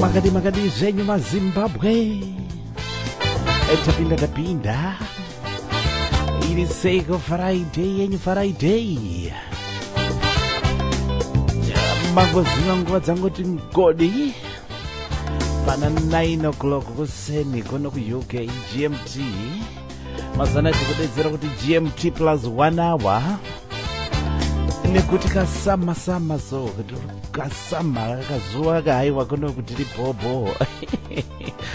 Makadi zvenyu maZimbabwe tapinda iri seiko Friday yenyu Friday mangoziva nguva dzangoti ngodi pana 9 o'clock kuseni kuno kuUK GMT mazana tikudedzera kuti GMT plus 1 hour nekuti kasama so kasama kazuva kahaiwa kuno kuti ripopo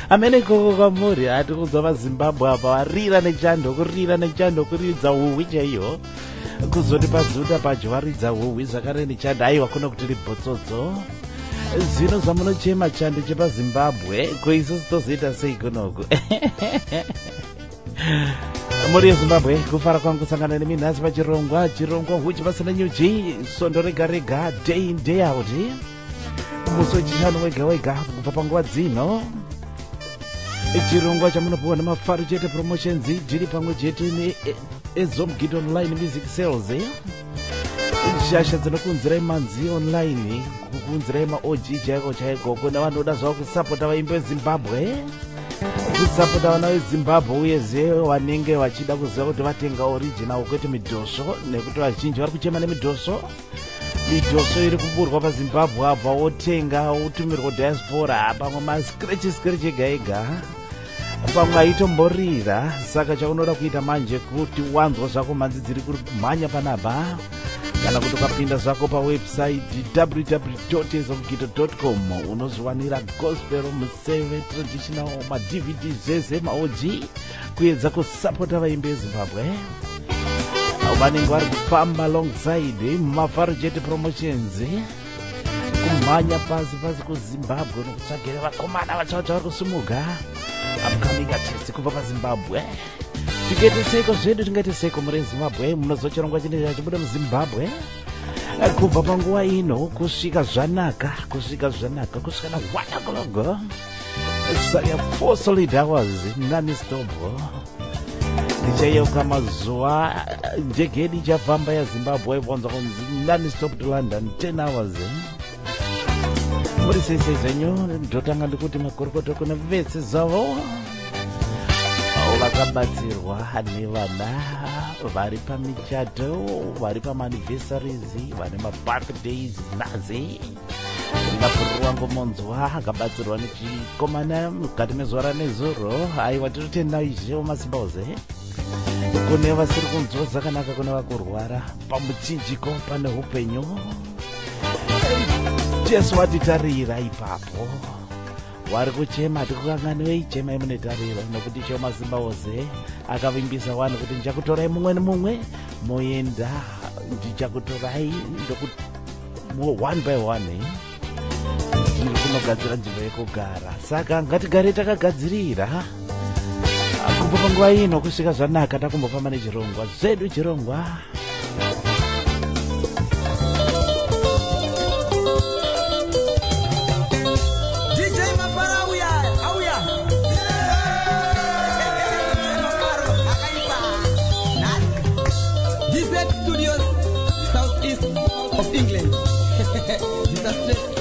amene koko kwamuri hati kuzwa vaZimbabwe apa varira nechando kuridza huhwi chaiyo kuzoti pazuda pacho varidza huhwi zvakare nechando aiwa kuno kuti ribhotsodzo zvino zvamunochema chando chepaZimbabwe koiso sitozoita sei kunoku muri yeZimbabwe kufara kwangu kusangana neminhasi pachirongwa huchi pasina nyuchi sondo rega day in day out musi wechishanu wega kubva panguva dzino chirongwa chamunopiwa nemafaro chete promotions dziri pamwe chete neEzomgit online music sales shasha dzinokunzirai manzi online kukunzirai maOG chaiko kuna vanoda zvavo kusapota vaimbi veZimbabwe kusapota vana veZimbabwe uyezve vanenge vachida kuziva kuti vatenga original kwete midhosvo nekuti vazhinji vari kuchema nemidhosvo iri kuburwa paZimbabwe apa wotenga wotumirwa diaspora pamwe mascratch ega pamwe aitomborira saka chaunoda kuita manje kuti wanzwa zvako manzi dziri kumhanya panapa kana kuti ukapinda zvako pawebsite www.ezomgit.com unozviwanira gospel museve traditional madvd zvese maOG kuedza kusapota vaimbi veZimbabwe vanenge vari kufamba alongside mafaro chete promotions kumhanya pasi kuZimbabwe nokutsvagire vakomana vachacho vari kusumuka upcoming artists kubva paZimbabwe tingaite seiko zvedu tingaite seiko muri Zimbabwe munozochirongwa chinenge chachibuda muZimbabwe kubva panguva ino kusvika zvanaka kusvika na 1 o'clock saya 4 solid hours non-stop ndichayeuka mazuva ndege yedu ichafamba yaZimbabwe vonza kunzi non-stop to London 10 hours muri sei zvenyu ndotanga ndikuti makorokotoko nevetse zvavo vakabatsirwa nevana vari pamichato vari pamaanniversaries vane mabirthdays nazi ndingapurirwa ngomonzwa akabatsirwa nechikomana mukati mezuva ranezuro aiwa tirotenda izvo masimbaoze kune vasiri kunzwa zvakanaka kune vakurwara pamuchinjiko pane upenyu jesu watitarira ipapo wari kuchema tikukangani weichemai munetariro nokuti icho masimbaoze akavimbisa vanhu kuti ndichakutorai mumwe nemumwe moenda ndichakutorai one by one ndiri kunogadzira nzvimbo yekugara saka ngatigare takagadzirira kubva panguva ino kusvika zvanaka takumbofamba nechirongwa zvedu chirongwa England. Disaster.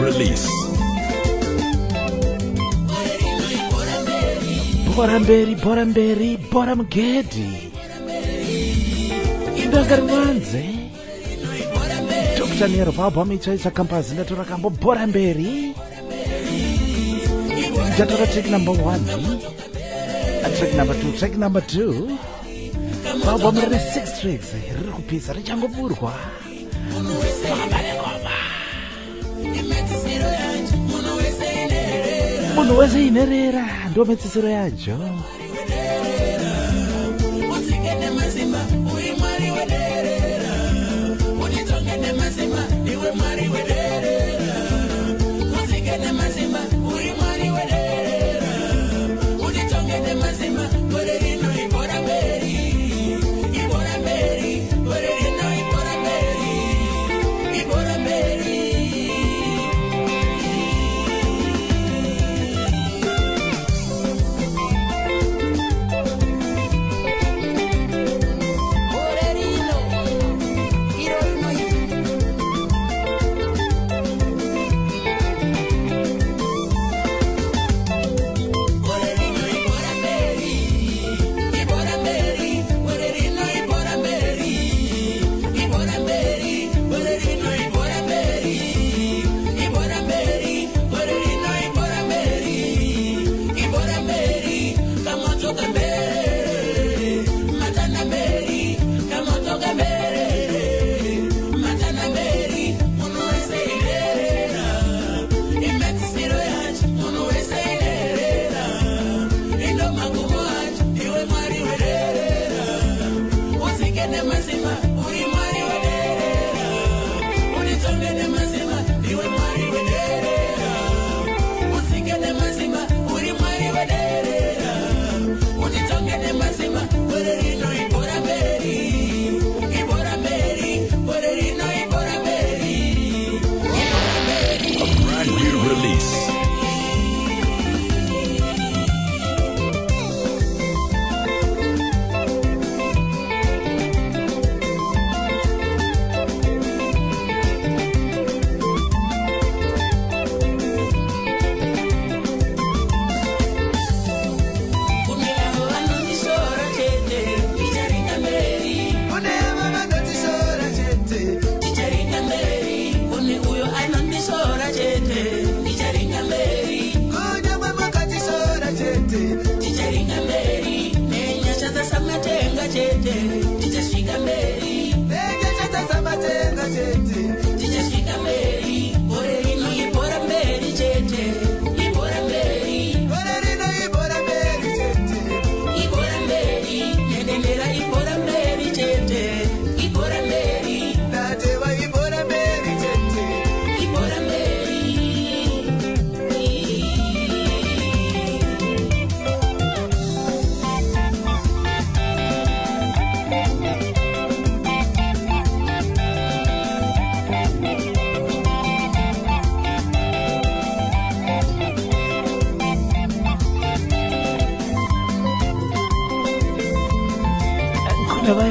release. Bora mberi, bora mugedhi. Ndagari wanze. Dr. Nero Baba michaisa kampazi ndatora kambo bora mberi. Ndatora track number 1. Track number 2, track number 2. Baba mrere 6 tracks. Riri kupisa richangopurwa. Munhu wese inerera ndo metsisiro yacho.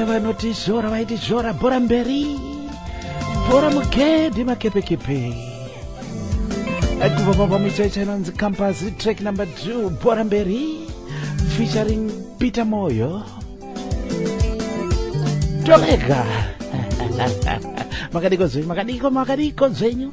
Vanotizora vaitizora bora mberi, bora mugedhi makepekepe. Kubva Baba michaisa inonzi Kampazi, track number 2 bora mberi featuring Peter Moyo. Toleka. Makadiko zvenyu.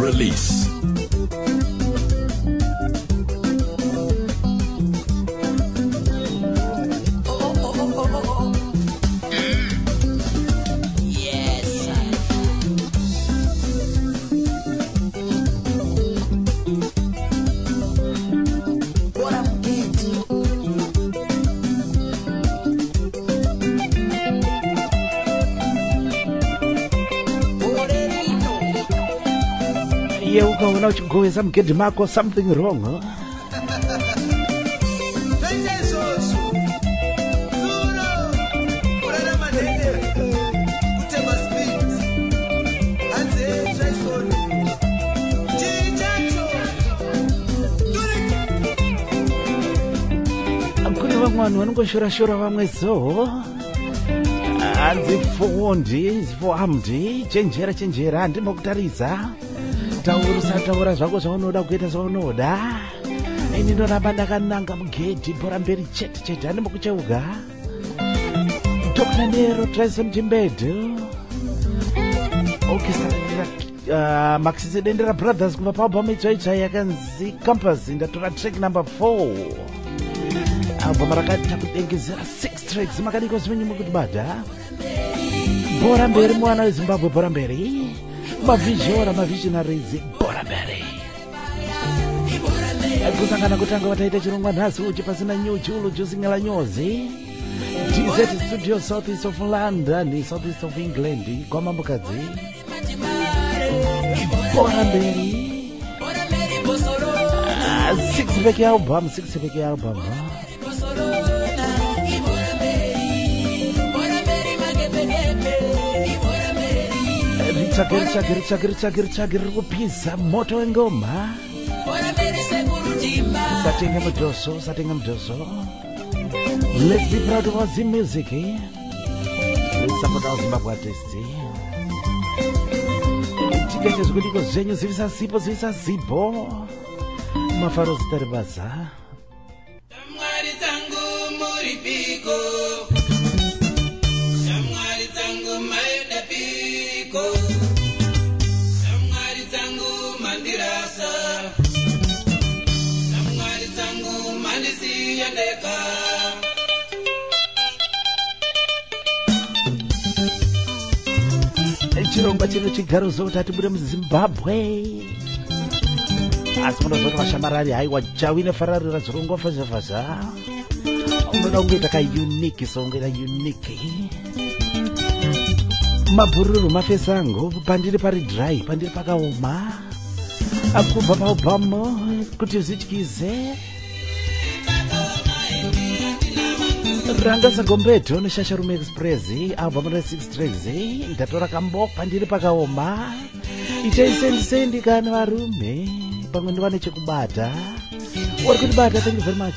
release. Ukaona uchigowesa mugedhi mako, something wrong, huh? Kune vamwani vanongoshora-shora vamwe so hanzifondi zifohamdi chenjera handimo kutarisa taura zvako zvaunoda kuita zvaunoda. Ini ndoramba ndakananga mugedhi bhora mberi chete handimo kucheuka. Dr. Nero Tyson Chimbedu Maxis Dendera Brothers kubva paalbum itsva yakanzi Campus. Ndatora track number 4. Album rakati takudengezera 6 tracks. Makadiko zimenyu kuti bada bhora mberi mwana weZimbabwe bhora mberi mavisionaries bhora mberi kusangana kutanga wataita chirongwa nhasi uchi pasina nyuchulu chosingala nyozi DZ Studio South East of London, South East of England, kwamambukadzi bhora mberi 6-pack album ritsvagiri kupisa moto wengoma. Usatenge mudhoso. Let's be proud of our Zim music. Let's support our Zimbabwe artists. Tikete zvikuitiko zvenyu zvivisa zipo mafaro zita rebasa. Shamwari dzangu muripiko, shamwari dzangu maenda piko, shamwari dzangu mandirasa, shamwari dzangu mandisiyendeka. Chirongwa chino chigaro zotati bude muZimbabwe. Asi munozoti vashamarari haiwa jawine fararira zvirongwa fazha unoda kungoita kaunique songoita unique. Mabhururu mafesango pandiri pari dry pandiri pakaoma akubva paalbum kuti zvidyize Ranga Sagombeto neShasharume Express album re6 tracks. Ndatora kambo pandiri pakaoma ichaisendisendi kana varume pamwe ndiva nechekubata uri kutibata. Thank you very much.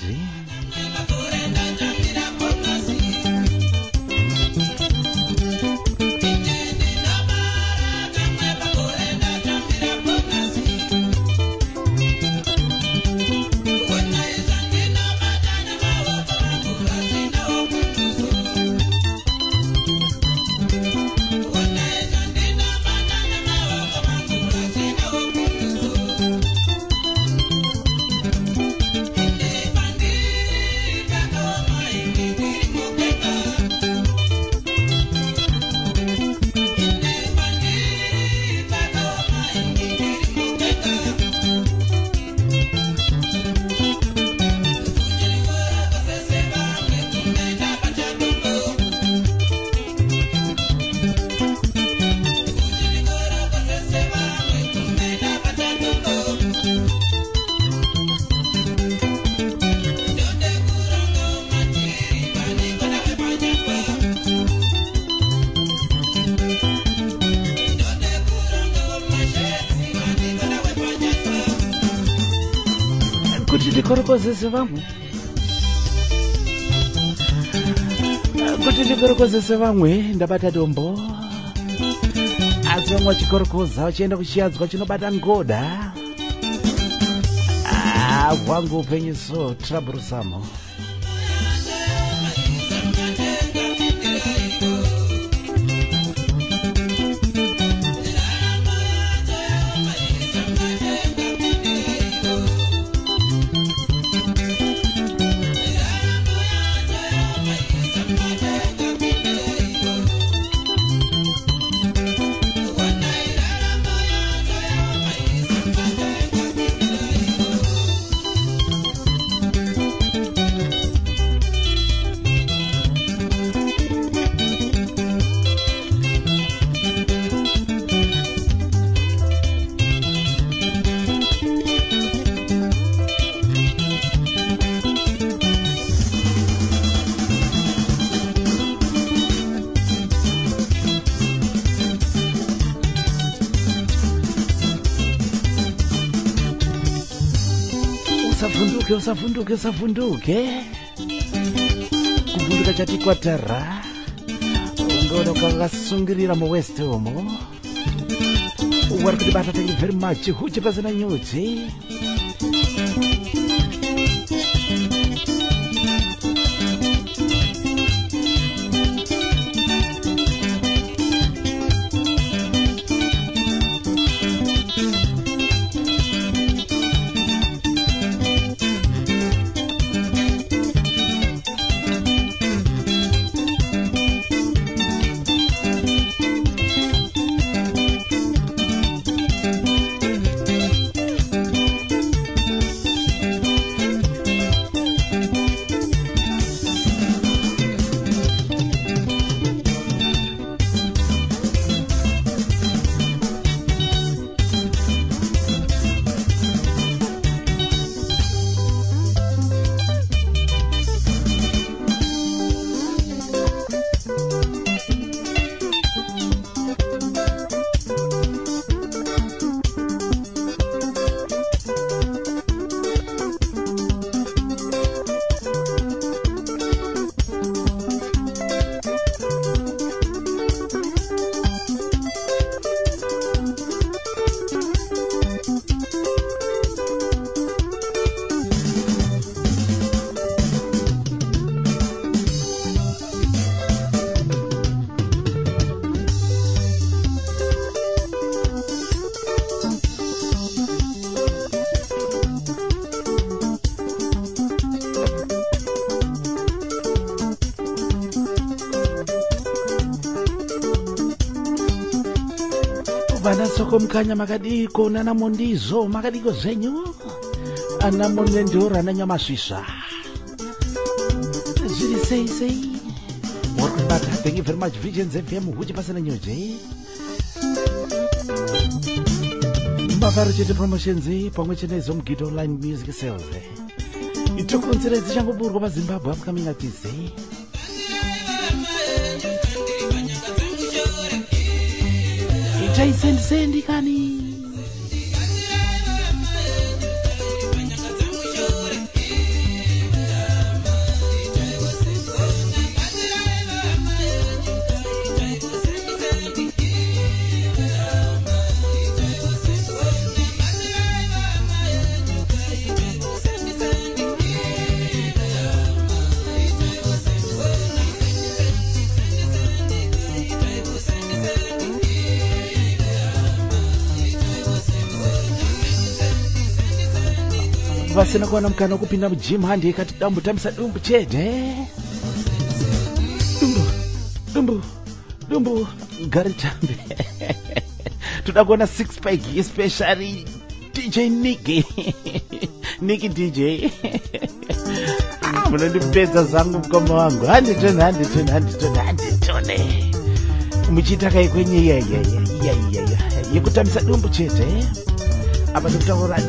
Kuti ndikorokozese vamwe ndabata dombo asi vamwe vachikorokoza vachienda kuchiyadzwa chinobata ngoda hwangu upenyu so troublesome. usavhunduke kuvhunduka chati kwatara ungaona kakasungirira muwest umo wari kuti bata thank you very much huche pasina nyuchi vanasoko mukanya makadiko nanamondizo makadiko zenyu anamonendora ananyamasvisa zviri sei uri kubata thank you very much Visions FM huchi pasina nyoje mavaro chete promotions pamwe chete nezomugito online music sales itokonzera dzichangoburwa paZimbabwe upcoming artists sendi kani vasina kuwana mukana wekupinda mujim handi ikati dambu tambisa dumbu chete dumbu gari tambe toda kuona 6-pack especially DJ Nicky DJ munondipedza zangu mukoma wangu handitone muchiita kaikwenye iya yekutambisa dumbu chete apa ndikutaura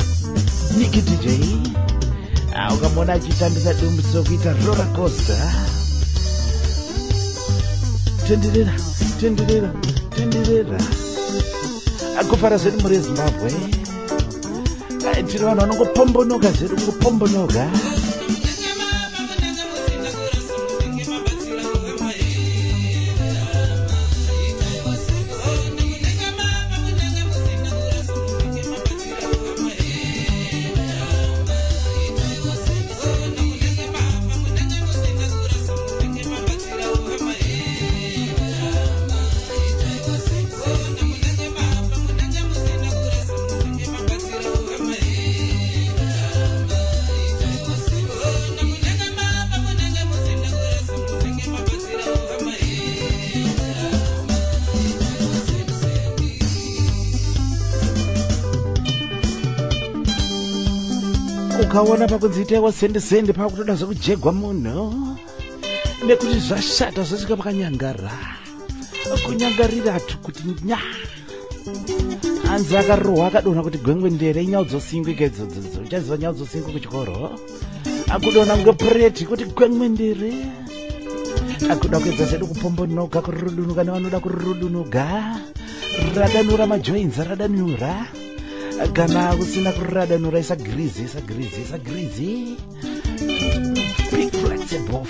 Nicky DJ ukamona achitambisa dumbu sokuita roller coaster tenderera akufara zvedu muri Zimbabwe tiri vanhu vanongopombonoka zvedu kungopombonoka ukaona pakunziitewa sendi pakutoda zvekujegwa munhu nekuti zvashata zvosvika pakanyangara kunyangarira tu kuti nya hanzi akarohwa akadonha kuti gwengwe ndere nyau dzosingwe kedzodzo uchaziva nyau dzosingwe kuchikoro akudonha kunge pureti kuti gwengwe ndere akuda kuedza zvedu kupombonoka kurudunuka nevanoda kurudunuka radanura majoinzi radanura kana kusina kuradanura isagrizi. Big flexible.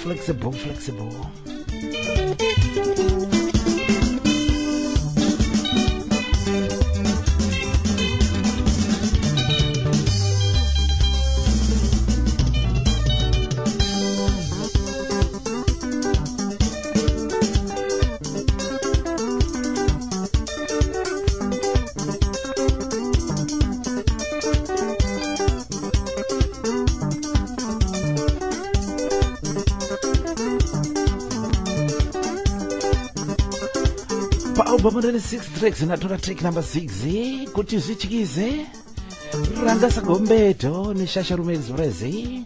Album 6 tracks natora track number 6 kuti zvichikize ranga sagombeto neshasha rumezorezi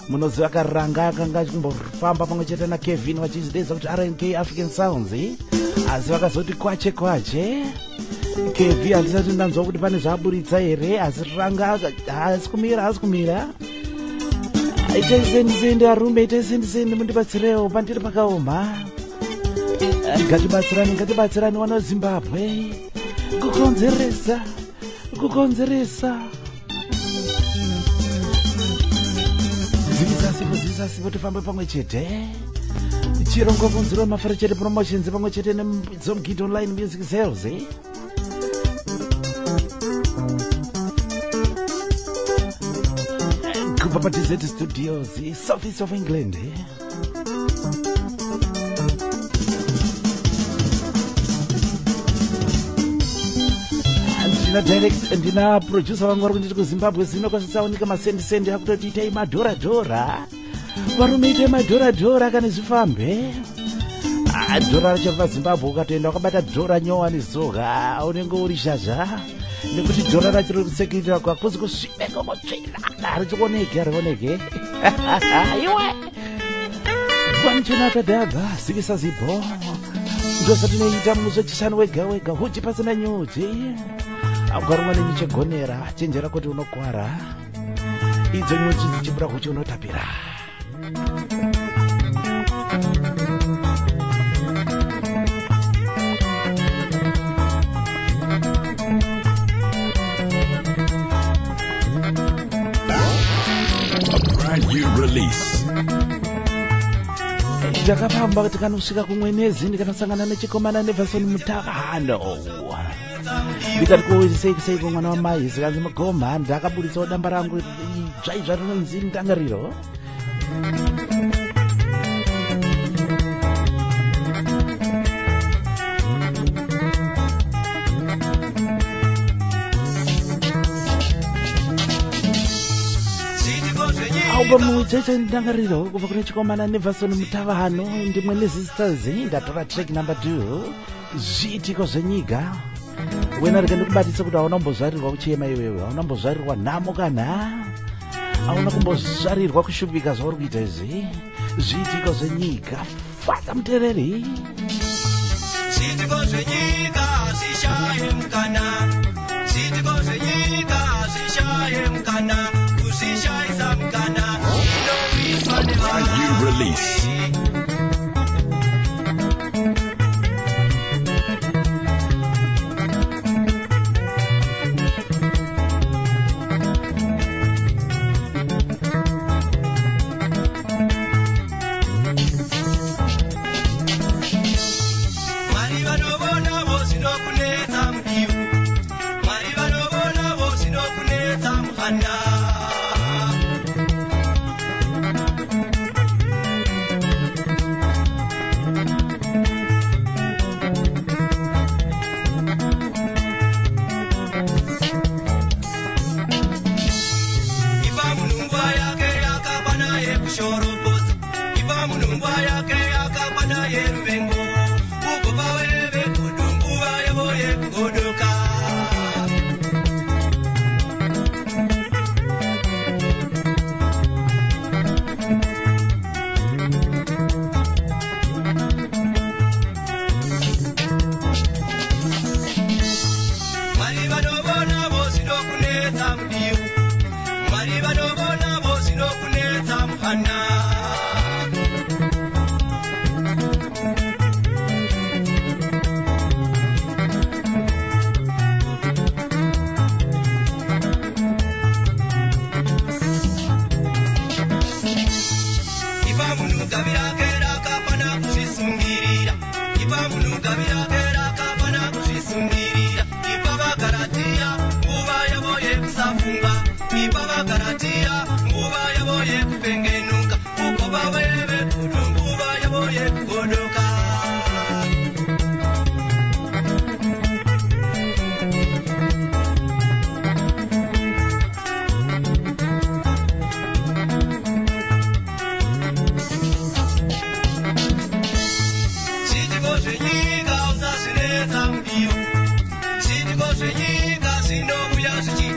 munoziva karanga akanga achimbofamba pamwe chete na Kevin vachizidedza kuti RNK African Sounds asi vakazoti kwache Kevin handisati ndanzwa kuti pane zvaburitsa here asi ranga haasi kumira itaisendi arume itaisendi mundibatsirewo pandiri pakaoma ngatibatsirani wana waZimbabwe kukonzeresa zivisa tifambe pamwe chete chirongo kunziro mafara chete promotions pamwe chete neZomGit Online Music Sales kubva paTZ Studios South East of England ndina producer vangu vari kunditi kuZimbabwe zino kwasitsaoneka masendi akutoti itai madhora varume itai madhora kana zvifambe dhora racho paZimbabwe ukatoenda wakabata dhora nyowa nezoga unenge uri shazha nekuti dhora racho riri kusekirira kwakuzi kusvibeka motsvina harioneke iwe kwanchonatadhadha zivisa zibo ndosatinoita muzvechishanu wega huchi pasina nyuchi agwarumwa nemichegonera chenjera kuti unokwara idzo nyuchi dzichibura huchi unotapira ndakafamba kuti kanosvika kumwenezi ndikanosangana nechikomana nevhasoni Mutavhano ndikati kuseiko mwana wamai zikanzi Mugoma ndakaburitsawo damba rangu dzvaizva rinonzi ndangariro album dzese ndangariro kubva kune chikomana nevhasoni Mutavhano ndimwe neSisters ndatora track number 2 zviitiko zvenyika wena rike ndikubatisa kuti hauna kumbozvarirwa kuchema iwewe hauna kumbozvarirwa nhamo kana hauna kumbozvarirwa kushupika zvauri kuita izvi zviitiko zvenyika fata mutereri zviitiko zvenyika zvishaye mukana zviitiko zvenyika zvishaye mukana kuzvishaisa mukana inowiswa nevanhu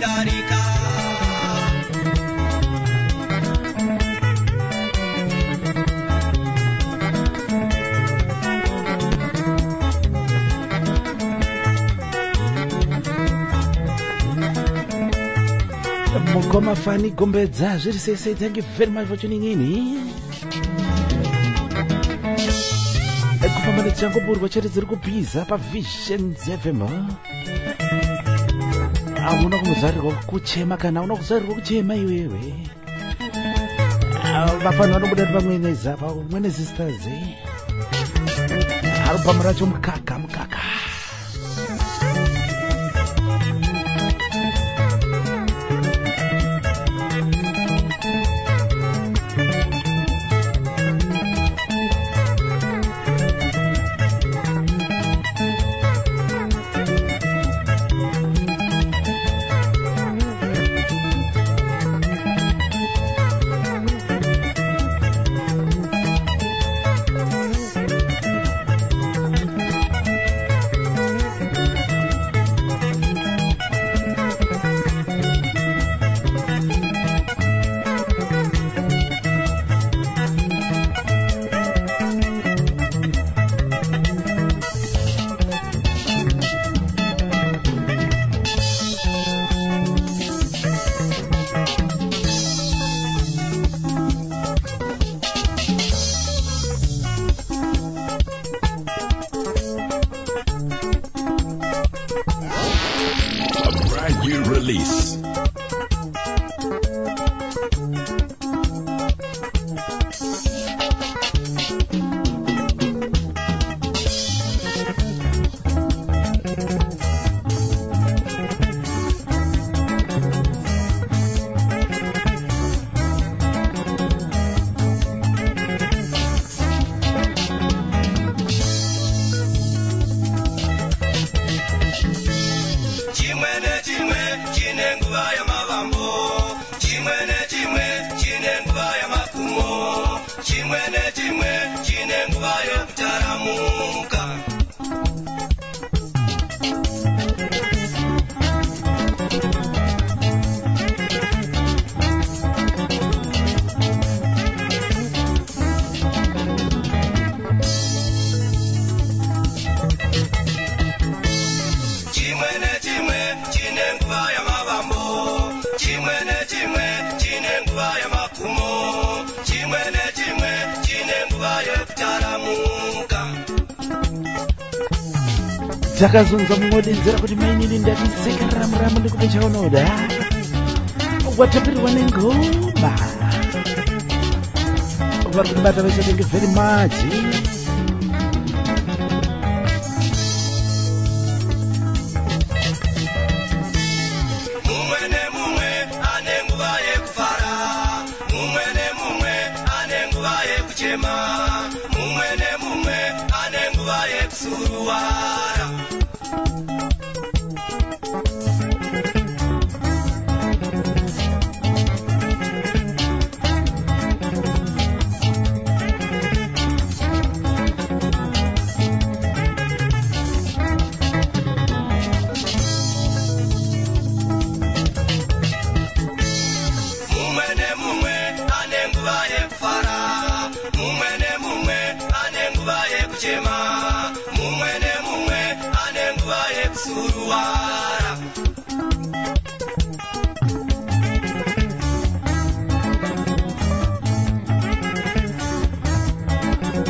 kudarika. Mukoma Fani Gombedza, say thank you very much for tuning in. Kupambana changu burwa chete ziri kupisa pa Vision FM. Auna kuzarirwa kuchema kana una kuzarirwa kuchema iwewe. Vafana vanobuda pamweneza pa mwene sisters. Arupamara chomukaka mukaka. Release. Takazunza mngodinzira kuti mainini ndatiseka ramuramu ndikupe chaunoda watapirwa nengoma vari kubata vese thank you very much.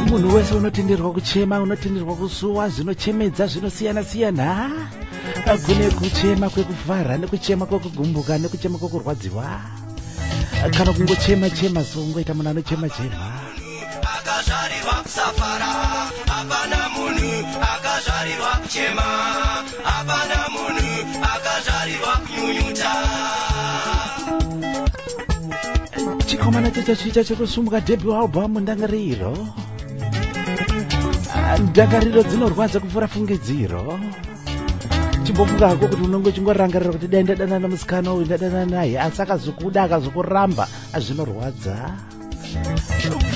Munhu wese unotenderwa kuchema, unotenderwa kusuwa, zvinochemedza zvinosiyana-siyana. Kune kuchema kwekufara, nekuchema kwekugumbuka, nekuchema kwekurwadziwa. Kana kungochema-chema songoita munhu anochema-chema. Akazvarirwa kusafara, hapana munhu akazvarirwa kuchema, hapana munhu akazvarirwa kunyunyuta. Chikomana chacho chekusumuka debut album Ndangariro. Ndangariro dzinorwadza kupfuura fungidziro. Chimbofunga hako kuti unonge chingorangarira kuti dai ndadana namusikana uyu ndadana naye asi akazokuda akazokuramba zvinorwadza.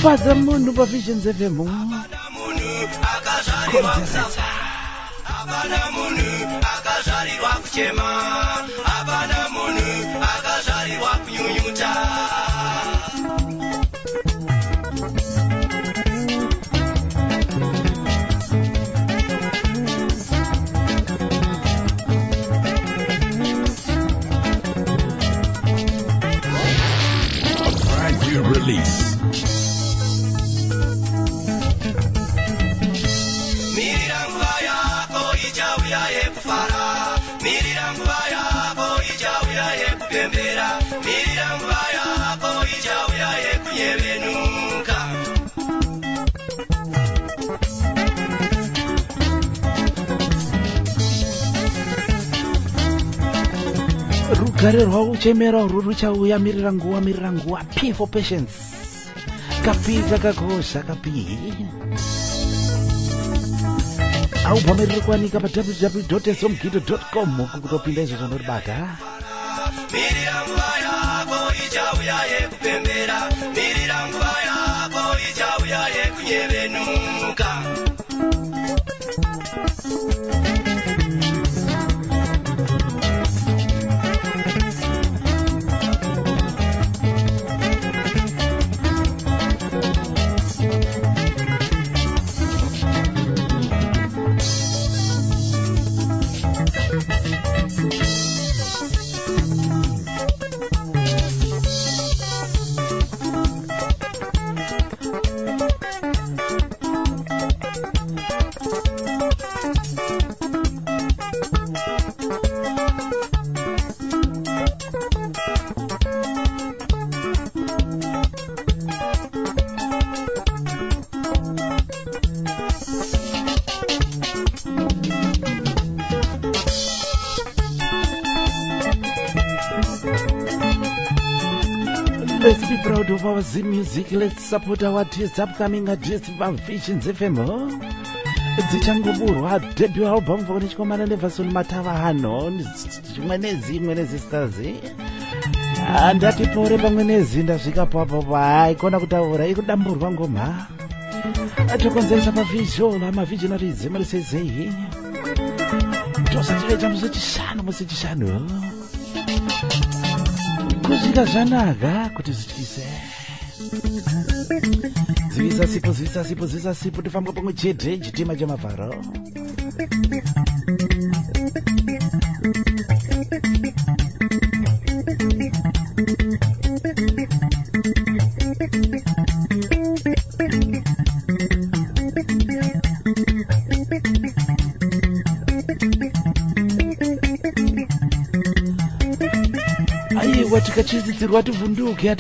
Fadza munhu paVision FM. Hapana munhu akazvarirwa kuchema, hapana munhu ugarirwa uchemera ururu chauya mirira nguwa P for patience kapi kakakosha kapi au pameriri kuwanika pa www.esomgido.com kukutopinda izvo zvanoribata. mirira nguva yako ichauya yekupembera, mirira nguva yako ichauya yekunyevenuka. Let's be proud of our Z music. Let's support our artists, upcoming artists from Visions FM. Dzichangoburwa debut album vone chikomana nevason matava hano mwenezi stars andati pore pamwenezi ndasvika papo ikona kutaura ikudamburwa ngoma atokonzeresa mavisual amavisionaries murisezei tosachirecha musechishanu kuzvika zvanaka kuti zvityise zivisa sipo tifamba pamwe chete chitima chamavharo aiwa tikachizidzirwa ativhunduke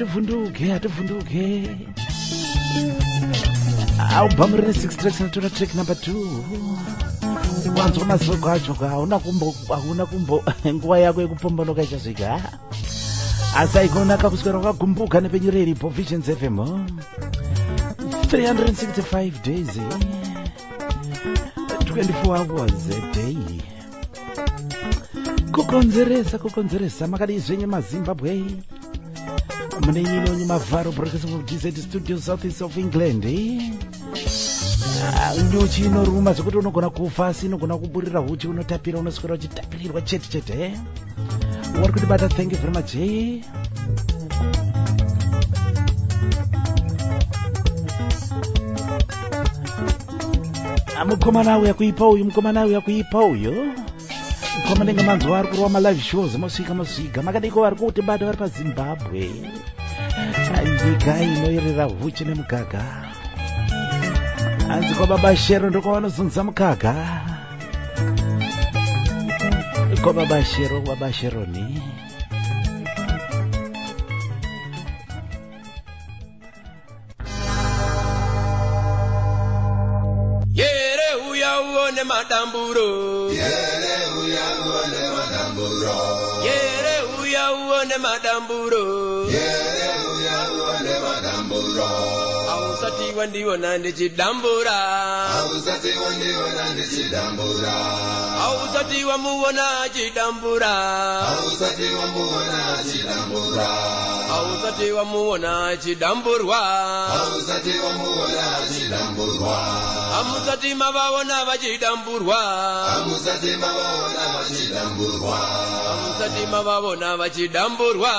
album rine 6 tracks natora track number 2 wanzwa mazoko acho hauna kumbo nguva yako yekupombonoka ichasvika asi aikonaka kuswera wakagumbuka nepenyuro iripo Visions FM 365 days 24 hours a day kukonzeresa makadi zvenye maZimbabwe mune nyinonyi mavharo broadcasting of DZ Studio Southeast of England nyuchi inoruma zvekuti unogona kufa asi inogona kuburira huchi unotapira unoswera uchitapirirwa chete wari kutibata. Thank you very much. mukomana auya kuipa uyu komanenge manzwa ari kurwa malive shows mosvika makadiko vari kutibata vari paZimbabwe nyika inoyerera huchi nemugaga hanzi kwababa Shero ndokwavanozunza mugaga kwababa Sheroni Yere uya uone madamburo Ausati wandiona ndichidambura Ausati wamuona chidambura Ausati wamuona chidamburwa Amusati mavaona vachidamburwa Amusati mavaona vachidamburwa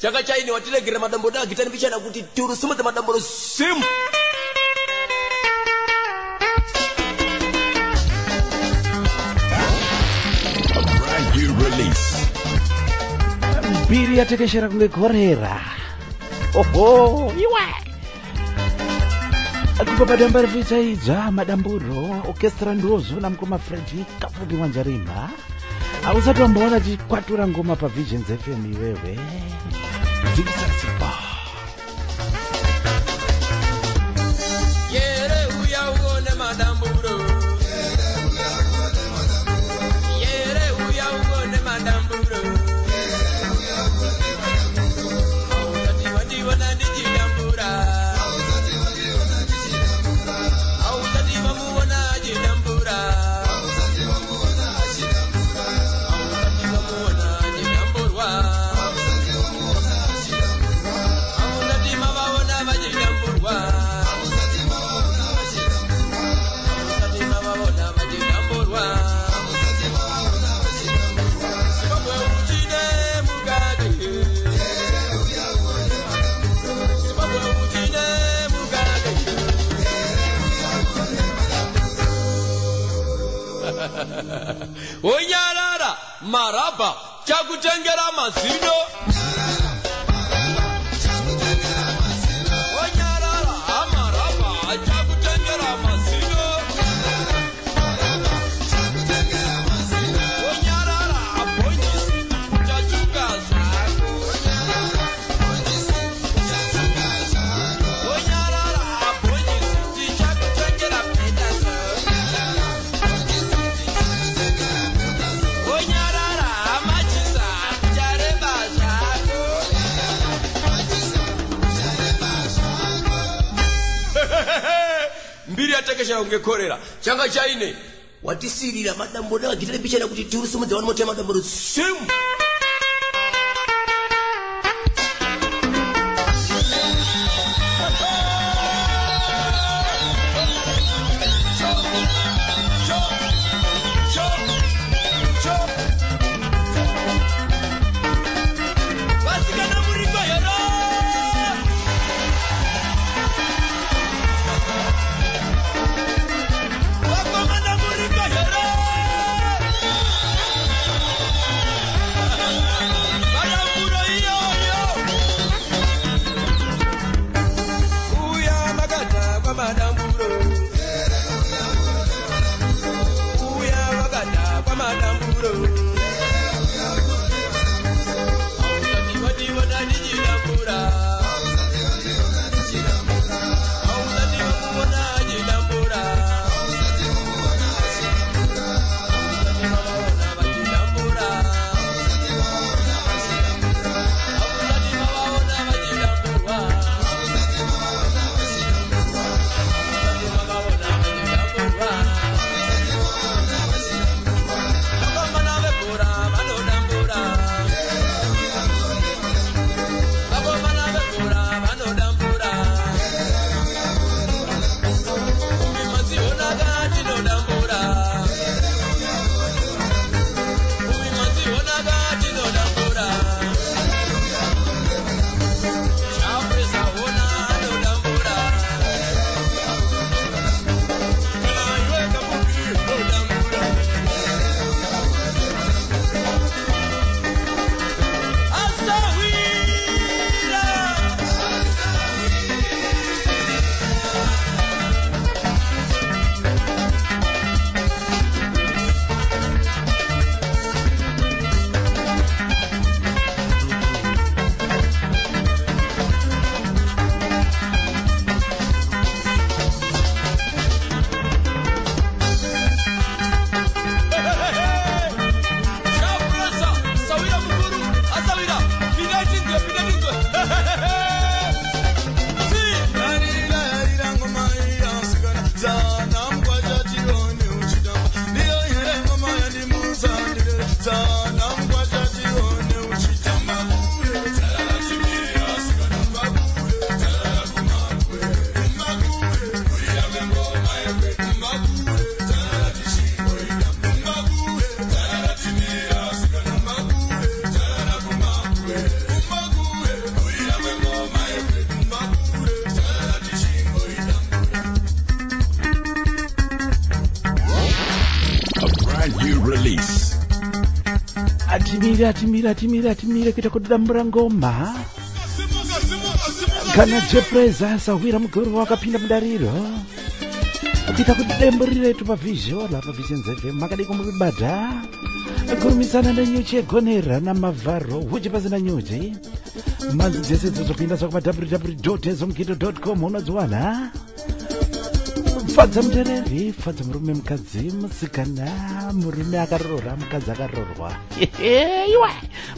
Chaka chaini watilegera madambo da gitani bichana kuti turu sumata madambo sim Brand new release. mbiri yatekeshera kunge korera oho iwe akupabadamba rivitsaidza madamburo orchestra ndozuna mukoma Freddy Kafubi Wanjarimba ausati wamboona chikwatura ngoma paVisions FM iwewe dzikisasipa Yere uya uone madamburo Onyarara maraba chakutengera mazino. Onyarara maraba chakutengera mazino. Onyarara abonyisi chachukaza. Onyarara abonyisi chakutengera pedazo. Onyarara amachisa chareba zako. Mbiri atekesha ungekorera changa chaine watisirira madambo na gitare bichana kuti turusumu de wanote madambo simu. Wasikana muriko yero. Wakomanda muriko yero. Madamburo iyo yo. Uya magata kwa madamburo. Uya magata kwa madamburo. Atimira kita kudambura ngoma kana Jepreza sawira muguru wakapinda mudariro kita kudemburira itu pa Vision ZV makadi kumubada kurumisana na nyuchi egonera na mavaro huji pazina nyuchi manzi dzese dzozopinda kwa www.ezomgido.com unodziwana fadza mutereri fadza murume mukadzi musikana murume akarorwa mukadzi akarorwa iwe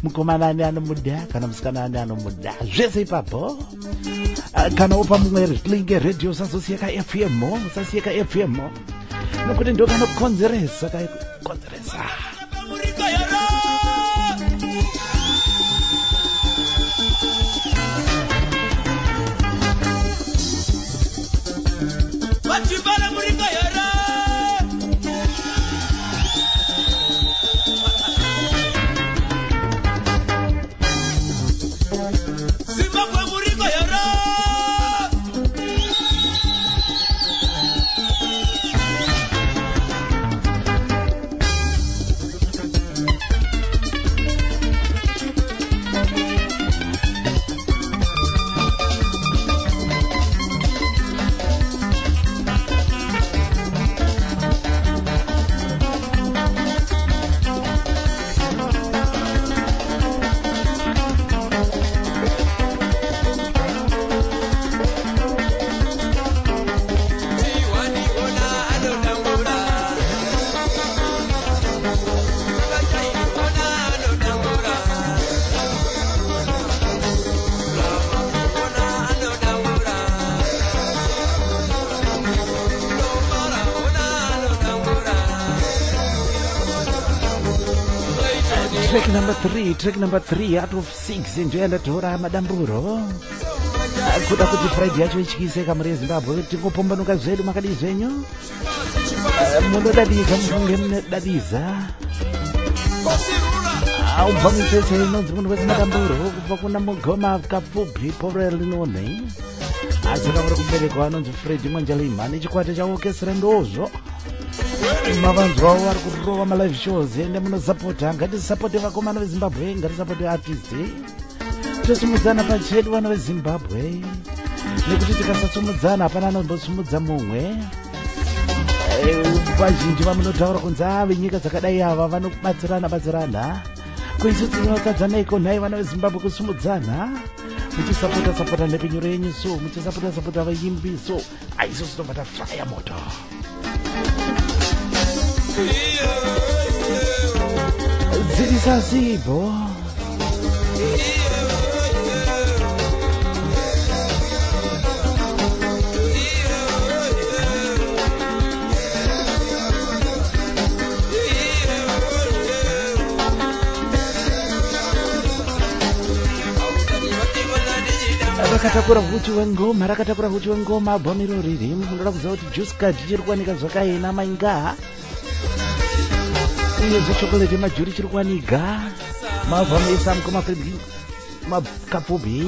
mukomana ani anomuda kana musikana ani anomuda zvese ipapo kana upa mumwe linge radio usazosiyeka FM nokuti ndo kanokonzeresa kaikonzeresa Wachibala muriko yara. Zimbabwe muriko yara. track number 3 out of 6 ndio yandatora madamburo kuda kuti Friday yacho ichikise kamuri yeZimbabwe tingopombanuka zvedu makadi zvenyu munodadiza mufunge munodadiza ubva mitsetse inonzi munhu wezimadamburo kubva kuna mugoma kapfupi porel linone asi kavari kuberekwa anonzi Fred Mwanjalimani chikwata chaokesera ndozvo mavanzwawo vari kurova malive shows ende munosapota ngatisapote vakomana veZimbabwe ngatisapote artist tosumudzana pachedu vana veZimbabwe nekuti tikasasumudzana hapana anombosumudza mumwe vazhinji vamunotaura kunzi venyika dzakadai ava vanobatsirana kuisu tinotadza neiko nhai vana veZimbabwe kusumudzana muchisapota nepinyuro yenyu so muchisapota vaimbi so aiso tinobva tafaya moto dzirisazibo rakatakura huchi wengoma bhomiro riri munoda kuziva kuti juice card chiri kuwanika zvakaena mainga uyezve chokoleti majuri chiri kuwanika mavhamesa mukoma makapfubi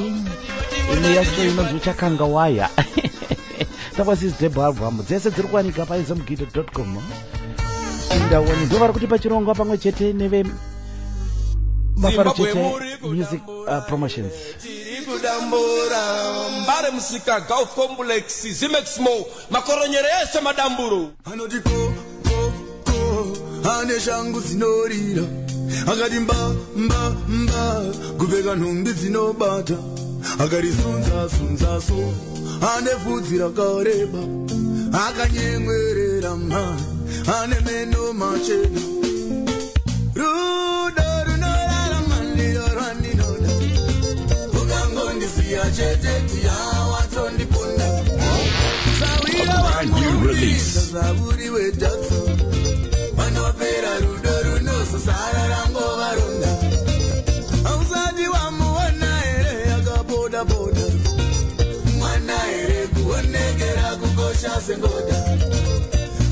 ine yacho inonzi uchakanga waya takwasizidebho album dzese dziri kuwanika paizomgido.com indawoni ndo vari kuti pachirongwa pamwe chete neve mafaro chete music promotions kudambura mbare musika Gulf Complex Zimexmo makoronyere yese madamburu anoti ko ane shangu zinorira akati mba kupfeka nhumbi dzinobata akarizunza so ane vhudzi rakareba akanyemwerera mhari ane meno machena rudo runorarama ndiyorwandinoda ukangondisiya chete tiyawatondiponda sawira wamurisa zaburi wedatso vanopera rudo runososara rangovaronda ausati wamuona here yakaboda mwana here kuonekera kukosha sengoda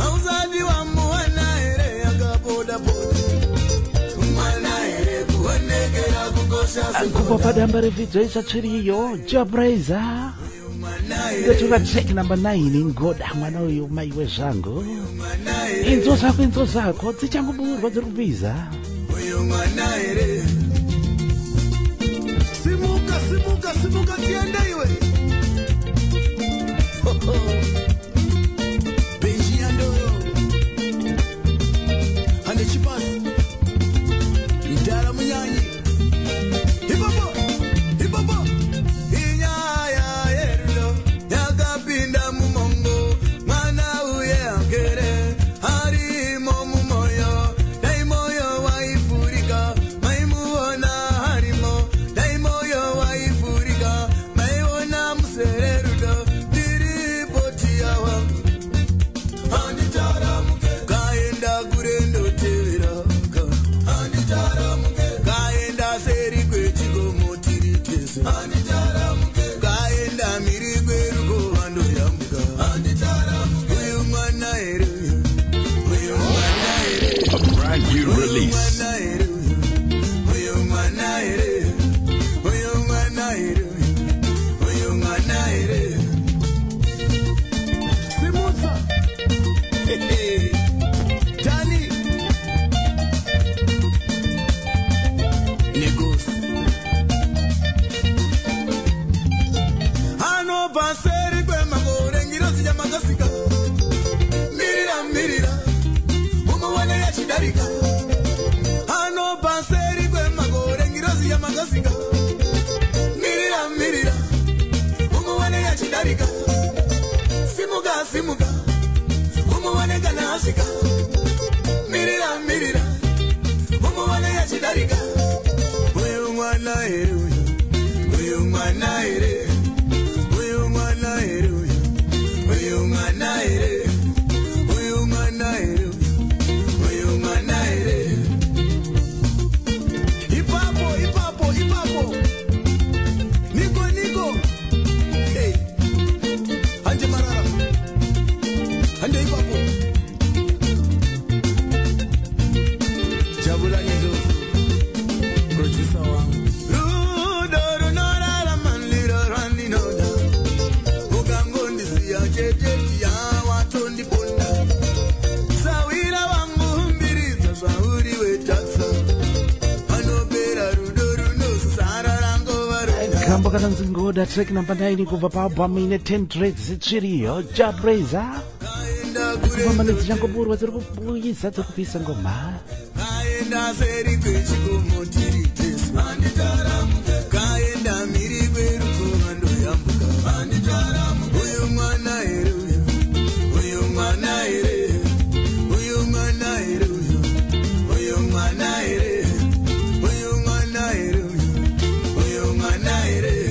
ausati wamuona here yakaboda mwana here kuonekera kukosha kubva padamba revidzo isatsviriyo jabraiza ndotora track number 9 ngoda mwana uyu mai wezvangu inzo zako dzichangoburwa dziri kubviza uyu mwana here simuka tiende iwe benji yandoro ane chipasi idara munyanyi hipopo inyaya yerudo yakapinda mumongo mwana uye angere harimo mumoyo dai moyo waifurika maimuona harimo dai moyo waifurika maiona musererudo diripoti yawa anditaramuke kaenda kurendo teveraka anditaramuke kaenda seri kwechikomo tiri tese anditaramuke kaenda miri kweruko vandoyambuka anditaramuke uyu mwana here uyu mwana here A brand new release. mwana here uyu mwana here uyu mwana here uyu mwana here simutsa Dani Negos Ano paseri kwe magore ngirozi ya magasika Mirira Umuwane ya chidarika Ano paseri kwe magore ngirozi ya magasika Mirira Umuwane ya chidarika Simuka Umuwane kana asika Mirira Umuwane ya chidarika Uyu mwana here uyu mwana here uyu mwana here uyu mwana here uyu mwana here uyu mwana here kananzi ngoda track number 9 kubva paalbum ine 10 tracks tsviriyo jabraiser kumamanidzi changoburwa dziri kubuyisa dzekupisa ngoma kaenda seri kwechikomo tiri tesu kaenda miri kwerukomando yambuka uyu mwana here uyu mwana here uyu mwana here uyu mwana here uyu mwana here uyu mwana here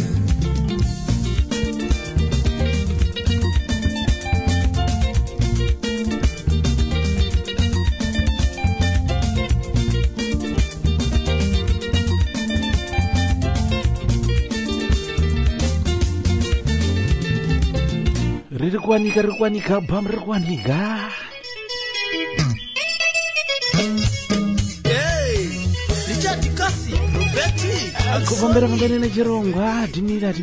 riri kuwanika album riri kuwanika Richard Kasi Robeti kuvombera pambene nechirongwa timire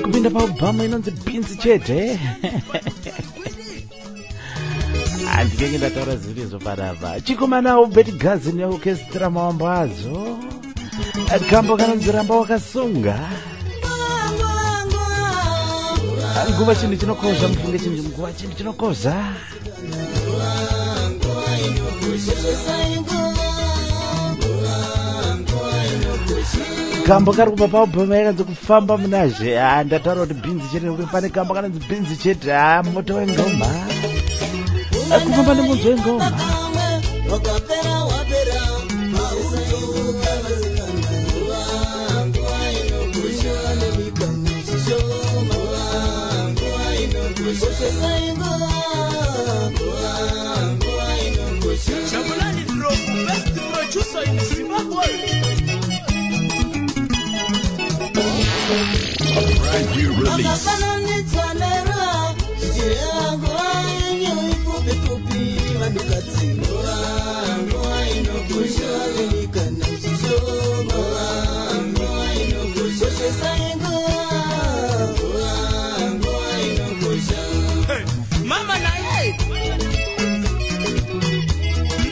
kupinda paalbum inonzi Beans chete handikenge ndataura zvirizvo panapa chikomanawo Betty Gazi neorchestra mawambo adzo kambo kanonzi Ramba Wakasunga nguva chinhu chinokozha mufunge chinhu nguva chinhu chinokozha kambo kari kubva paalbum yakanzi Kufamba Munazhe ndataura kuti Beans chete pane kambo kanonzi Beans chete moto wengoma kufamba nemunzi wengoma Shabulani Drop, best producer in Zimbabwe. Brand new release. Hey, Mama na hey.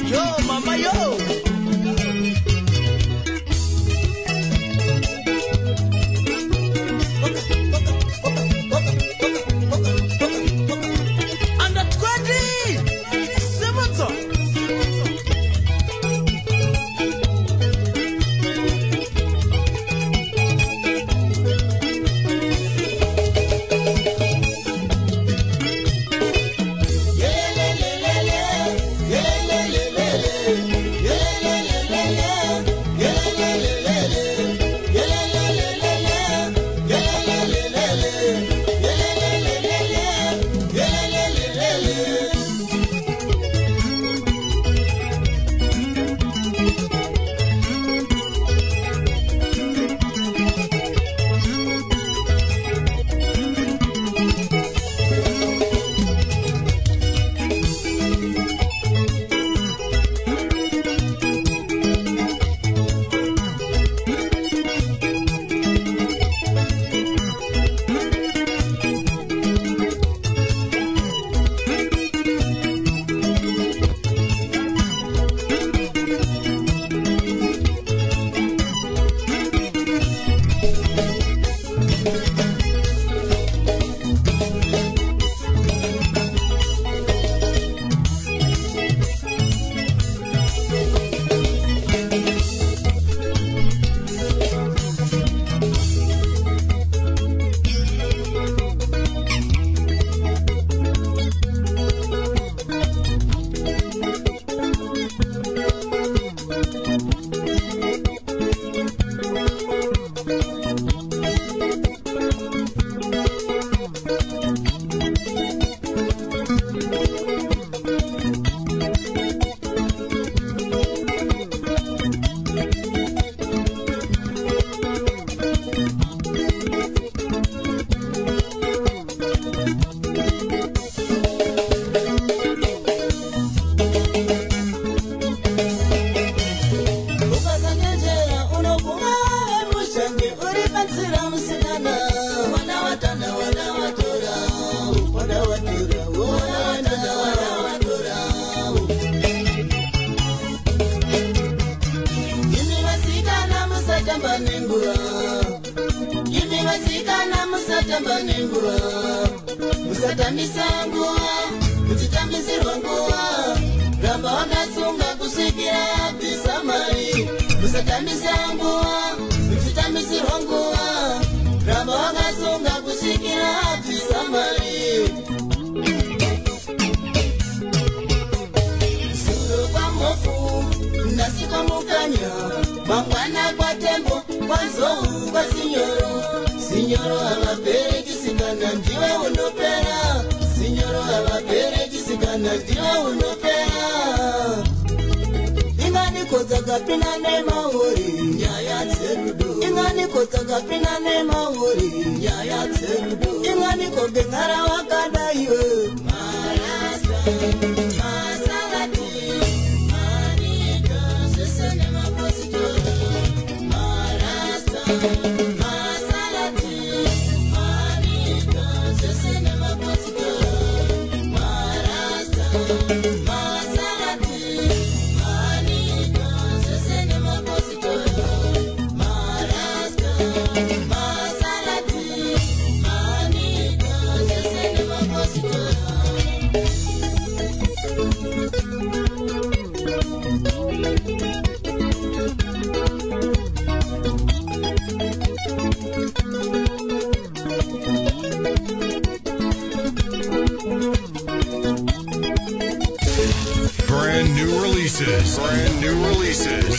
Yo, Mama yo. nenguva musatambisa nguva muchitambisirwa nguva ramba wakasunga kusvikira abvisa mari musatambisa nguva muchitambisirwa nguva ramba wakasunga kusvikira abvisa mari suro kwamofu nasi kwamukanya mangwana kwatembo kwanzou kwasinyoro sinyoro havaperekisikana ndiwe unopera sinyoro havaperekisikana ndiwe unopera inganiko dzakapinda nemauri nyaya dzerudo inganiko dzakapinda nemauri nyaya dzerudo inganiko gengara wakadaiwe marasta masalati manika zvese nemapositori marasta masalati manika zvese nemapositori marasta masalati manika zvese nemapositori marasta masalati manika zvese nemapositori Brand new releases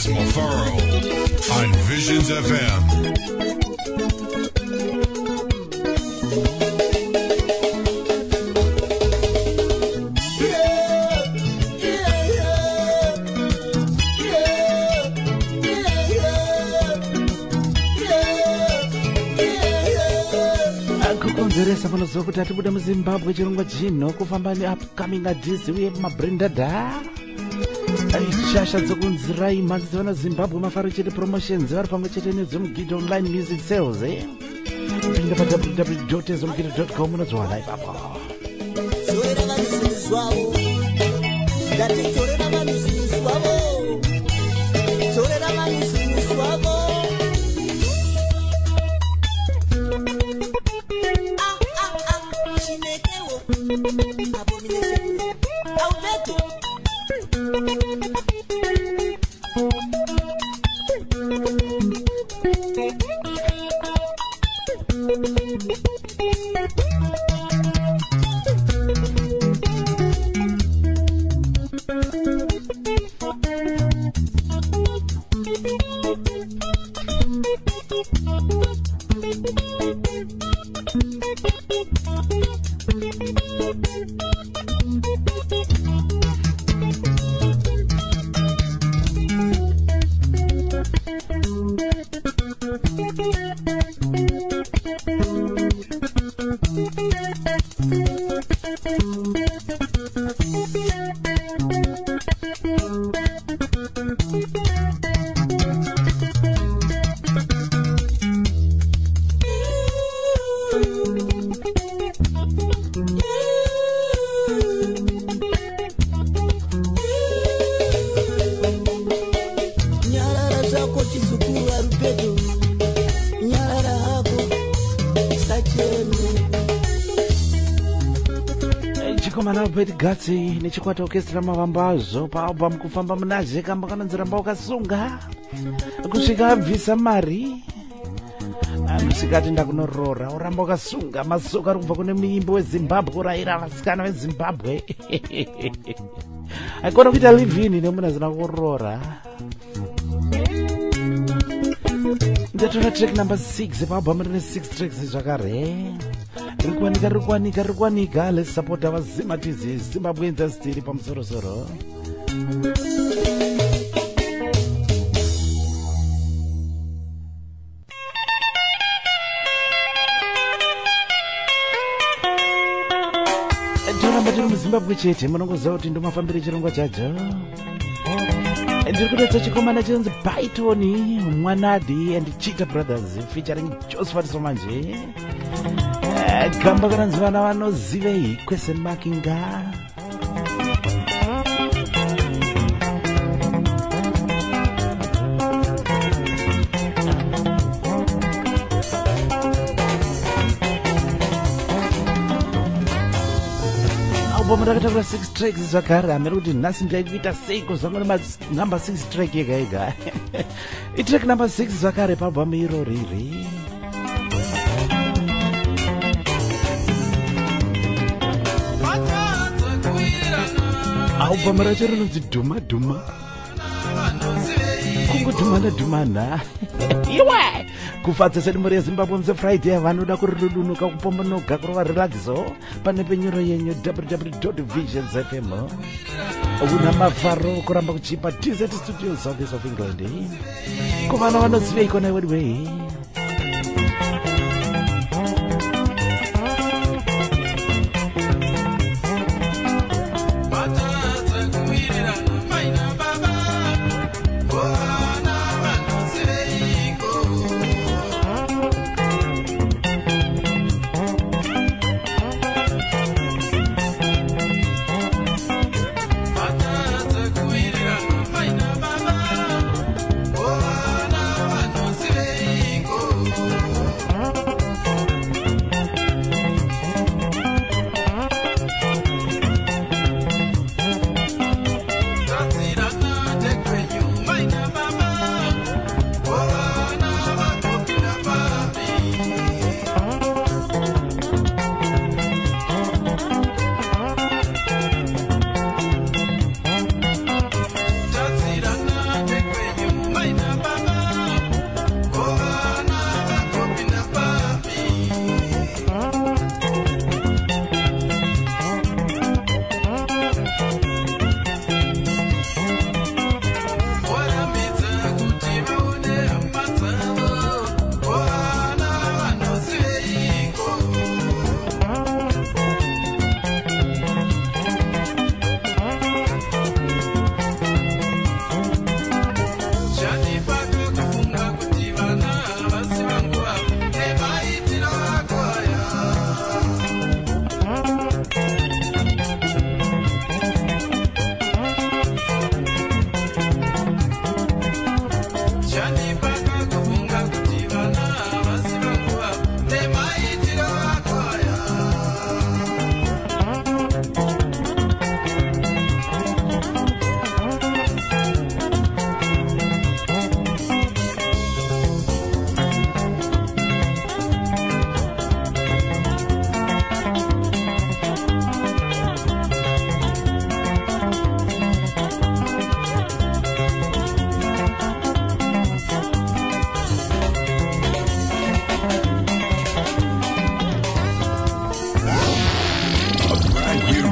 with Mafaro on Visions FM. kukonzeresa panozuva kuti atibuda muzimbabwe chirongwa chino kufamba neupcoming artists uye mabrandada shasha dzokunzirai mhanzi dzevana zimbabwe mafaro chete promotions vari pamwe chete nedzomugidha online music sales pinda pa www.ezomugidha.com unodzwana ipapo zoera vanhu zvavo ngatitorera vanhu zvinhu zvavo torera vanhu zvinhu zvavo chinekewo abomination aubeto gatsi nechikwata orchestra mavambazo paalbum kufamba munazheka makanonziramba wakasunga kusvika abvisa mari kusvika ati ndakunoroora uramba wakasunga masoka ari kubva kune muimbo wezimbabwe urayira vasikana vezimbabwe aikona kuita livini nemunhu azina kuroora ndatora track number 6 paalbum rine 6 tracks zvakare rikuwanika let's support our Zimbabwe Zimbabweans tiri pamusorosoro toramba tiri muzimbabwe chete munongoziva kuti ndomafambire chirongwa chacho ndiri kudetsa chikomana chinonzi Python Mwanadi and Cheetah Brothers featuring Josephat Somanje gamba kananzi vana vanozivei question markinga Aupo mtakatagura 6 tracks zvakare hamiri kuti nhasi ndaikuita seiko zvangu number 6 track yega yega. Itrack number 6 zvakare pabhamu iroriri. Album racho rinonzi dhuma dhuma. Kungodhumana dhumana. Iwe kufadza sedumuri yezimbabwe muse friday vanoda kurirudunuka kupombonoka kurova relaxo pane penyuro yenyu www.visionsfm. Una mafaro kuramba kuchipa TZ Studios South of England. Kuvana vanoziva ikona iwediwe.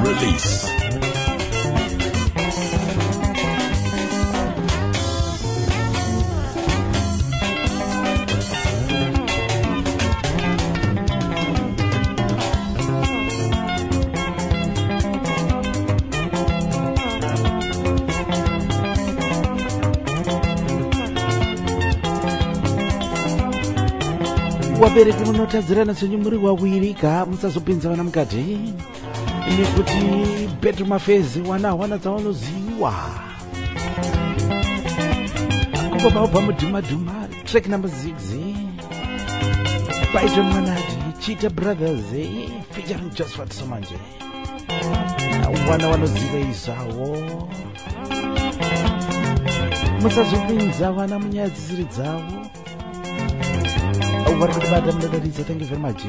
Release. Wabereki munotadzirana senyu muri wawirika musazopinza vana mukati nekuti bedroom affairs wana dzavanoziva kubva mudhuma dhuma track number 6 Byton Manati Cheetah Brothers featuring Josephat Somanje wana vanoziva izavo musazopinza vana munyaya dzisiri dzavo vari kutibata munotaridza. Thank you very much.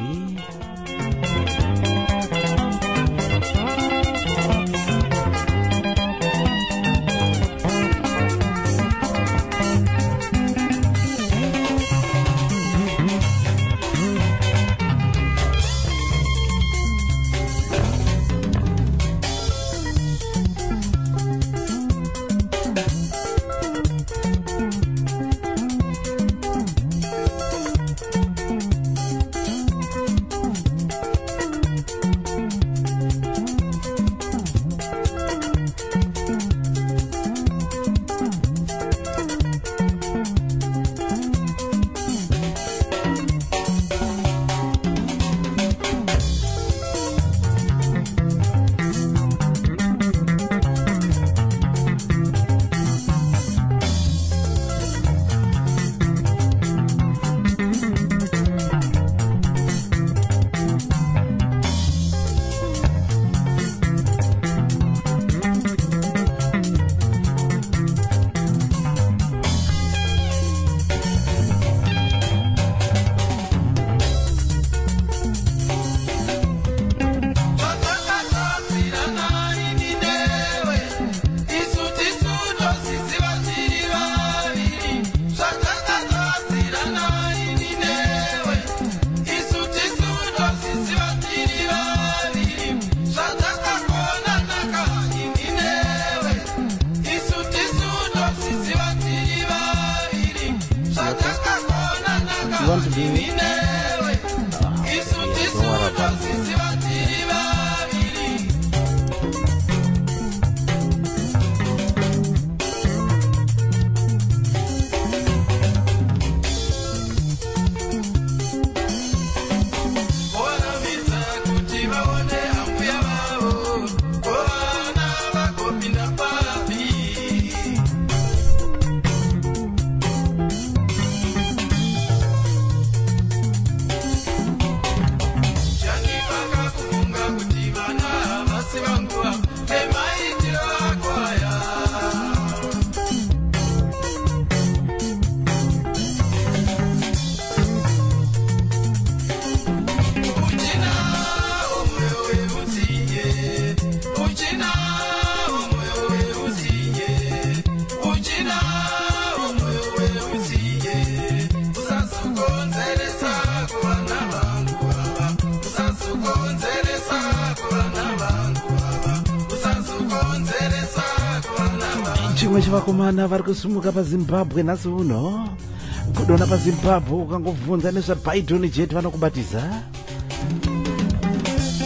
want to be. So what about chimwe chevakomana vari kusumuka pazimbabwe nhasi uno kudona pazimbabwe ukangobvunza nezvabhaidhoni jet vanokubatiza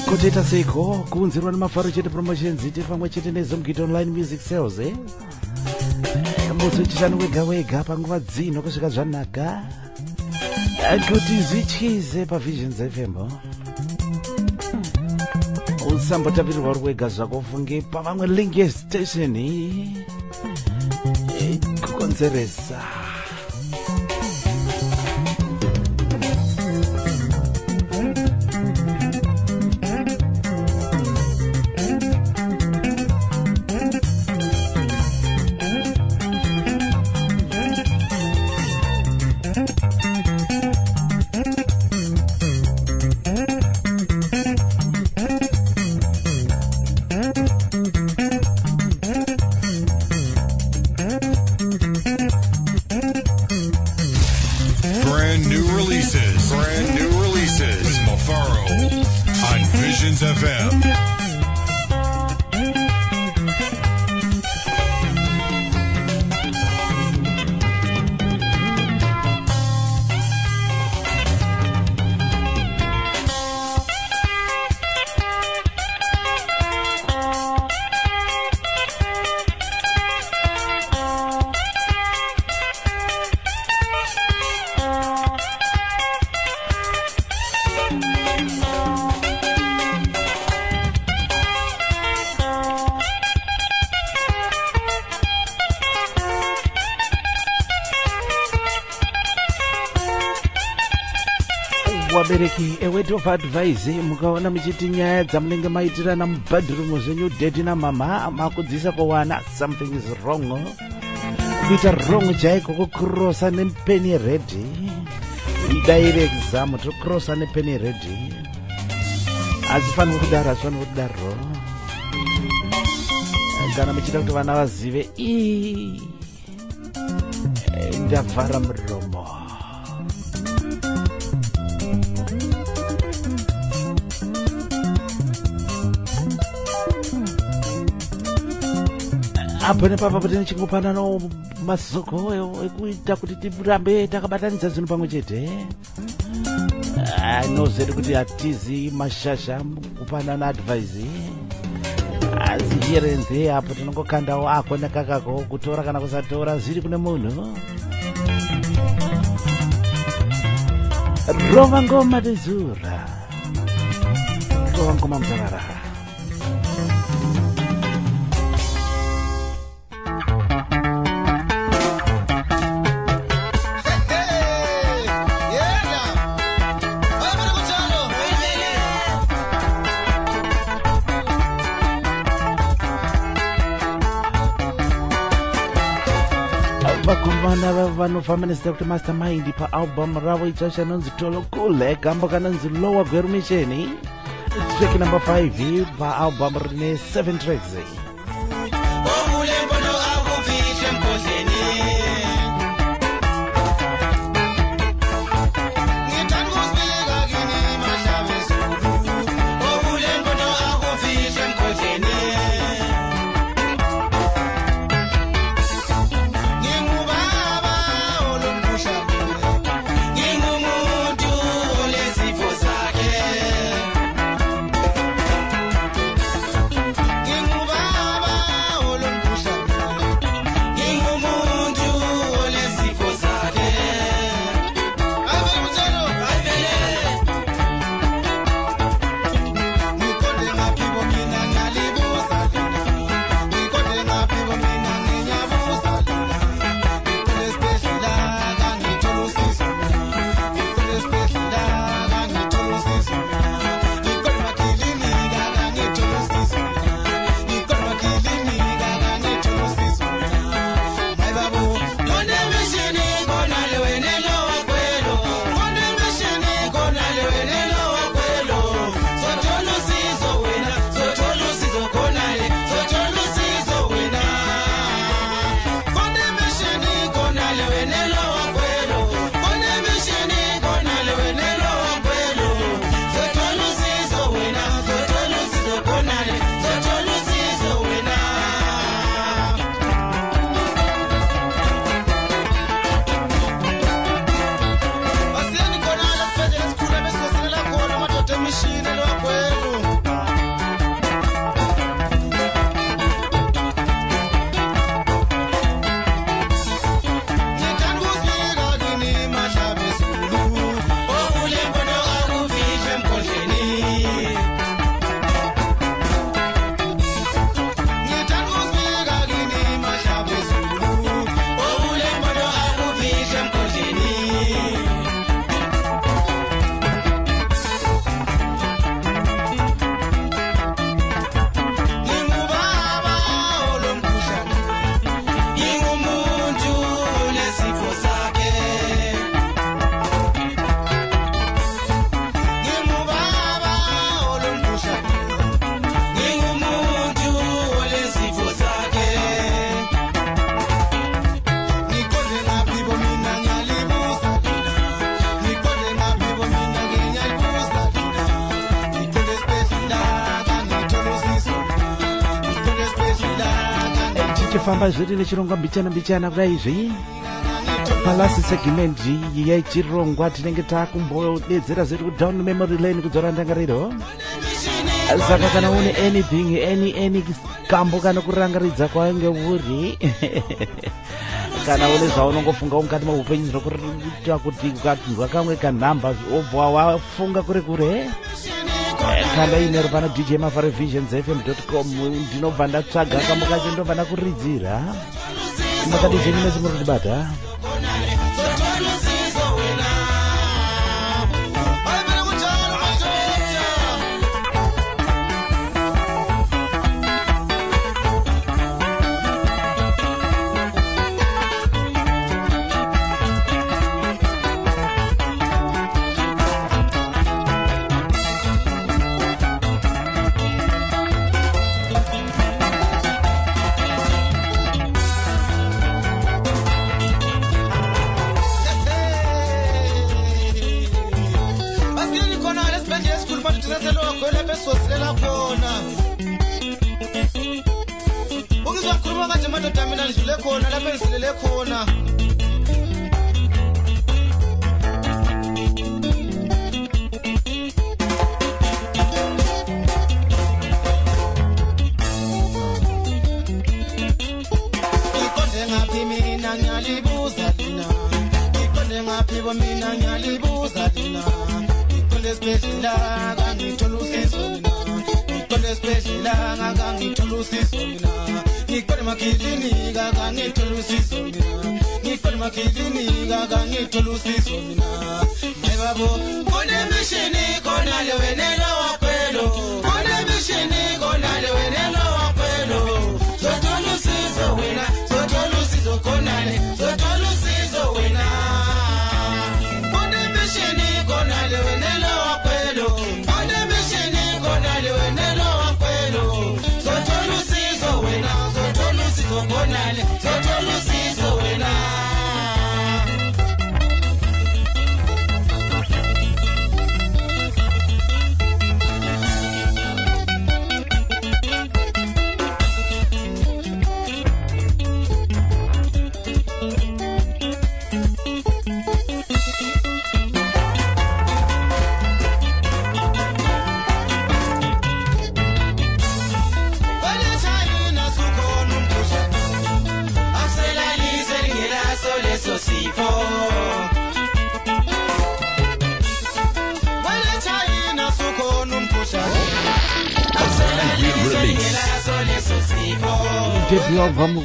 kotoita seiko kuunzirwa nemafaro chete promotions ite pamwe chete nezomgito online music sales muzochishano wega wega panguva dzino kusvika zvanaka kuti zvichize pavisions fm usambotapirirwa uri wega zvako ufunge pavamwe link yestation kukonzeresa Brand new releases with Mafaro on Visions FM. wabereki eword of advice mukaona muchiti nyaya dzamunenge maitirana mubhadhurumu zvenyu dedi namama makudzisa kuwana something is wrong kuita wrong chaiko kucrossa nepeni redi idaire exam tocrossa nepeni redi hazifaniri kudaro kana muchida kuti vana vazive ndavhara muromo apo nepapa patine chingopanano mazoko ekuita kuti tirambe takabatanidza zvinhu pamwe chete nozeri kuti hatizi mashasha kupanana advice asi here and there apo tinongokandawo ako nekakako kutora kana kusatora zviri kune munhu rova ngoma tezura rova ngoma muzararara vakomana vanofamba nezita kuti mastermind paalbum ravo itsva chanonzi tolokule gamba kanonzi lowa gwerumisheni track number 5 paalbum rine 7 tracks Ngingubaba olomphusha kuwe, ngingumama tichifamba zviri nechirongwa mbichana kudai izvi palasi segment yechirongwa tinenge takumbodedzera zvedu kudown memory lane kudzora ndangariro. Saka kana une anything any kambo kana kurangaridza kwainge uri kana une zvaunongofunga mukati meupenyu zvinokuita kuti ukanzwa kamwe kanhamba obva wafunga kure kure kanda inero pana DJ Mafare visionsfm.com ndinobva ndatsvaga kambo kacho ndobva ndakuridzira makadizeni mese muri kutibata.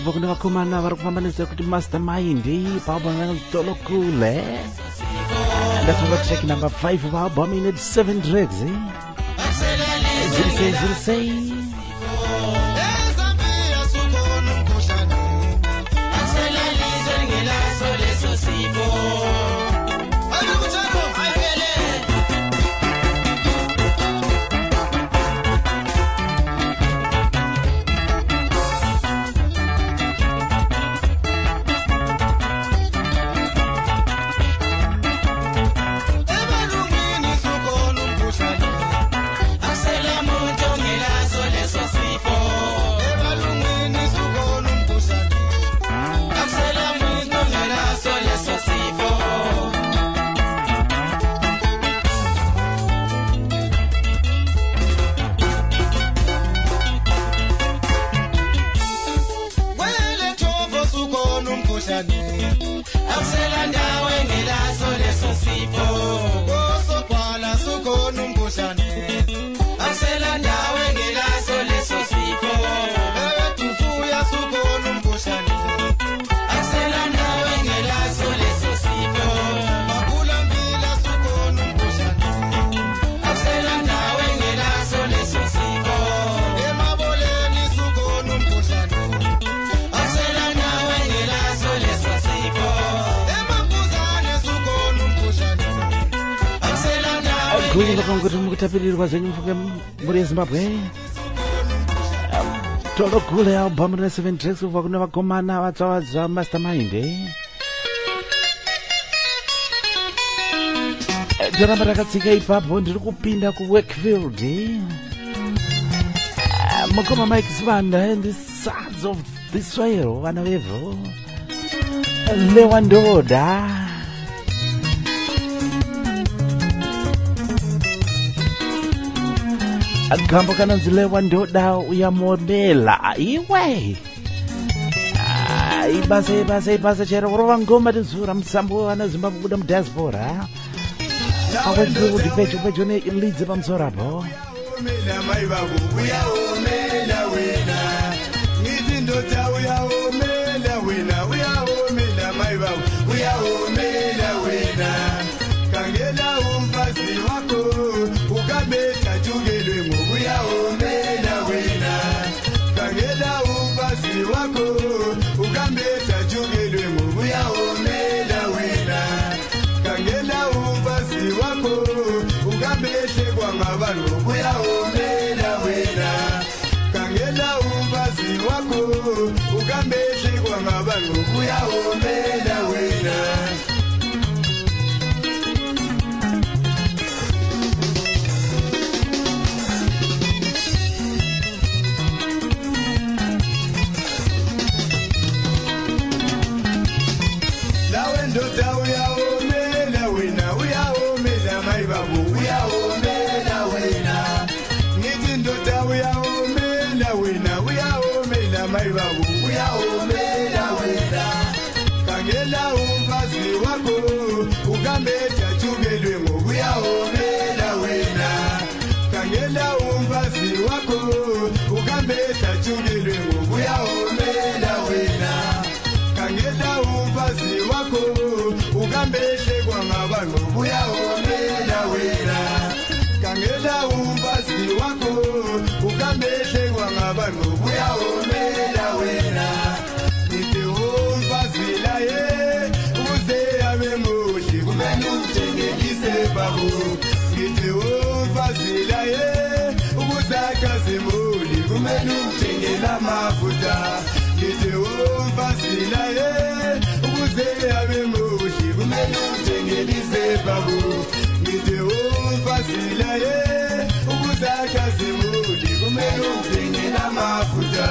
Vakuna vakomana vari kufamba nezvekuti mastermind paalbum Tolokule. That's what track number 5 of album in 7 tracks. Ziri say. Kuti mukutapirirwa zvenyu mfuke muri Zimbabwe. Tolokule album na 7 tracks kubva kune vakomana vatsavadza mastermind. Ndaramba rakatsika ipapo ndiri kupinda kuWorkfield. Mukoma Mike Sibanda and the Sons of Tiswahili vana vevo lewa ndoda agambo kana nzilewa ndoda uyamombela iwe ibasa chero kurova ngoma tizura musambo wana Zimbabwe kuda mudiaspora awenzire kuti pecho ne lidze pamusorapo kangela umfazi wako ukabeta chugelwe ngokuya omela wena kangela umfazi wako ukabeta chugelwe ngokuya omela wena kangela umfazi wako ukabeshe kwa ngabalo ngokuya omela wena kangela umfazi wako ukabeshe kwa ngabalo ngokuya omela wena kangela umfazi wako ukambeta chugelwe ngokuya omela wena kangela umfazi wako ukambeta chugelwe ngokuya omela wena kangela umfazi wako ukambeshe kwa ngaba ngokuya omela wena kangela umfazi wako ukambeshe kwa ngaba ngokuya omela wena nite umfazi laye uze abe mushi kumenu mtengelise babu nite umfazi laye ubuzakaze muli kumenu mtengela mafuta nite umfazi laye uze abe mushi kumenu mtengelise babu nite umfazi laye ubuzakaze muli kumenu mtengela mafuta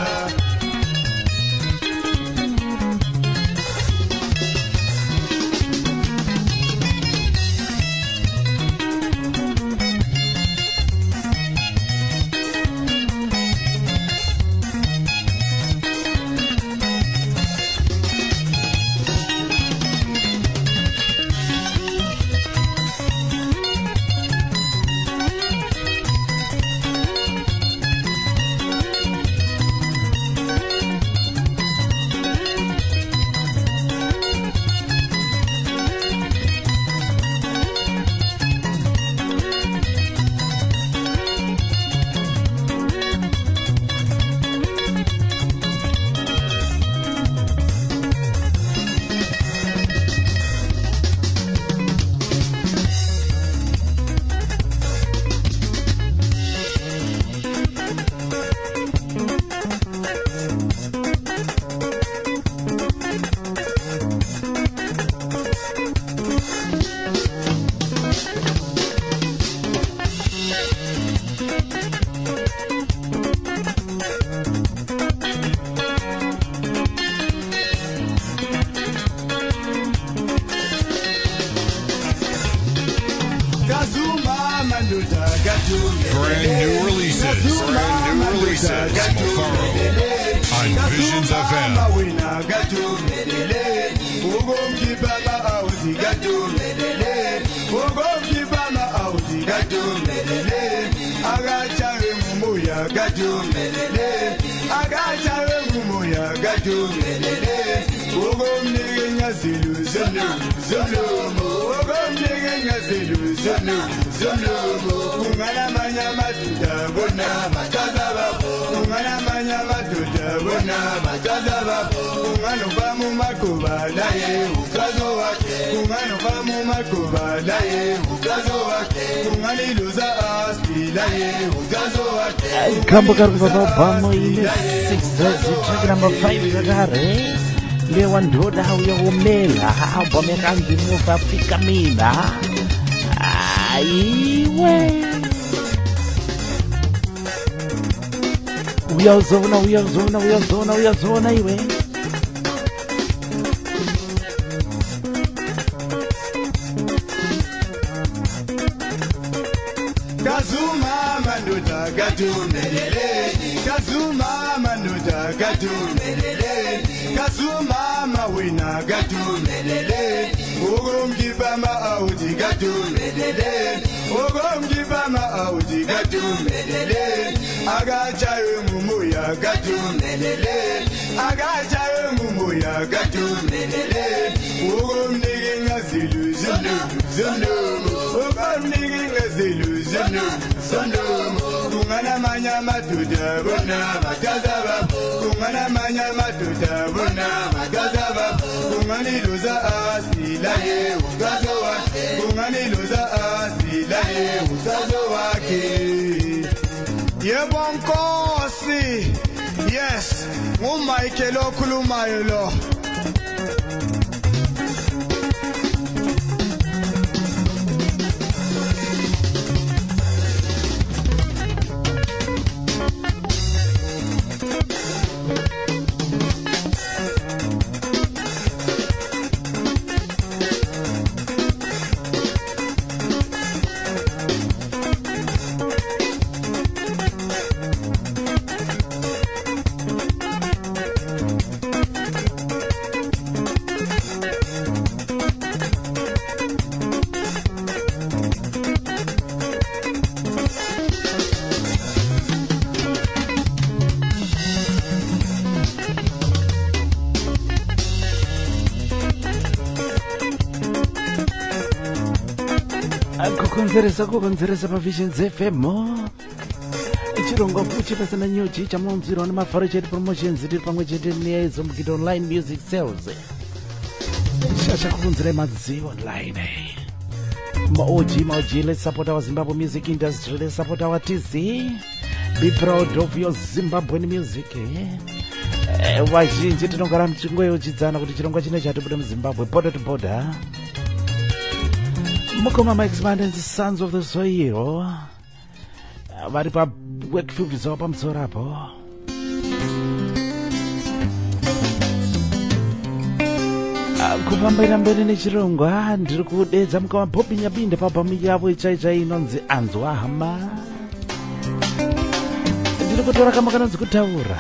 Brand new releases Mofaro on Visions FM. Ungana manya matuta bona mataza babo ungana manya matuta bona mataza babo ungano famu makuba naye ukazo wake ungano famu makuba naye ukazo wake ungani luza aspi naye ukazo wake kambo karuva babamo ile 6 track number 5 kakare lewa ndoda uyaomela album yakanzi mufa fika mina aiwe uyazona iwe. Kazuma manuda gatumeleleni, Kazuma manuda gatumeleleni, Kazuma mawina gatumeleleni, Ogomgibama auji gatumeleleni, Ogomgibama auji gatumeleleni, Agachawe mumuya gatumeleleni, Agachawe mumuya gatumeleleni, Ogomniginga zilu zulu, Ogomniginga zilu zulu, Kungana manya matuda bona matazaba, Kungana manya matuda bona matazaba, Kungani luza asila ye utazowa, Kungani luza asila ye utazowa ke. Yebonkosi, yes, Mumaikelo kulumayelo. kukonzeresa pa Vision FM chirongwa fuchi pasana nyuchi chamunzirwa nemafaro chete promotions tiri pamwe chete nezomugita online music sales shasha kukunzira madzivo online maoji let's support our Zimbabwe music industry, let's support our TZ, be proud of your Zimbabwean music. Vazhinji tinogara muchingoyeuchidzana kuti chirongwa chine chatibuda muZimbabwe border to border. Mukoma Mike's Band and the Sons of the Soil vari pa workfield zavo pamusoro apo. Kufambaira mberi nechirongwa ndiri kudedza mukamapopinyapinde pabhamu yavo ichaichai inonzi Anzwa Hama. Ndiri kutora kama kanonzi kutaura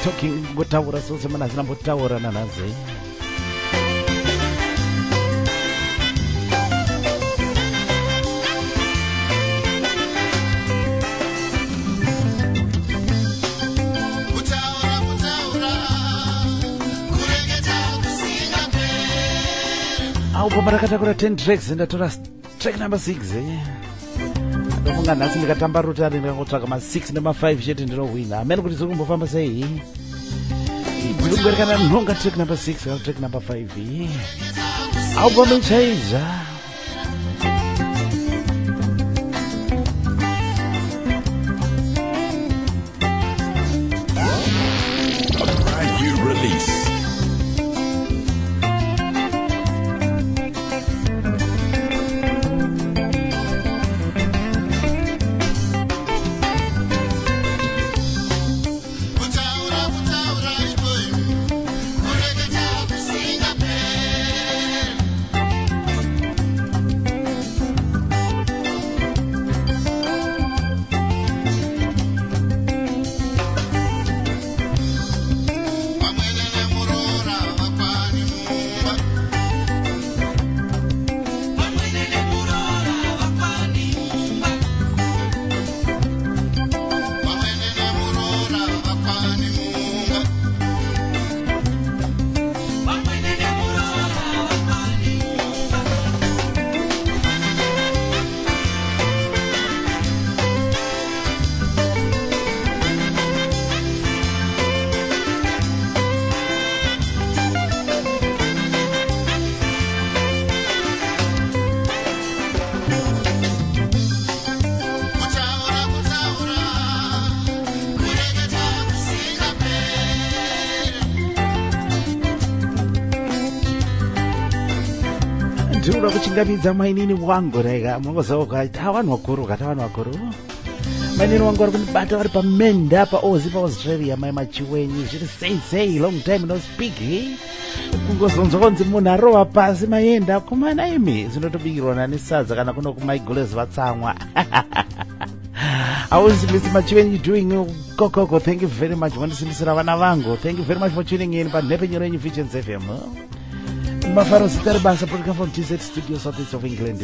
talking kutaura sose mana zinambotaura nanhazi. Aupo marakatakura 10 tracks ndatora track number 6 ndofunga nhasi ndikatamba rutari ndikangotsvaka ma6 nema5 chete ndinowina. Amene kuti ziri kumbofamba sei ndiri kuberekana nhonga track number 6 kana track number 5 aupo menchaiza. Ndinoda kuchingamidza mainini wangu rega mungozawo kuti avanhu vakuru maneno wangu vari kunibata vari pamenda paozi paaustralia mai machiwenyu zviri sei long time no speak kungozonzwa kunzi munhu arova pasi maenda kumana imi zinotobikirwa nani sadza kana kuno kumaigolezi vatsamwa. How is Mr. Machiwenyu doing? Kokoko, thank you very much. Wanisimisira vana vangu. Thank you very much for tuning in. But never your Visions FM. Mafaro Sitar Basa broadcast from TZ Studio Southeast of England.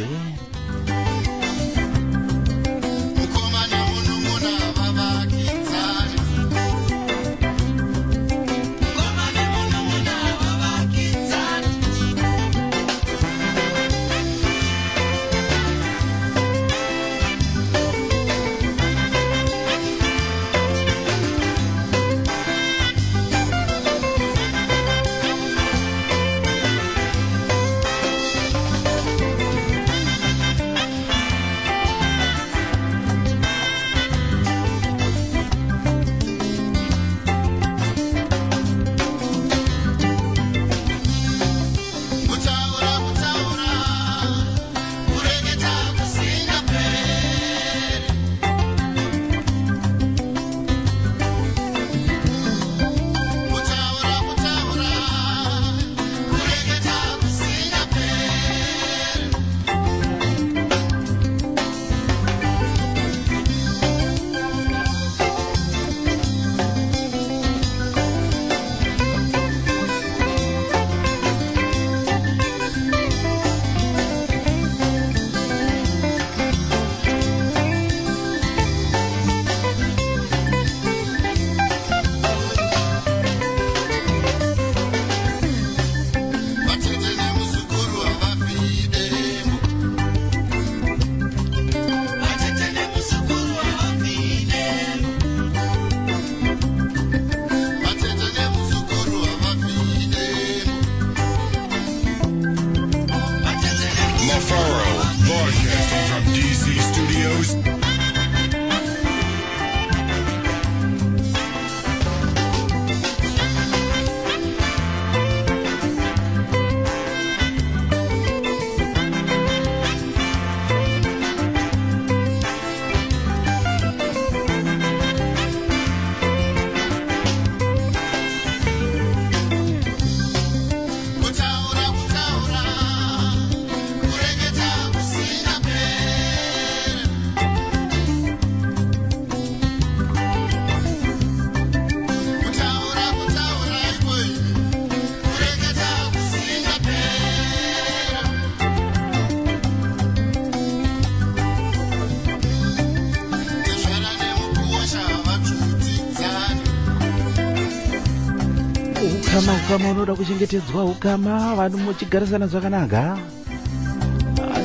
Ukama unoda kuchengetedzwa ukama vanhu muchigarisana zvakanaka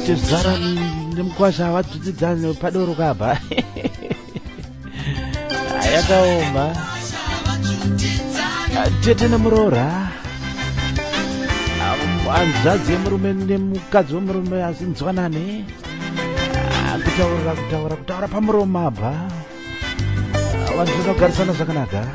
chizara nemukwasha havadzidzidzane padoro kabva yakaoma tete nemurora hanzvadzi yemurume nemukadzi wemurume asinzwanane kutaura pamuromo abva vanhu vanogarisana zvakanaka.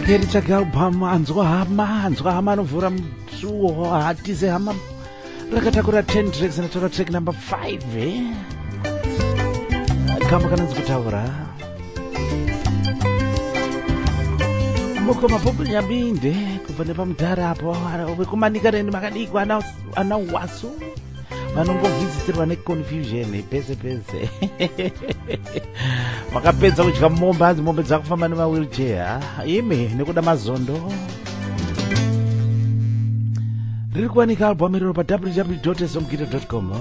Ritsake album anzwa hama anovhura musuwo hatize hama rakatakura 10 tracks anatora track number 5 kama kana nzikutaura moko mapopo nyabinde kubva nepamudhara apo wekumanika reni makadikwa ana wasu vanongovhisitirwa neconfusion pese pese makapedza kudya mombe hanzi mombe dzakufamba nemawheelchair imi nekuda mazondo riri kuwanika album iroro pa www.ezomgito.com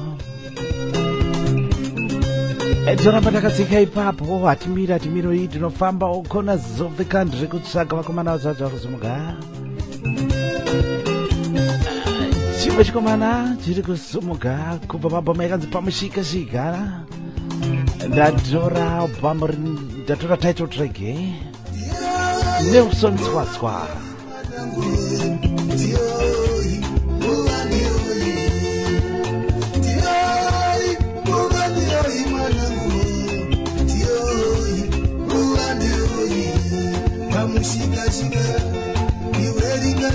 toramba takatsika ipapo hatimiri iyi tinofamba all corners of the country kutsvaga vakomana vazaza kusumuka chimwe chikomana chiri kusumuka kubva mabhomu yakanzi pamushikashika ndatora title track Nelson Swaswa Shika shika, iwe ringa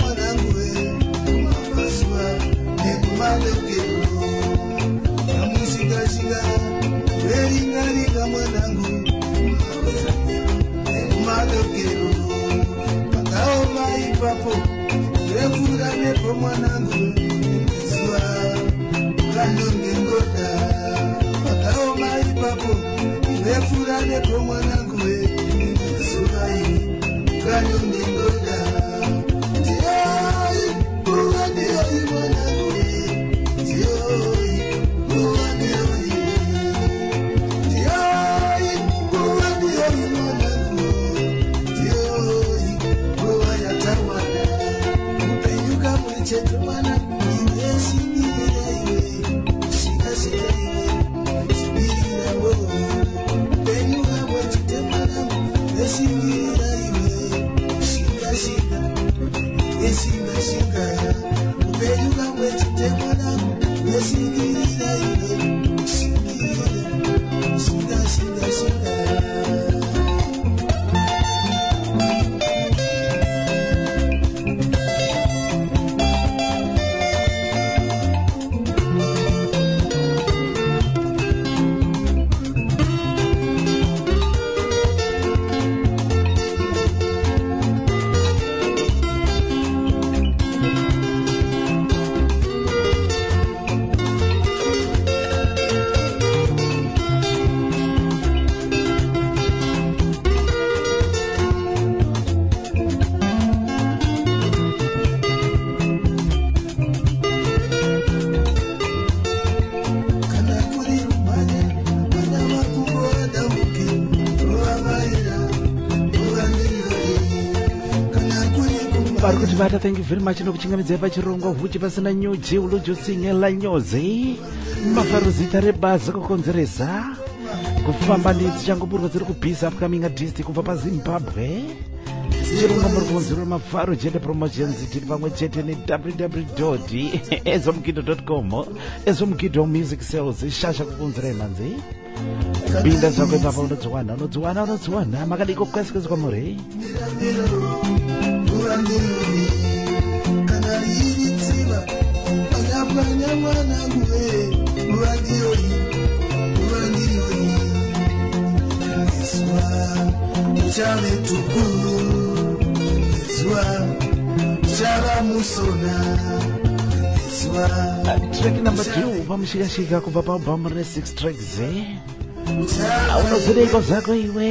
mwanangu we, kumapaswa nekumalekero. Shika shika, iwe ringa mwanangu, kumapaswa nekumalekero. Pakaoma ipapo, wefura nepo mwanangu, mesiwa kandonge ngoda. Pakaoma ipapo, wefura nepo mwanangu we, mesiwa kandonge ngoda. Tioi, uwandioi mwanangu we, tioi, uwandioi. Tioi, uwandioi mwanangu, tioi, uwayatawana. Upenyuka mwechetu mwanangu, iwe shingirira iwe, shika shika iwe, shingirira wo. Upenyuka mwechetu mwanangu, iwe shingirira iwe, shika shika, iwe shika shika. Upenyuka mwechetu mwanangu, iwe shingirira iwe, shingirira, shika shika shika. vari kuti vata thank you very much nokuchingamidzai pachirongo huchi pasina nyuji ulujosingela nyozi mafaruzita rebazi kukonzeresa kufamba ndidzi changoburwa dziri kubhisa upcoming artist kubva pazimbabwe chirunga muri kuonzerwa mafaro jete promotions tiri pamwe chete ne www.ezomgito.com ezomgito music sales shasha kukonzerai manzi binda zvako ipapa unodziwana makadiko kwesikwesi kwamuri Kana iri tsiva, panya mwanangu we, uwandioi. Neswa, uchave tuku, neswa, uchava musona, neswa. track number 2 pamushikashika kubva paalbum rine 6 tracks aunozireiko zvako iwe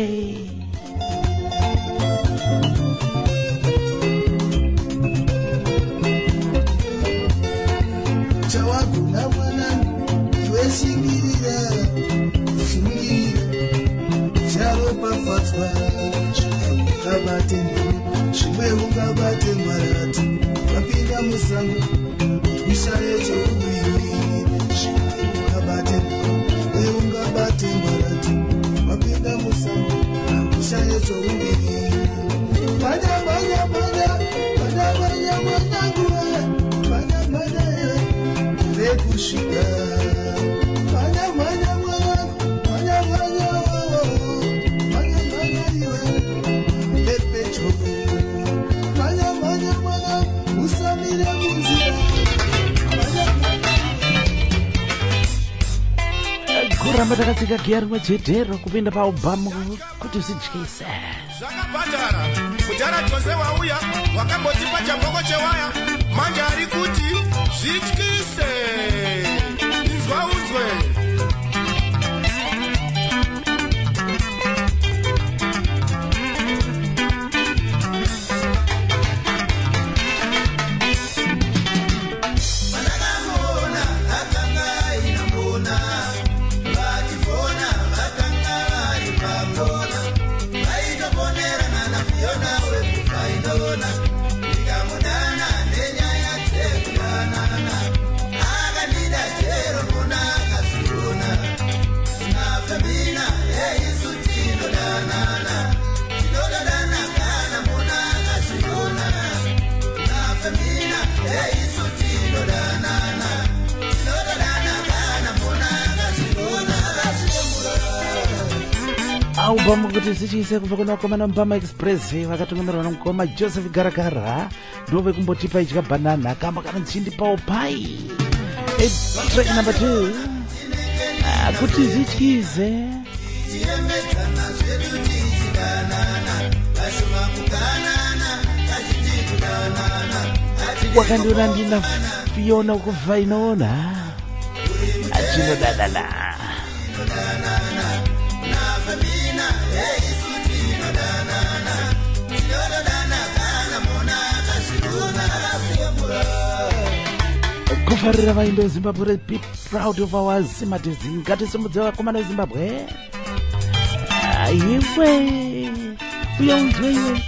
Chawaguna mwanangu, iwe shingirira, charopa fatwa, chimwe ungabate mwaratu, wapinda musango, ushaye chokubiri, chimwe ungabate mwaratu, wapinda musango, ushaye chokubiri. Banya mwanangu Rekushika Manya iwe Pepe chofu Manya usamire munzira Ndaba takasika gear mwejedero kupinda pa Obama kuti usidyise. Zvakabhadhara kudhara Jose wauya wakambotipa chamboko chewaya manje ari kuti zvityise inzwa unzwe. Obama kuti zichise kubva kuna wakomana Mbama Express vakatungamirwa nomukoma Joseph Garagara ndove kumbotipa idya banana kamba kana ndichindipawo pai. Track number 2 kuti zityize wakandiona ndina Fiona ukubva inoona achinodadala. Kufarira vaendo Zimbabwe, be proud of our Zimbabwe. Ngatisimudze vakomana veZimbabwe. Iwe uya unzwe iwe.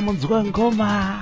Munzwa ngoma.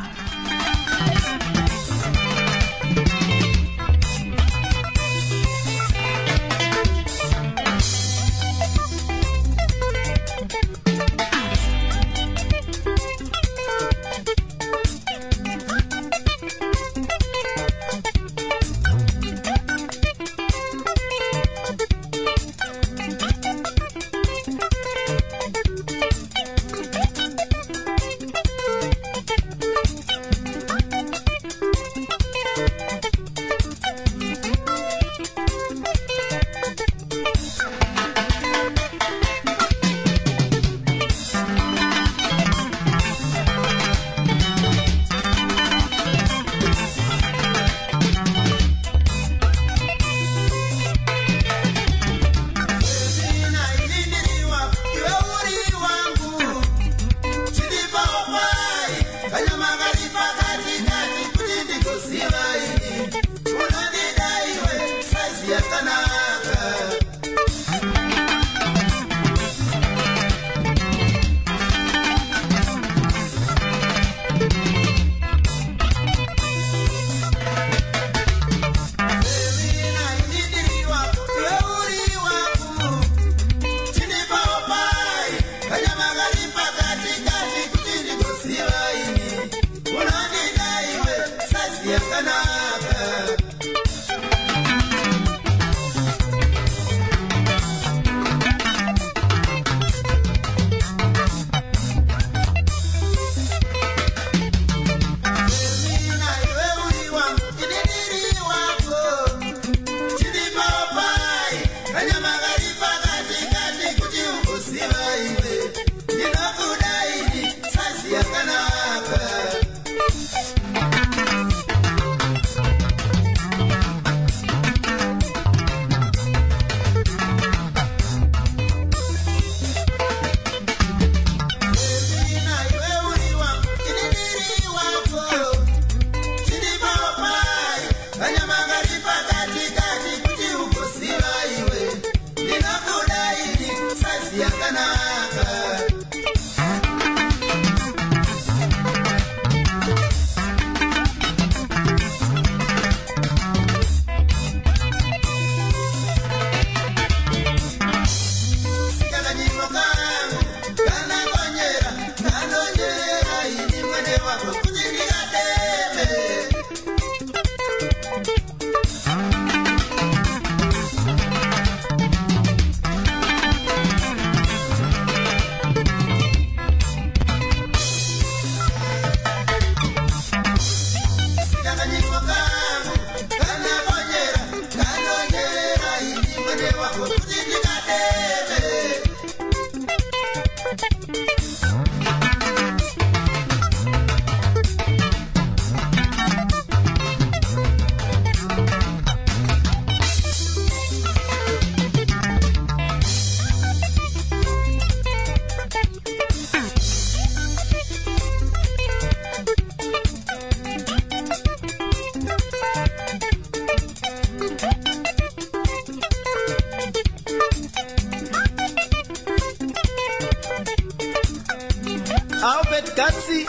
Katsi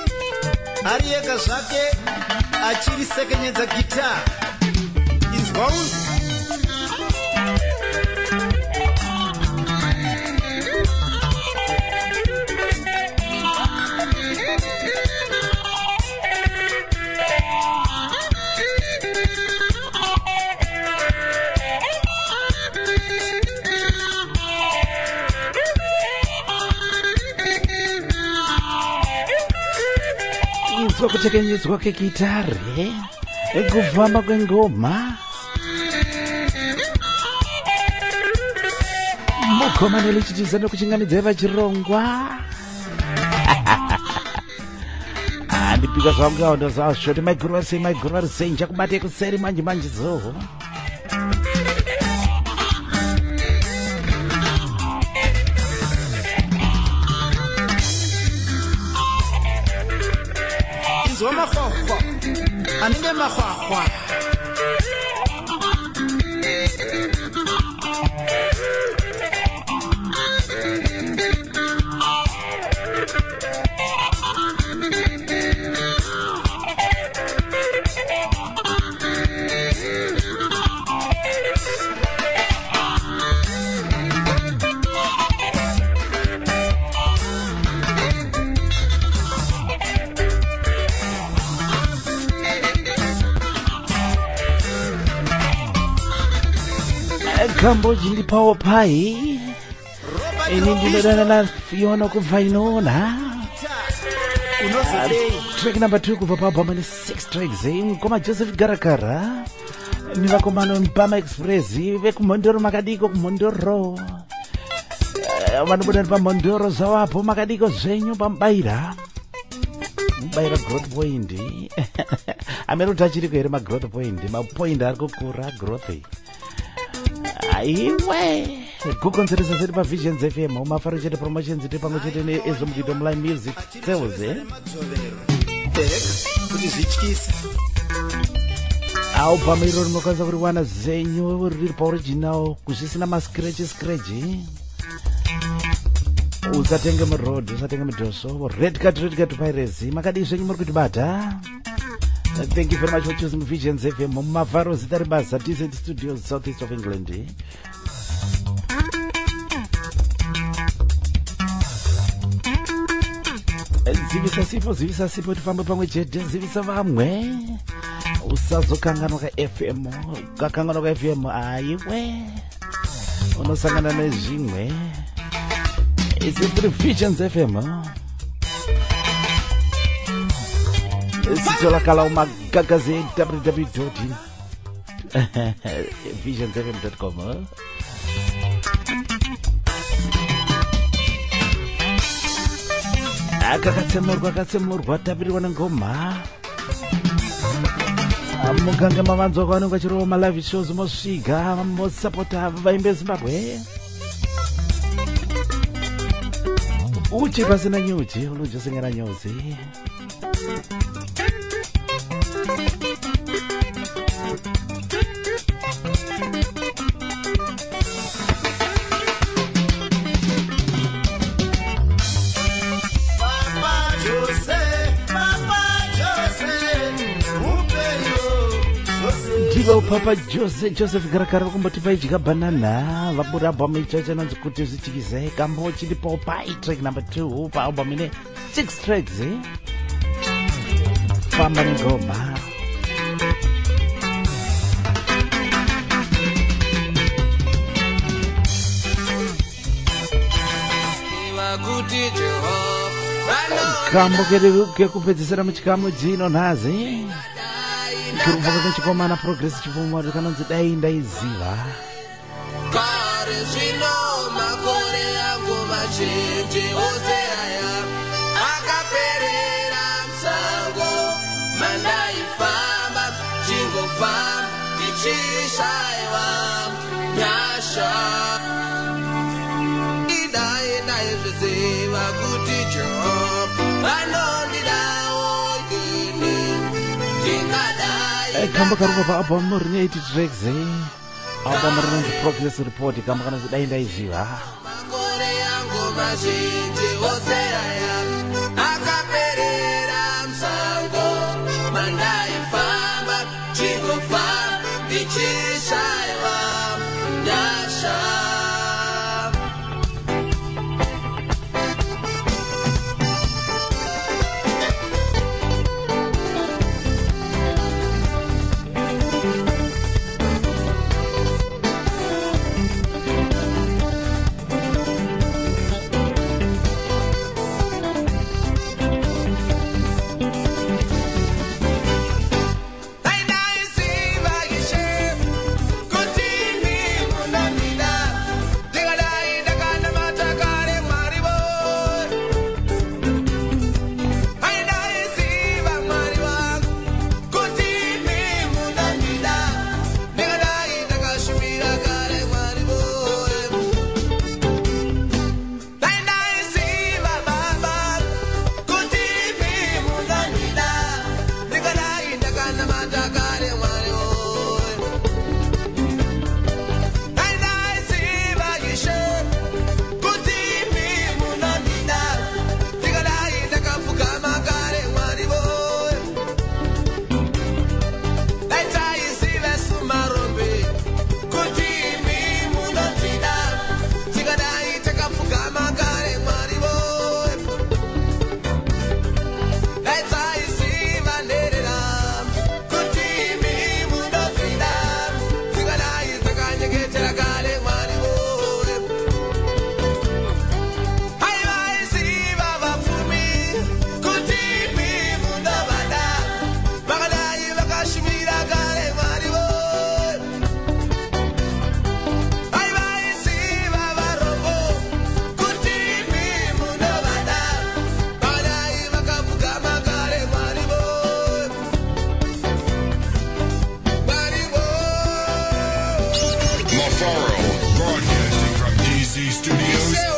ari ega zvake achirisekenyedza gita. Inzwa unzwa. Kutekenyedzwa kegitari kufamba kwengoma mukomana lichitiza nekuchingamidza vachirongwa andipika zvangu aonda zvashoti maiguru vari sei nchakubatei kuseri manje zoho Inzwa mahwahwa anenge mahwahwa. Kamboji ndipawo pai ini ndinodana na Fiona kuvainona track number 2 kubva pabhama ne 6 tracks ngoma Joseph Garakara nivakomano Mpama Express vekumhondoro makadiko kumhondoro vanobuda pamhondoro zavapo makadiko zvenyu pamubaira growth point ameroti achiriko here magrowth point mapoint ari kukura growth aiwe kukonzeresa zvedu pavisions FM mafaro chete promotions tiri pamwe chete neEzomgido Online Music Sales kuti zvityise album iro rinokwanisa kuriwana zenyu riri paoriginal kuzvisina mascratch usatenge muroad usatenge mudoso red card pirates makadii zvenyu muri kutibata. Thank you very much for choosing Visions FM. Mumavaro zitaribasa TZ Studios, Southeast of England. Zivisa sipo tifambe pamwe chete zivisa vamwe. Usazokanganwa ka FM, ukakanganwa ka FM aiwe. Unosangana nezvimwe. It's a Visions FM. Sitolakala umagagazi www.visionsfm.com. akakatsemurwa tapirirwa nengoma muganga mavanzwa kwavanenge vachirova malive shows mosviga mosapota vaimbe Zimbabwe uchi pasina nyuchi unojosengera nyozi. Papa Joseph Garakara kumbotipa ijika banana vabura album ichocho nonzi kuti zvityise Kamboji ndipo pai track number 2 pa album ine 6 tracks famba nengoma kambo kekupedzisira muchikamu dzino nhazi kurubva kwechikomana progress chipomwari kanonzi dai ndaiziva kare zvino makore yangu mazhinji ose aya akaperera musango mandaifamba chingofamba tichishayiwa nyasha idai ndaizviziva kuti Jehovha anondidawo ini ndingadai kambo karuva pa album rine 80 tracks album rinonzi progress report kambo kanonzi dai ndaiziva makore yangu mazhinji ose aya akaperera mandaifamba ndingofa ndichishayiwa nyasha. Broadcasting from DC Studios.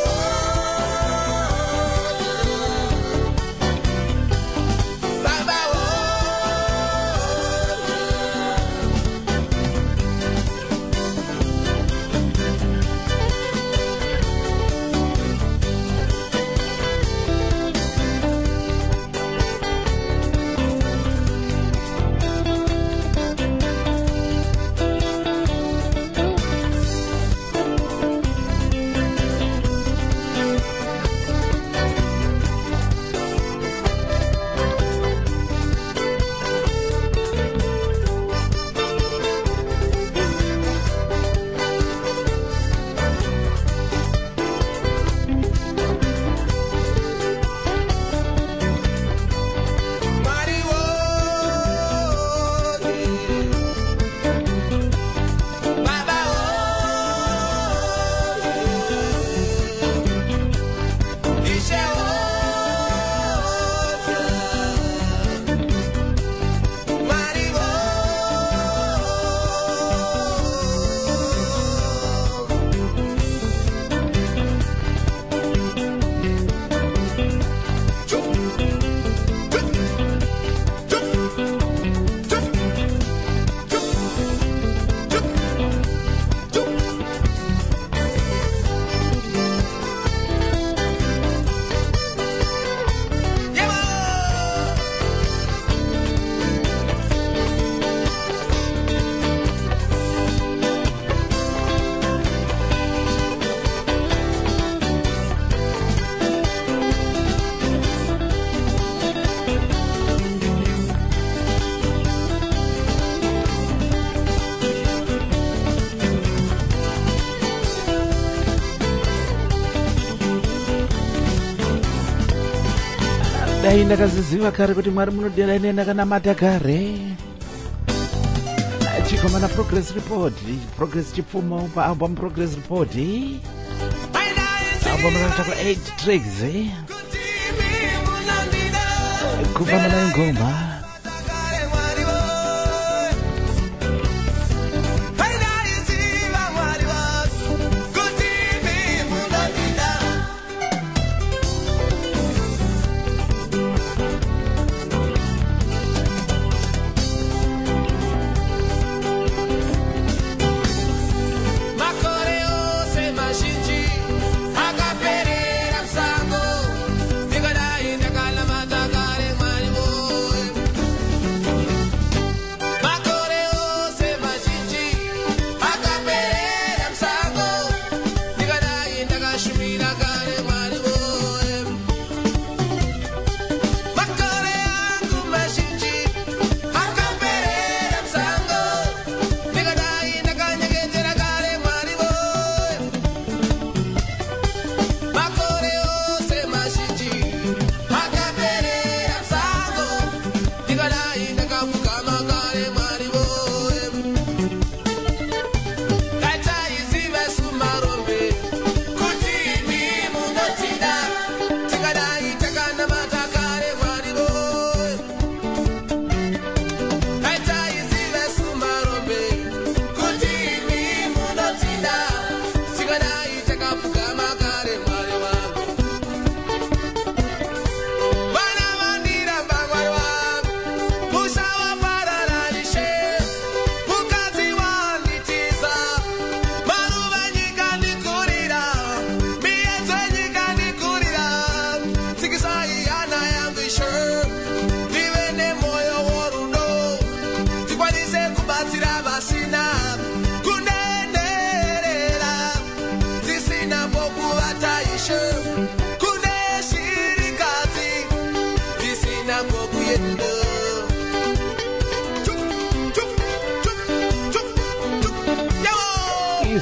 dai ndakaziziva kare kuti mwari munodera ine ndakanamata kare. Chikomana progress report, progress chipfumo pa album progress report. Album rakachakwa 8 tracks kufana na ngoma. Akapere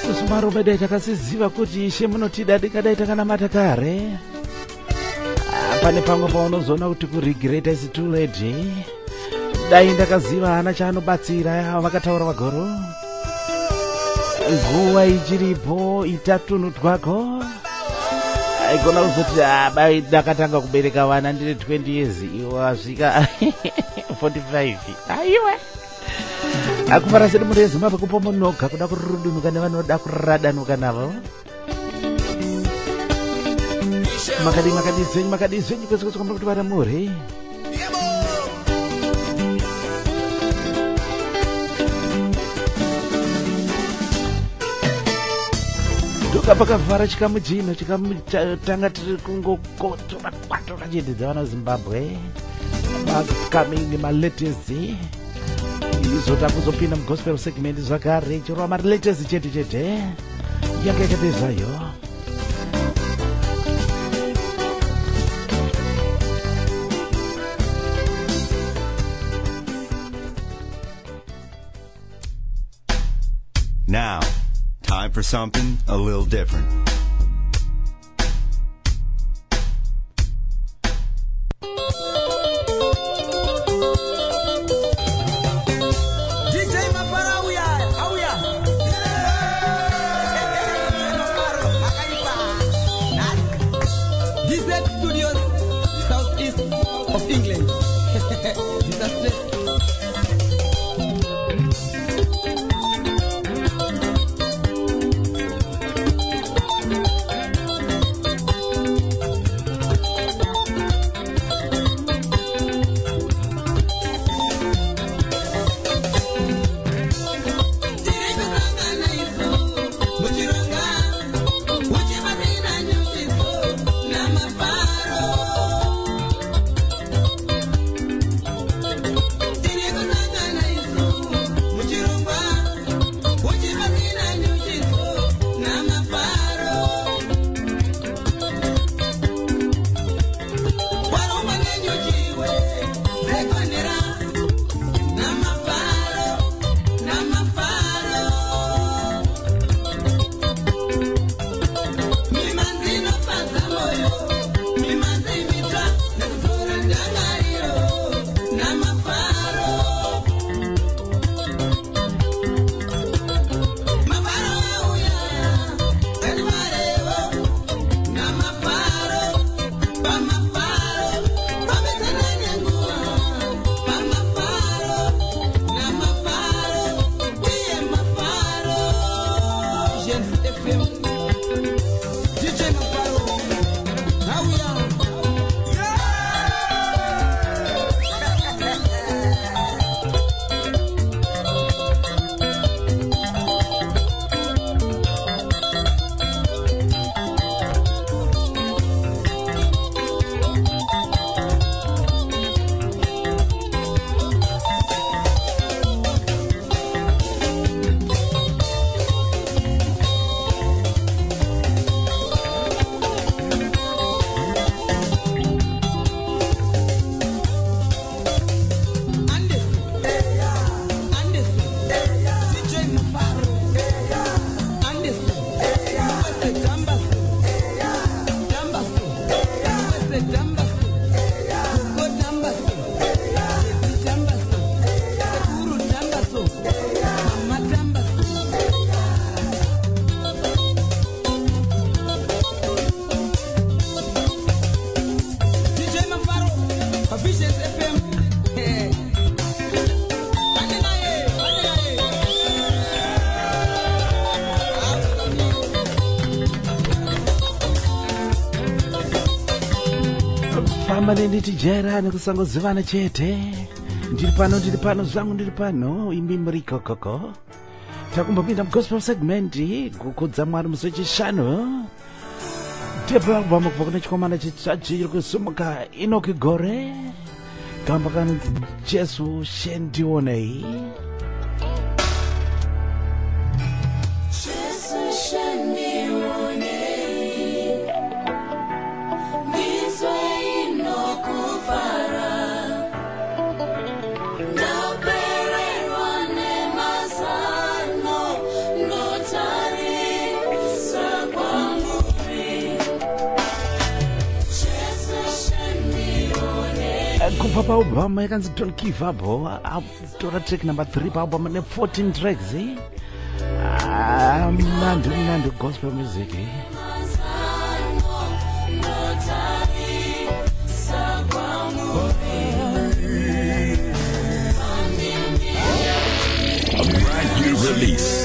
isusu marume dai takasiziva kuti ishe munotida dikadai takanamata kare. Pane pamwe paunozoona kuti kuregret is too late. Dai ndakaziva hana chaanobatsira vakataura vagoro. Nguva ichiripo itatunu twako. Aigona kuzoti bai ndakatanga kubereka vana ndiri 20 years iwo asvika 45. Aiwe. Akufara sedu muri Zimbabwe kupomonoka kuda kurudunuka nevanoda kuradanuka navo. Makadi zenyu kwese kwamba kuti vana muri. Duka pakavhara chikamu chino chikamutanga tiri kungokotora kwatora chete dzavana Zimbabwe. Coming maletezi. Izota kuzopinda mugospel segment zvakare chirwa maletezi chete yanga yakatezayo. Now, time for something a little different. Nditi jera nekusangozivana chete. Ndiri pano zvangu ndiri pano imbi muri kokoko. Takumbopinda mugospel segment kukudza Mwari musi wechishanu. Debut album kubva kune chikomana chiri kusumuka Enoch Gore. Kamba kanonzi Jesu Shendionei. Tari kubva paubhama yakanzi Don't Give Up atora track number 3 paalbum ne 14 tracks mnandi gospel music A brand new release.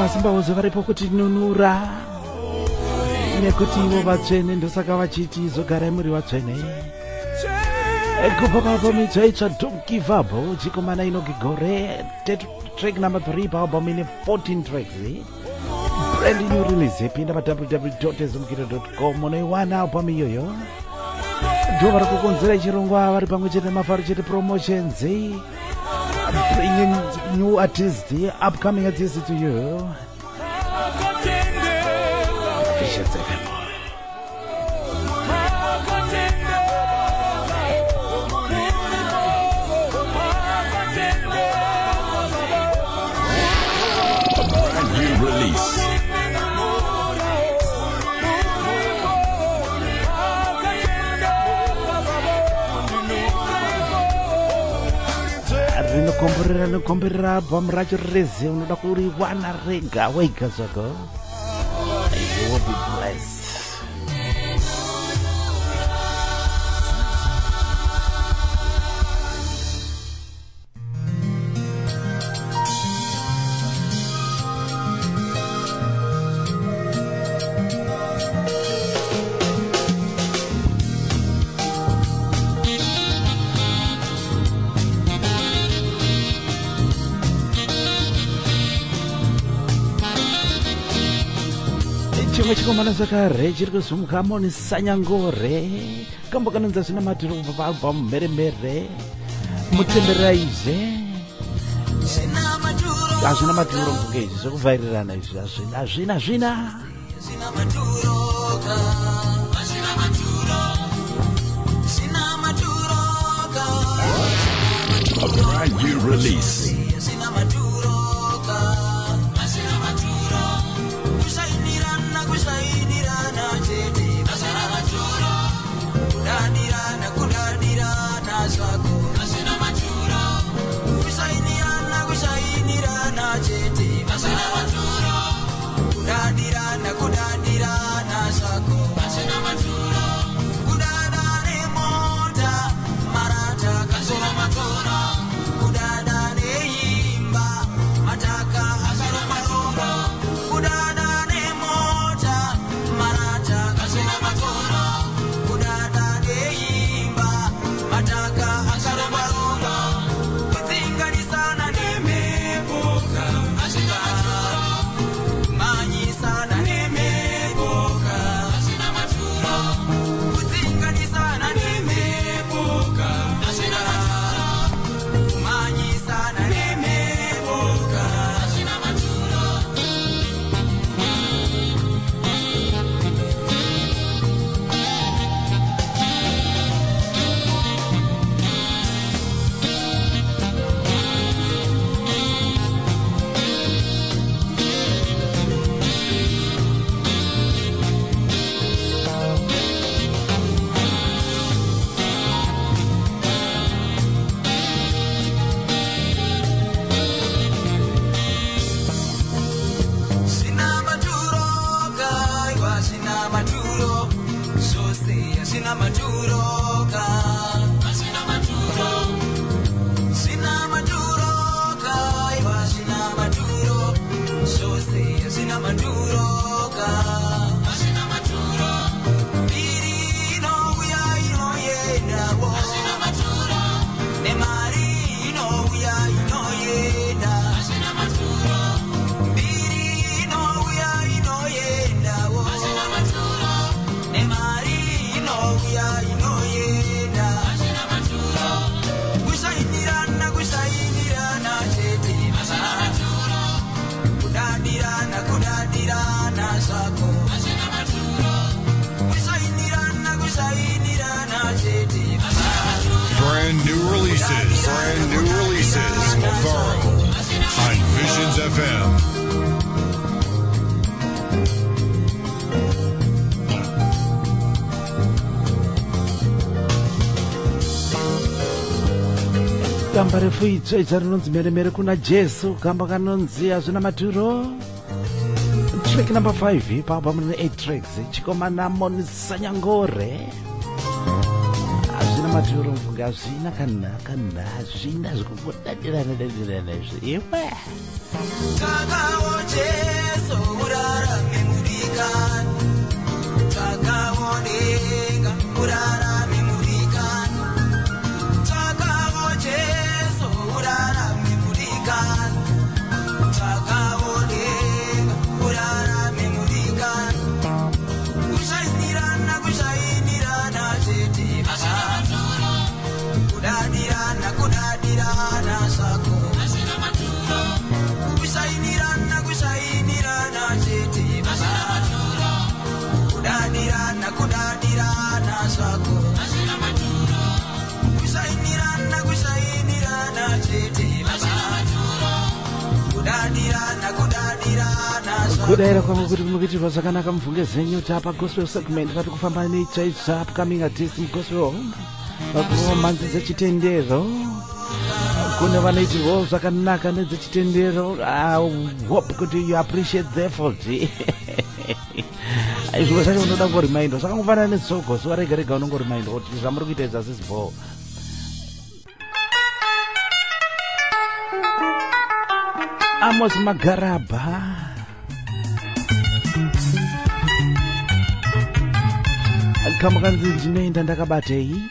masimbaozo varipo kuti nunura nekuti ivo vatsvene ndosaka vachiti zogarai muri vatsvene kubva paalbum itsvaitsva Don't Give Up chikomana inoki gore track number 3 paalbum ine 14 tracks brand new release pinda pa www.ezomgito.com unoiwana album iyoyo ndo vari kukonzera chirongwa vari pamwe chete mafaro chete promotions bringing new artists, upcoming artists to you. A brand new release. rinokomborera album racho reze unoda kuriwana rega wega zvako. You will be blessed. chimwe chikomana zvakare chiri kuzumuka moni sanyangore kambo kanonza zvina matiro kubva paalbum mheremhere mutenderera izve hazvina maturo mvuke izvi zvokuvhairirana izvi hazvina A brand new release. Kushainirana Brand new releases, Mavaro on Visions FM. Gamba refu itsva idza rinonzi meremere kuna Jesu, gamba kanonzi hazvina maturo. Track number 5 papa mune 8 tracks chikomana Monisanyangore. Hazvina maturo mfunga, hazvina kana hazvina zvikudadirana iwe. Takawo Jesu urarame mudikani, takawo denga urarame mudikani, takawo Jesu urarame mudikani, takawo denga urarame mudikani, kushainirana chete baba, kudadirana sako kushainirana chete baba, kudadirana sako kushainirana chete baba, kudadirana sako. Kudaira kwangu kuti mukuitirwa zvakanaka mubvunge zenyu tapa gospel segment vari kufamba nechaizva upcoming artist gospel vakumanzi dzechitendero kune vanoitirwawo zvakanaka nedzechitendero. Hope kuti you appreciate the effort. Zvimwe zvacho unoda kungorimindwa zvakangofanana nezogo zuva rega rega unongorimindwa kuti zvamuri kuita idzi hazisibo. Amos Magaraba kama kanzi ndinoenda ndakabatei.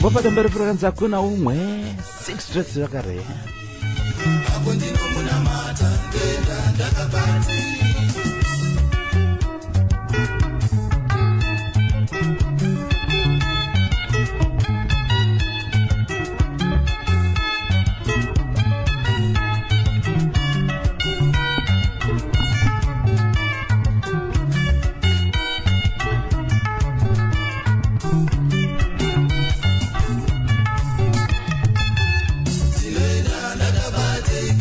Kubva pamberi purakanzi hakuna umwe 6 tracks zvakare.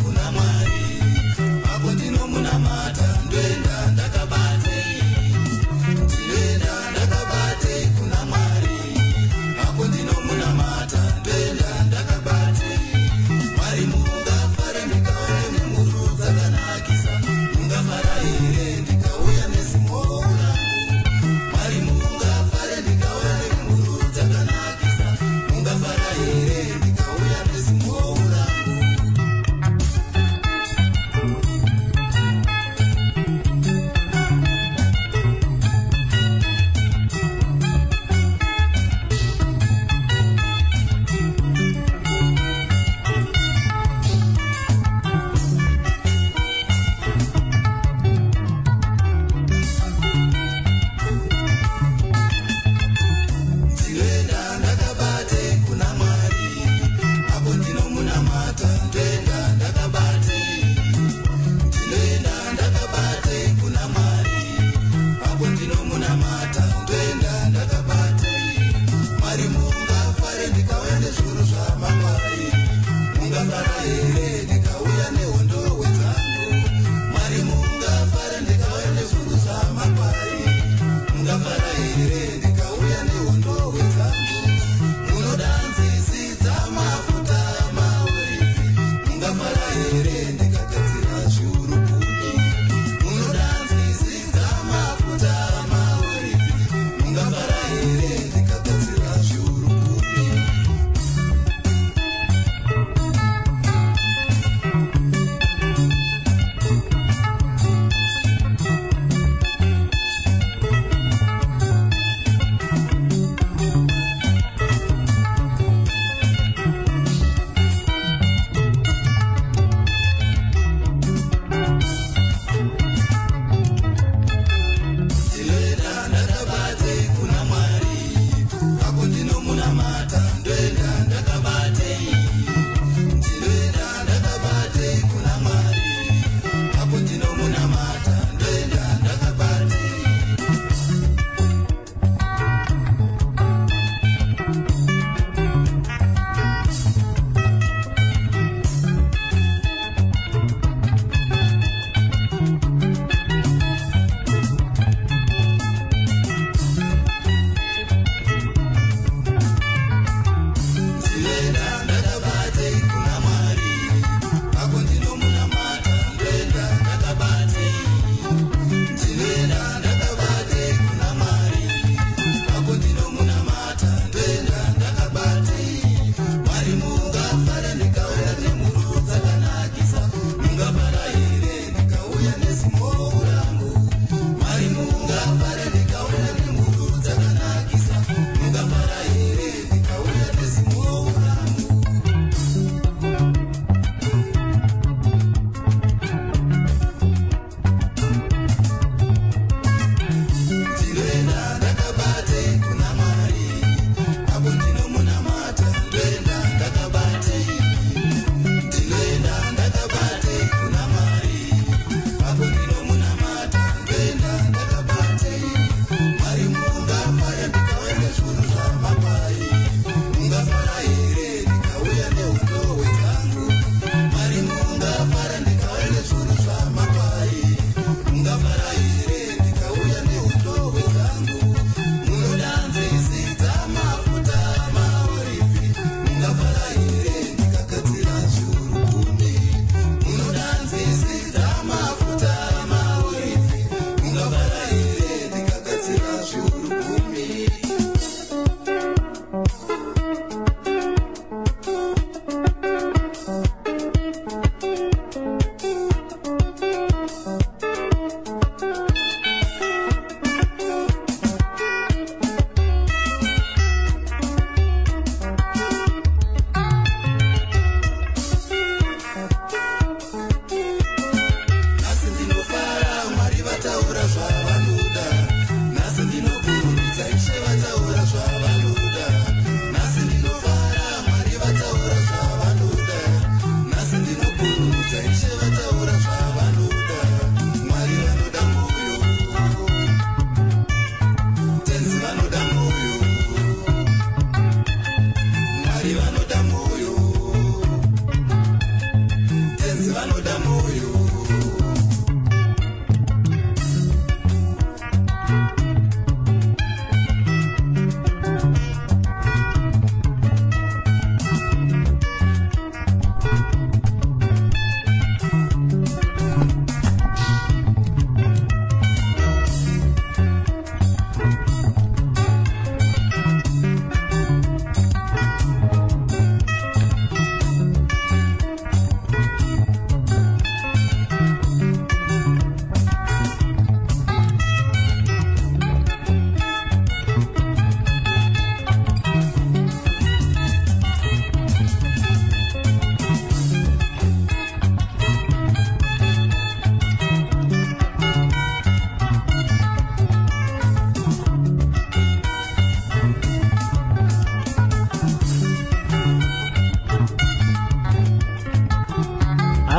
Kuna Mari, hapo ndino muna mata.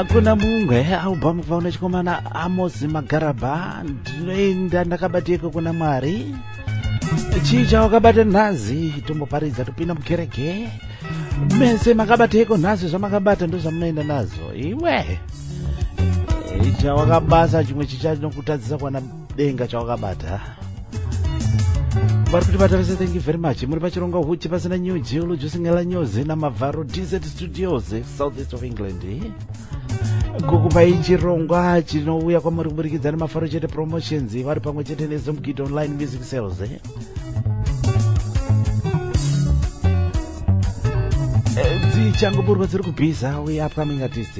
hakuna mungwe album vaona chikomana Amos Magaraba ndinoenda ndakabatiko kuna Mwari chicha wakabata nhazi tomboparidza topinda mukereke mese makabateko nhazi zvamakabata ndo zvamunoenda nazo iwe chawakabasa chimwe chicha chinokutadzisa kwana denga chawakabata vari kuti vatavese. Thank you very much. Muri pachironga huchi pasina New Jewel Jusingela Nyozi naMavharo DZ Studios Southeast of England kukupai chirongwa chinouya kwamuri kuburikidza naMafaro Chete Promotions vari pamwe chete neZomgid Online Music Sales dzichangoburwa dziri kubhiza we upcoming artists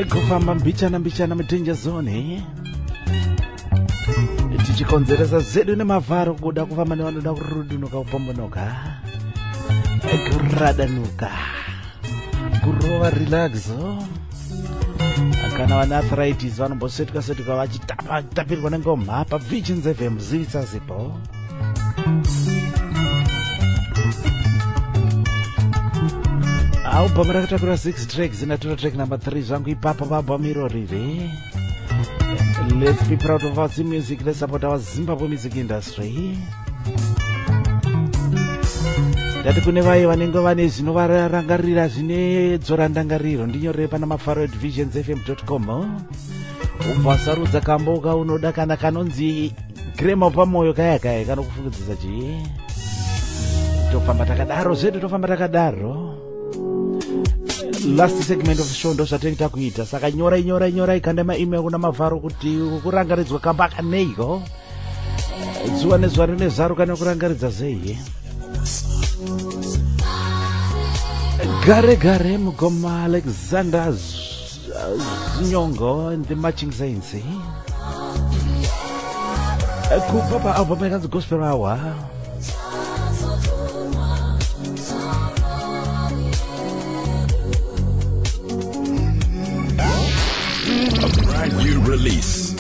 kufamba mbichana mudanger zone tichikonzeresa zedu neMavharo kuda kufamba nevanoda kurudunuka kupombonoka kuradanuka kurova relaxo kana vana arthritis vanombosetuka vachitapirwa nengoma paVisions FM zivisa zipo album rakatakura 6 tracks inatora track number 3 zvangu ipapo vabhamiro riri. Let's be proud of our music. Let's support our Zimbabwe music industry. Dati kune vai vanenge vane zvinovarangarira zvine dzorandangariro ndinyorere pana mafaro@visionsfm.com ubva sarudza kamboka unoda kana kanonzi krema pamoyo kaya kanokufungidzisa chii tofamba takadaro zvedu tofamba takadaro. Last segment of the show ndo zvatengita kuita saka nyora ikanda maemail kuna Mavharo kuti kurangaridzwa kamba kaneiko zuva nezuva rine zaro kana kurangaridza zei gare mugoma Alexander Nyongo and the Marching Saints kubva paalbum yakanzi Gospel Hour. New release.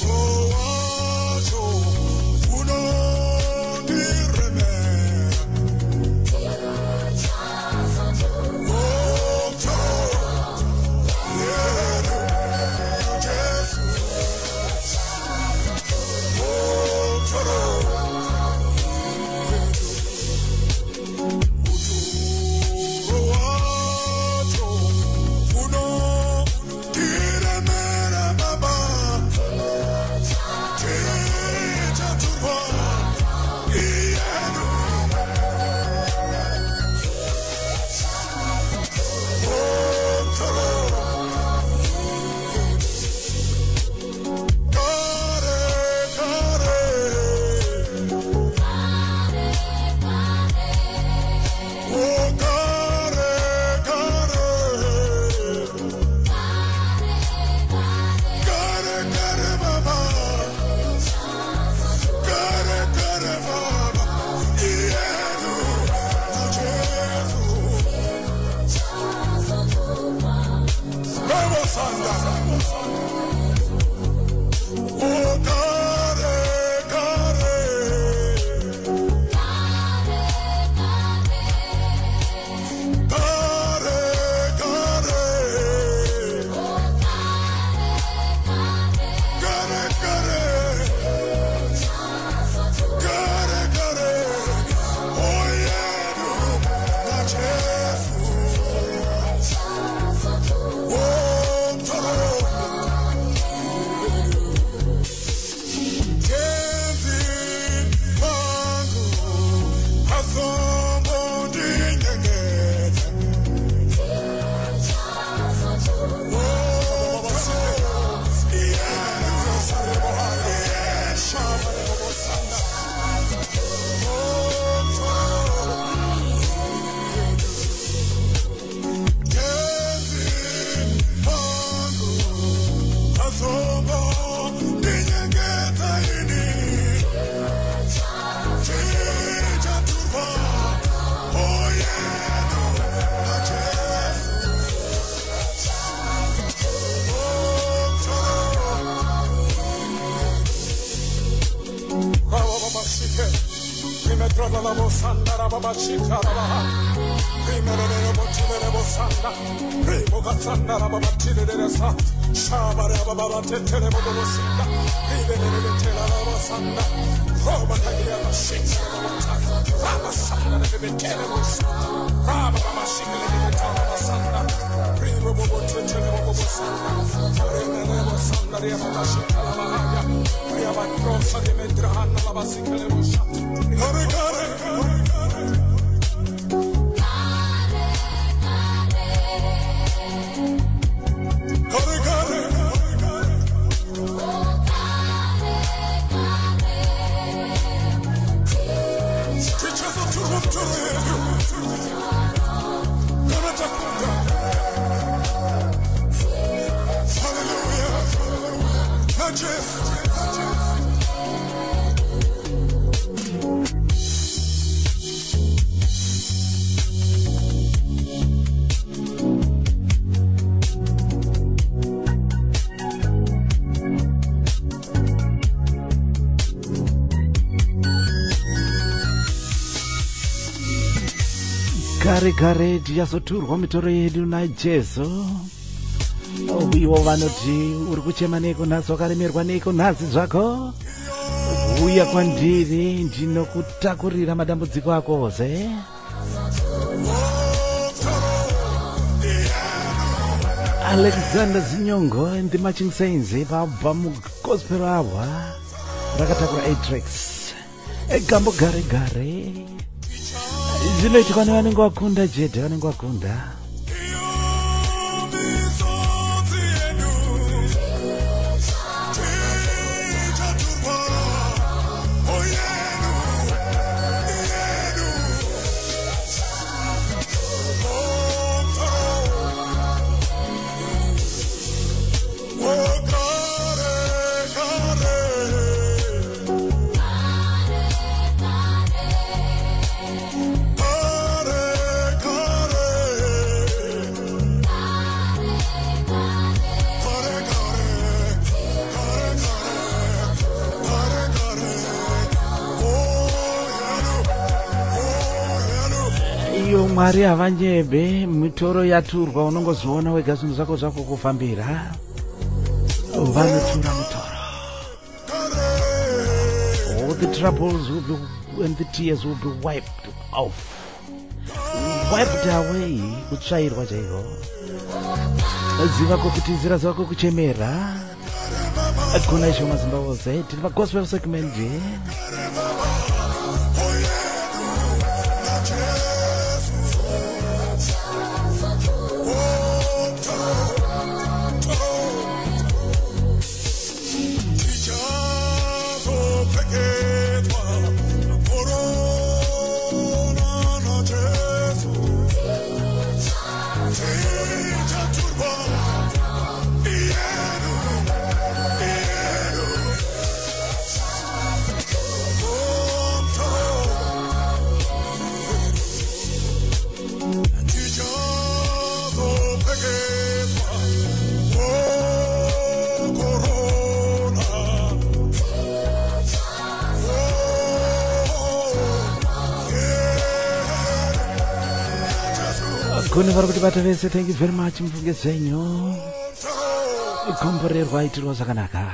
Oh, Gare tichazoturwa mitoro yedu naJesu. Ivo vanoti uri kuchema neiko nhasi, wakaremerwa neiko nhasi zvako? Uya kwandiri ndinokutakurira madambudziko ako ose. Alexander Zinyongo and the Matching Saints vabva mugospel hour rakatakura Atrix egambo gare zvinoitika nevanenge vakunda jede, vanenge vakunda. Mwari havanyebe, mitoro yaturwa, unongoziona wega zvinhu zvako zvako kufambira. Vanotura mitoro. All the troubles will be, and the tears will be wiped off. Wiped away, kutsvairwa chaiko. Ziva kokutizira zvako kuchemera. Akuna isho mazimba wose, tiri pa gospel segment. Kune vari kutibata vese, thank you very much mufunge zvenyu. Ikomborerwa itirwa zvakanaka.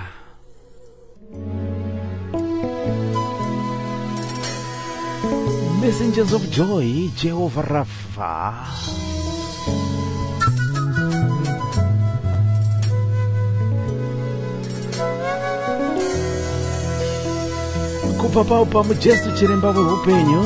Messengers of Joy, Jehovah Rapha. Kupapa upa mujesu chiremba wehupenyu.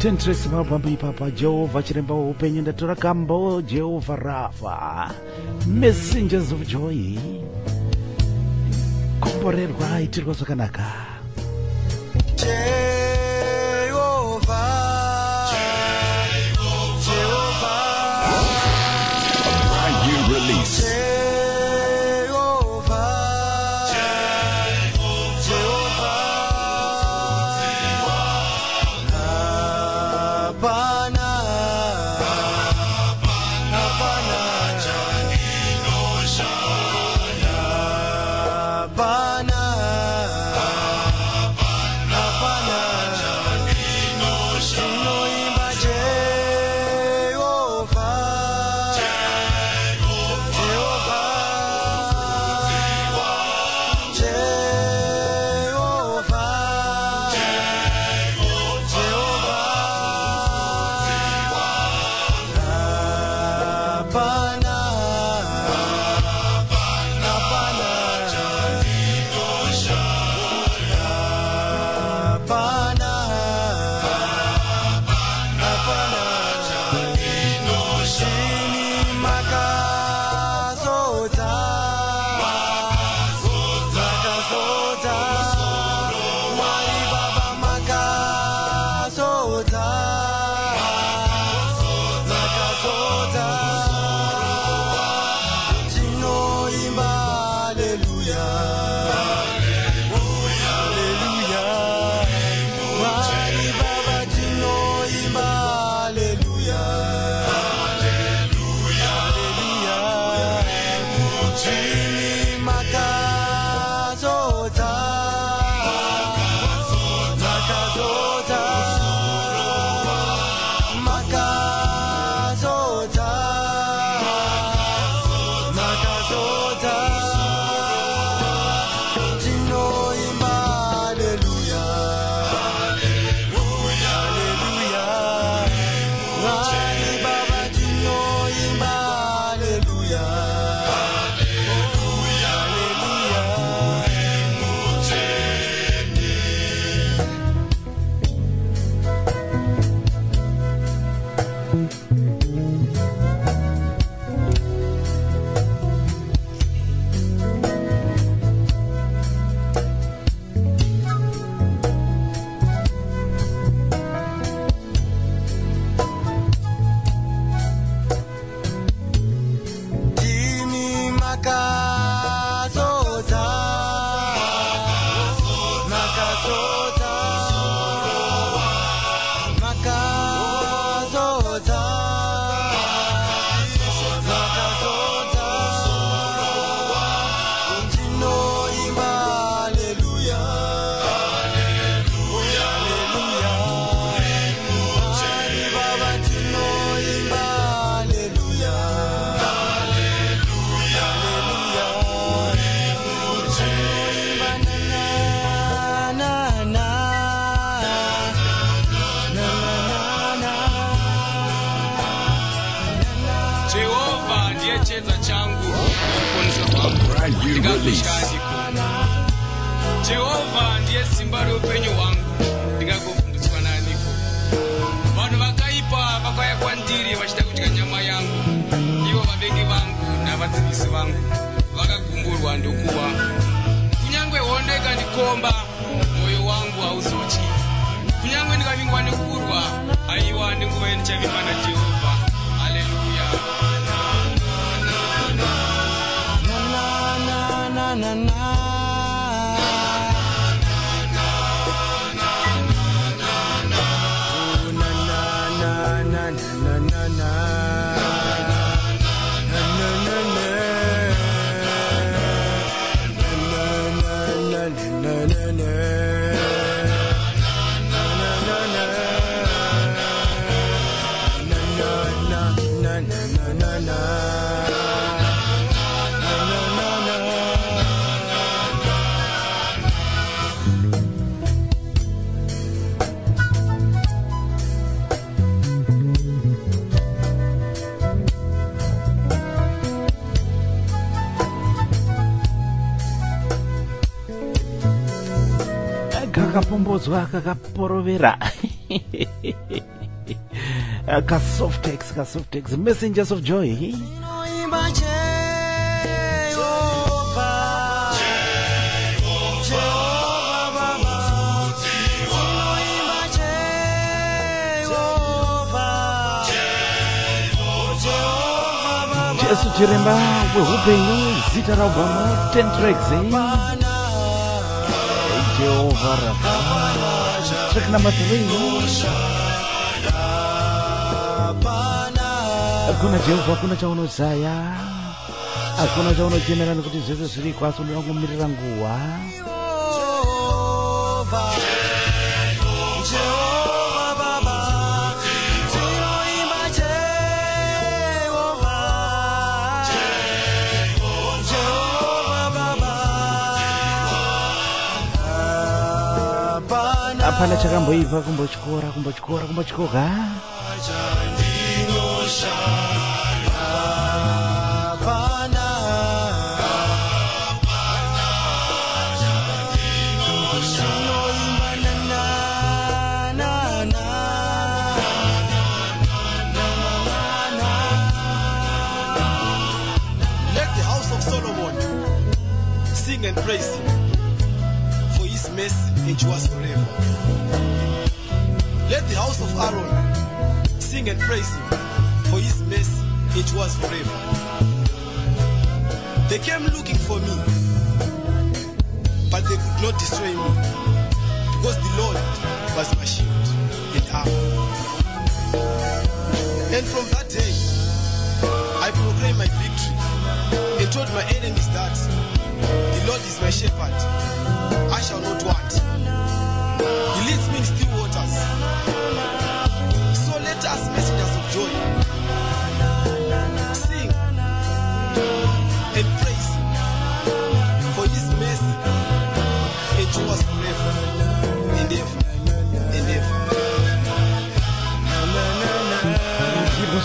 Centris mabambi papa Jehovah chiremba upenyu ndatora kambo Jehovah Rafa Messengers of Joy komborerwa itirwa zvakanaka Jehovah ndiye simba roupenyu hwangu ndingagovhundutswa naaniko. Vanhu vakaipa vakauya kwandiri vachida kudya nyama yangu, ivo vavengi vangu navadzivisi vangu vakagumburwa ndokuwa. Kunyange hondo ikandikomba mwoyo wangu hauzotyi, kunyange ndikavingwa nekurwa aiwa nenguva ndichavimba naJehovha. Haleluya. Na na kakapombodzwa kakaporovera Softex, Messengers of Joy. Jesu Chiremba, wehupenyu, zita la Obama, 10 tracks, Jehovah Rafa. Track number 3. Hakuna Jehova, hakuna chaono Zaya. Hakuna chaono chemera nikuti zvese zviri kwaso ndinokumirira nguwa. Apana chakamboibva kumbochikora. Let the house of Solomon sing and praise him, for his mercy endures forever. Let the house of Aaron sing and praise him, for his mercy endures forever. They came looking for me, but they could not destroy me, because the Lord was my shield and armor. And from that day, I proclaimed my victory and told my enemies that the Lord is my shepherd, I shall not want. He leads me in still waters. So let us, messengers of joy, sing and praise him, for his mercy endures forever and ever and ever.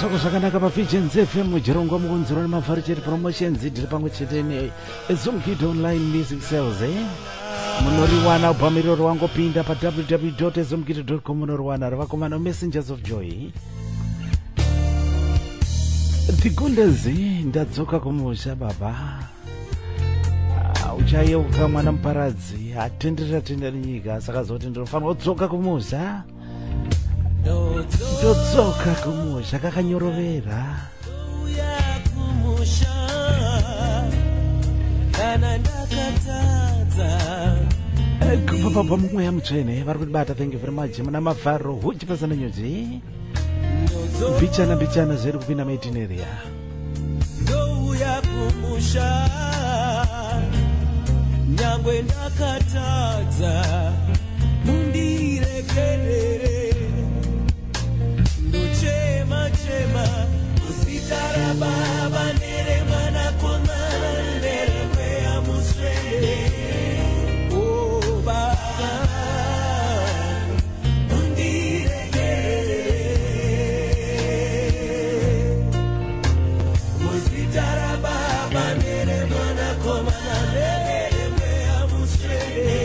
Zvako zvakanaka paVisions FM mujirongo mukunzirwa nemavharicheti promotions ndiri pamwe chete neZomkid Online Music Sales. Munoriwana upamiriro wangopinda pa www.zomkid.com munoriwana ravakomana Messengers of Joy. Tikundezi ndadzoka kumusha baba. Uchayeuka mwana muparadzi atenderera nyika saka zoti ndinofanira kudzoka kumusha. Ndodzoka kumusha kakanyorovera. Kubva mumweya mutsvene vari kutibata. Thank you very much. Muna mavharo huchipesana nyuzi bichana zviri kupinda maitineria. Ndouya kumusha nyangwe ndakatadza mundirekerere ndochema kuzita rababa nere mwana komana nere mweya muswere. Oh baba mundirekerere muzita rababa nere mwana komana nere mweya muswere.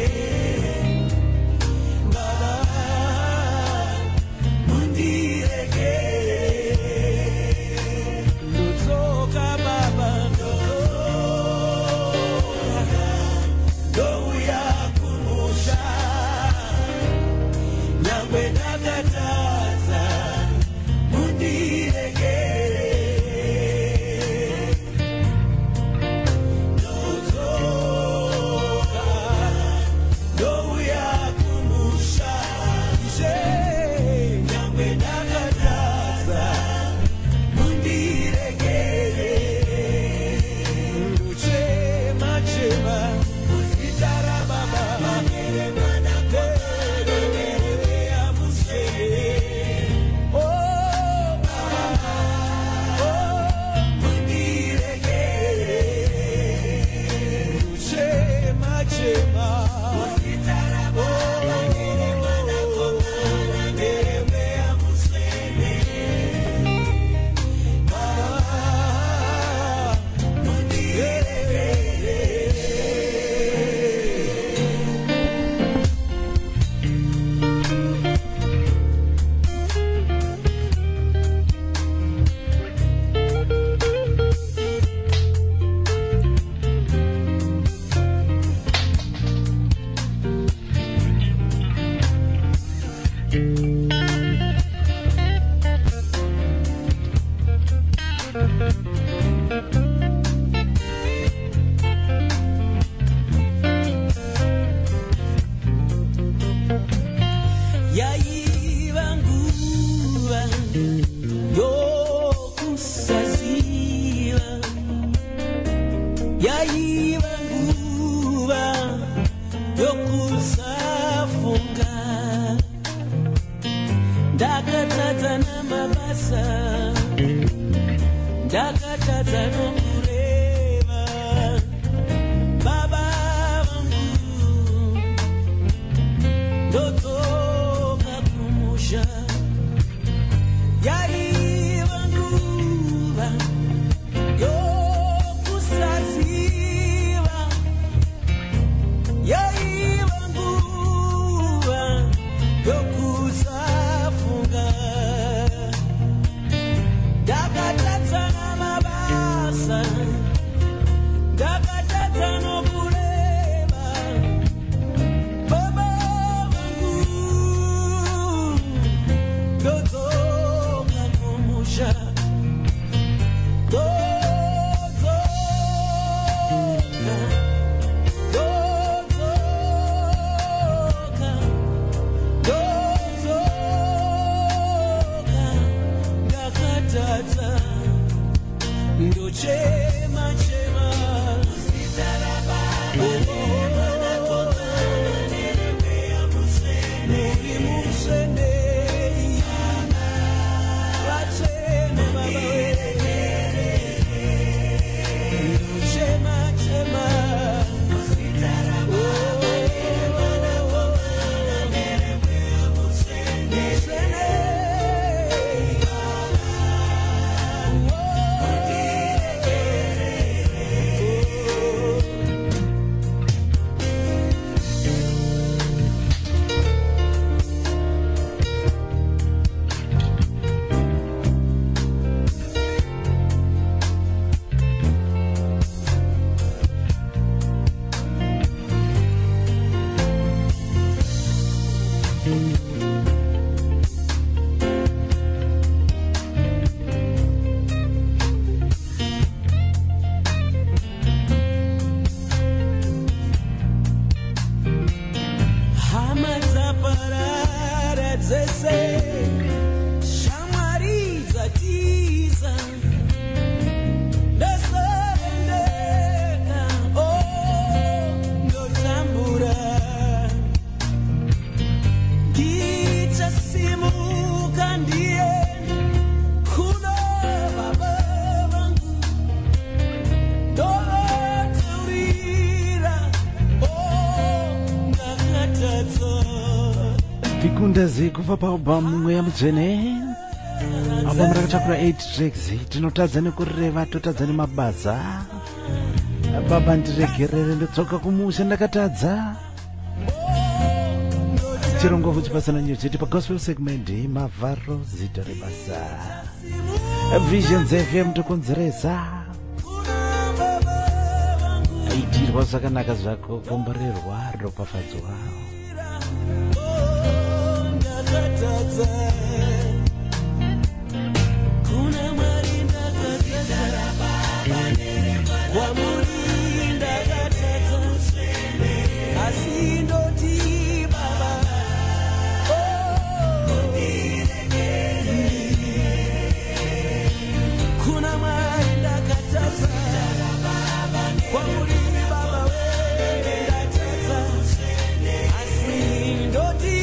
mabasa ndakatadza nokureva baba vangu ndodzoka kumusha yaiva nguva yokusaziva yaiva nguva yokusafunga ndakatadza namabasa ndakatadza nokureva baba vangu ndodzoka kumusha Chema chema sitaraba neri musene ratene baba chema chema sitaraba Vikundezi kubva paalbum mweya mudzvene. Album rakatakura 8 tracks. Tinotadza nekureva, totadza nemabasa. Baba ndiregerere ndodzoka kumusha ndakatadza. Chirongo kuchipasana nyuchiti pa gospel segment mavharo zita rebasa. Visions FM tokonzeresa. Aitirwa zvakanaka zvako, komborerwa, ropafadzwa. Kuna mwari ndakatadza kwamuri ndakatadza asi ndoti baba kuna mwari ndakatadza kwamuri baba ndakatadza asi ndoti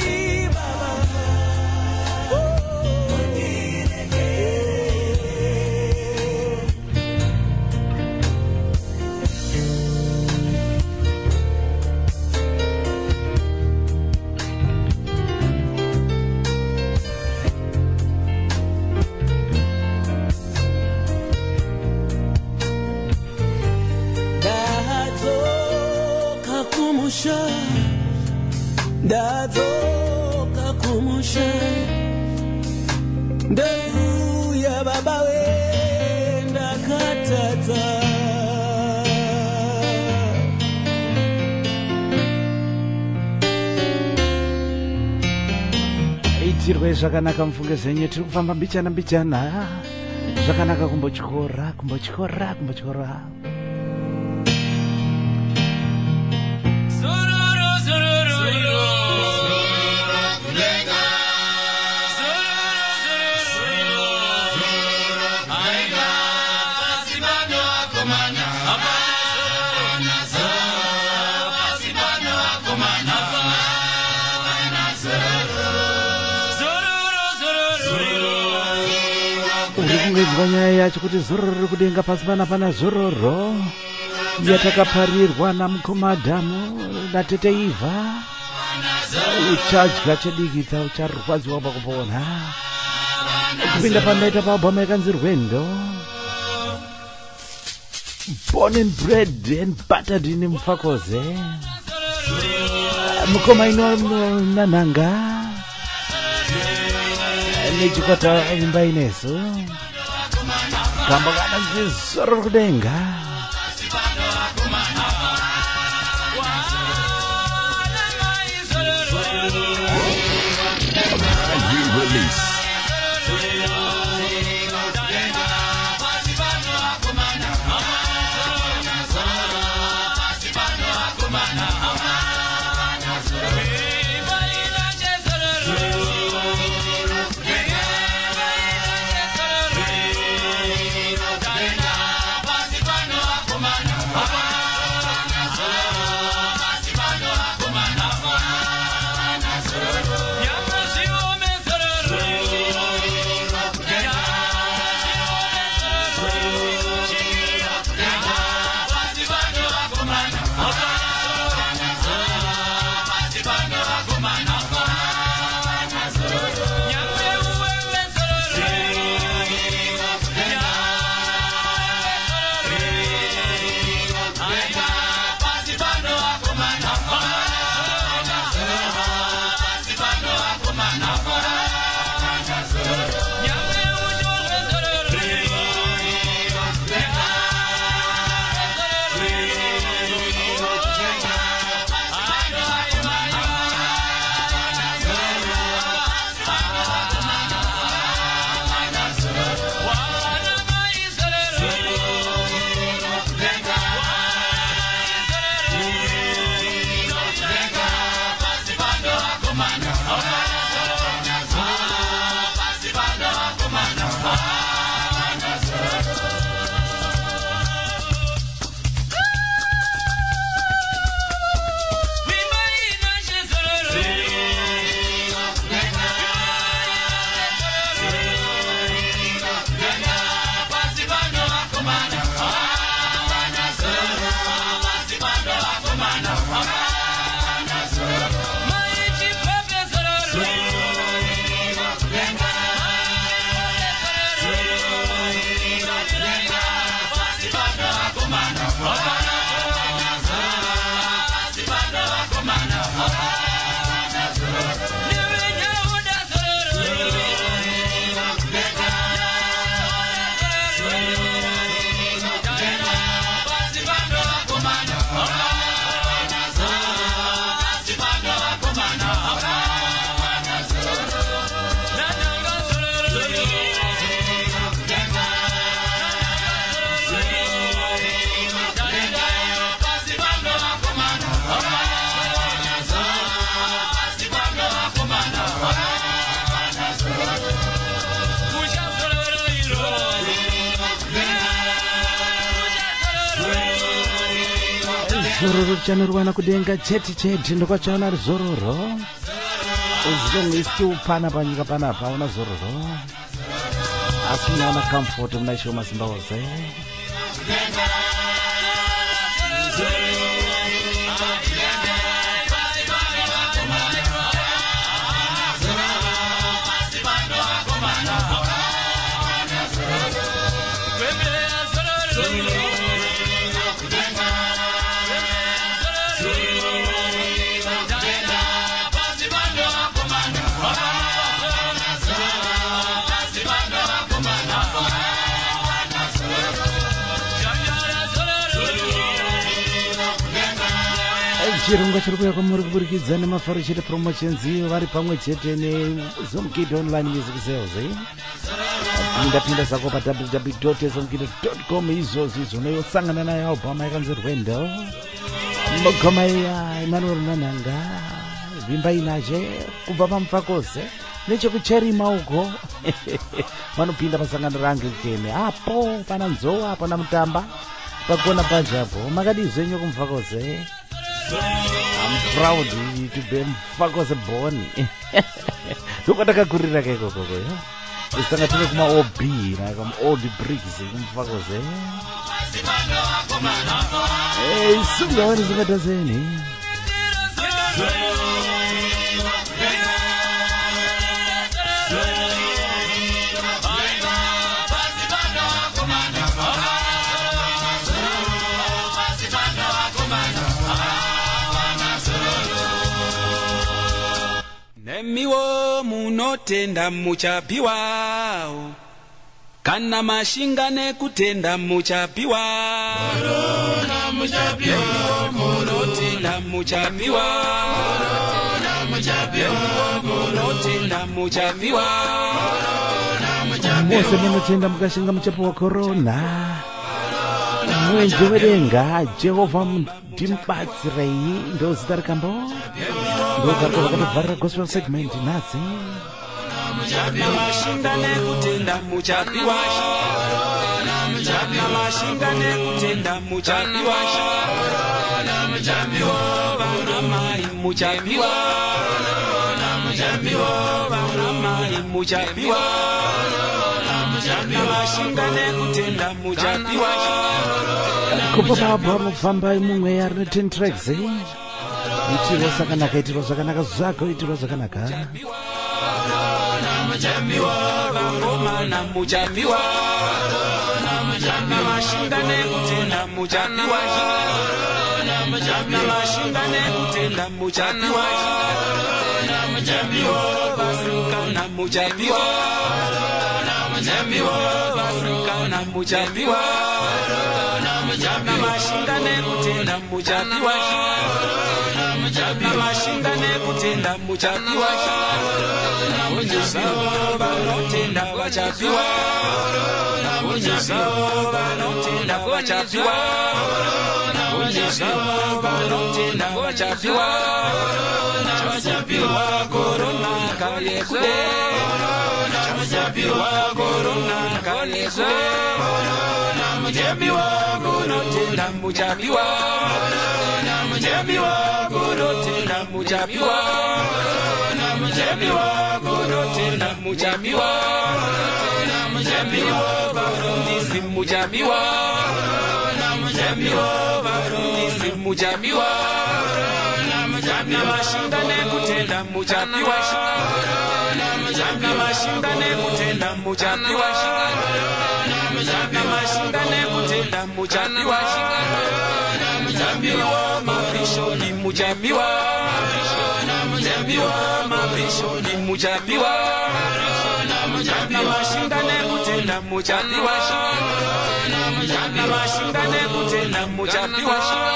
ndadzoka kumusha ndeuya baba we ndakatadza itirwe zvakanaka mufunge zenyu tiri kufamba mbichana mbichana zvakanaka kumbotyora tinonzwa nyaya yacho kuti zororo kudenga pasi panapana zororo yatakaparirwa namukomadhamu natete Ivha. Uchadya chedikita ucharwadziwa pakupona kupinda panoita pabhoma yakanzi Rwendo. Born and bred and buttered in Mfakoze. Mukoma ino nananga nechipata imba ineso kamba kana zizoro kudenga. Re-release. Zororo chanirwana kudenga cheti ndokwachaona zororo uzonge isiupana panyika panapa una zororo asi unaona comfort mnaisho masimba ose. Chirunga chirikuya kwamuri kuburikidza nemafaro chete promotions vari pamwe chete neZomkid online music sales. Pinda zako pa www.zomkid.com izvozvo izvonayosangana nayo album yakanzi Rwendo. Mugoma ya Emmanuel Nananga vimba inaje kubva paMfakoze nechekucherima uko vanopinda pasangano rangu kene apo pana Nzowa apo namutamba pagona pajapo makadizvenyu kuMfakoze. I'm proud to be Mfakoze born. Lokatakakurira keko koko yo. Istangathele kuma OB na kuma Old Bricks kumfakoze. Sungawana zingadazeni. Nemiwo munotenda muchapi wao kana mashingane kutenda muchapi wao Corona muchapi wao munotenda muchapi wao Corona muchapi wao munotenda muchapi wao Mose munotenda mukashinga muchapi wa corona. Mwenje wedenga Jehova mtimbatsirei ndo zita rikambo. Ndo vakatobvarira gospel segment nazi. Mashingane kutenda muchapi wao mashingane kutenda muchapi wao vanamai muchapi wao vanamai muchapi wao mashingane kutenda muchapi wao Kupa baba mufamba imumwe yari ne 10 tracks. Itiro sakanaka, itiro sakanaka zako, itiro sakanaka. Muchapi wao vangoma na muchapi wao mashingane kutenda muchapi wao mashingane kutenda muchapi wao Afrika na muchapi wao Afrika na muchapi wao mashingane kutenda muchapi wao mashingane kutenda muchapi wao vanotenda vachapi wao vanotenda vachapi wao vanotenda vachapi wao vachapi wa corona kayekude vachapi wa corona kayekude muchapi wa munotenda muchapi wao muchapi wa munotenda muchapi wao muchapi wa munotenda muchapi wao muchapi wa varundisi muchapi wao muchapi wa varundisi muchapi wao mashingane kutenda muchapi wao mashingane kutenda muchapi wao mashingane kutenda muchapi wao muchapi wa mapisho ni muchapi wao muchapi wa mapisho ni muchapi wao mashingane kutenda muchapi wao mashingane kutenda muchapi wao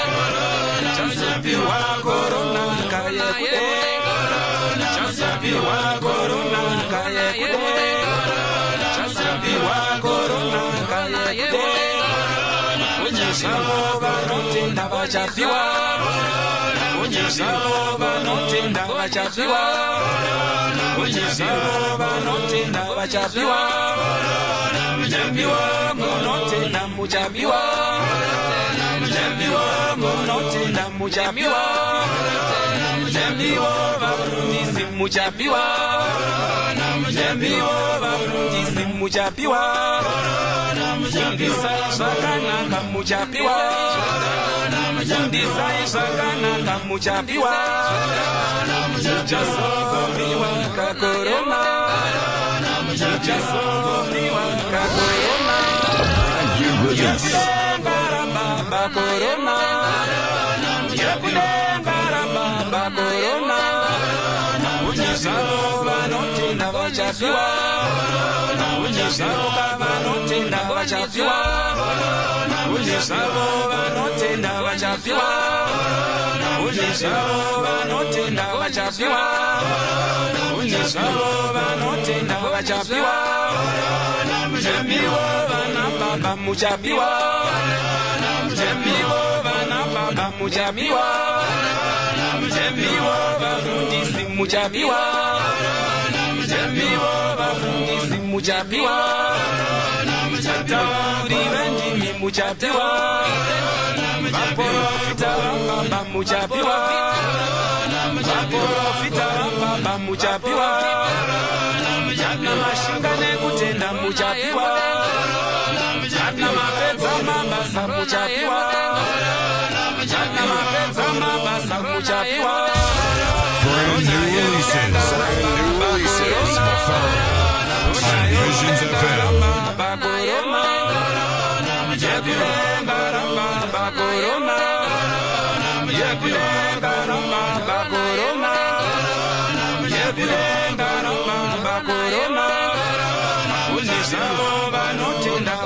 chasapi wa corona kayekude chasapi wa corona kayekude chasapi wa corona kayekude onyesamo vanotenda vachapi wao onyesamo vanotenda vachapi wao onyesamo vanotenda vachapi wao muchapi wa munotenda muchapi wao muchapi wa munotenda muchapi wao muchapi wa varundisi muchapi wao muchapi wa varundisi muchapi wao fundisa zvakanaka muchapi wao fundisa zvakanaka muchapi wao uchasongoriwa kakorona uchasongoriwa kakorona yakudengara baba korona yakudengara baba korona unyesavo vanotenda vachapi wao unyesavo vanotenda vachapi wao unyesavo vanotenda vachapi wao unyesavo vanotenda vachapi wao unyesavo vanotenda vachapi wao muchapi wa vana baba muchapi wao muchapi wa vana baba muchapi wao muchapi wa varundisi muchapi wao muchapi wa varundisi muchapi wao muchatauri vandimi muchapi wao vaporofita vababa muchapi wao vaprofita baba muchapiwa na mashinga nekutenda muchapiwa na mapedza mabasa muchapiwa na mapedza mabasa muchapiwa. Brand new releases on Visions FM.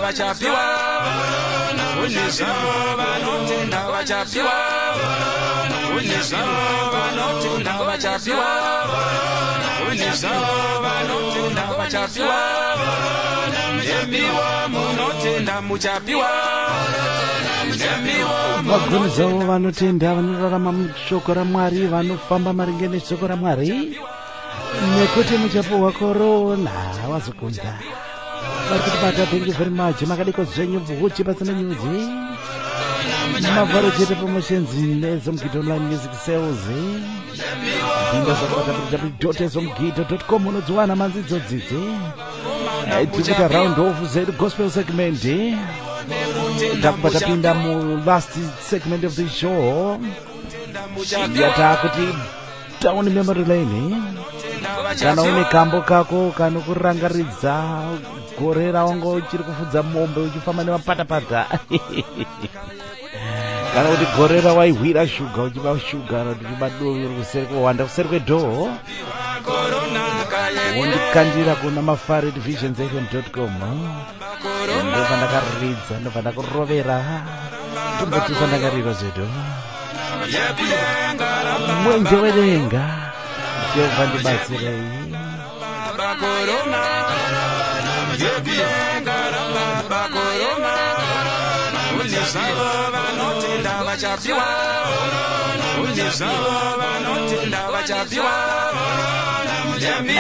Vachapiwa unizamo vanotenda vachapiwa unizamo vanotenda vachapiwa unizamo vanotenda vachapiwa yemiwa munotenda muchapiwa vagonizawo vanotenda vanorarama mushoko raMwari vanofamba maringe neshoko raMwari nekuti muchapiwa korona wazokunda varikutibata. Thank you very much. Makadiko zvenyu bvuchi pasina nyuzi mavharo chete promotions nezomugito online music sales pinda www.ezomugito.com unodziwana manzidzo dzidzi tikuita round off zedu gospel segment takubata pinda mu last segment of the show yatakuti down memory lane. Kana une kambo kako kanokurangaridza gore rawango uchiri kufudza mombe uchifamba nemapatapata kana kuti gore rawaihwira shuga uchiba shuga uchiba doro kuseri kuwanda kuseri kwedhoo wondikandira kuna mafaredvisionsfm.com ndobva ndakaridza ndobva ndakurovera tombotisa ndakariro zedu mwenje wedenga Jehovah ndibatsirei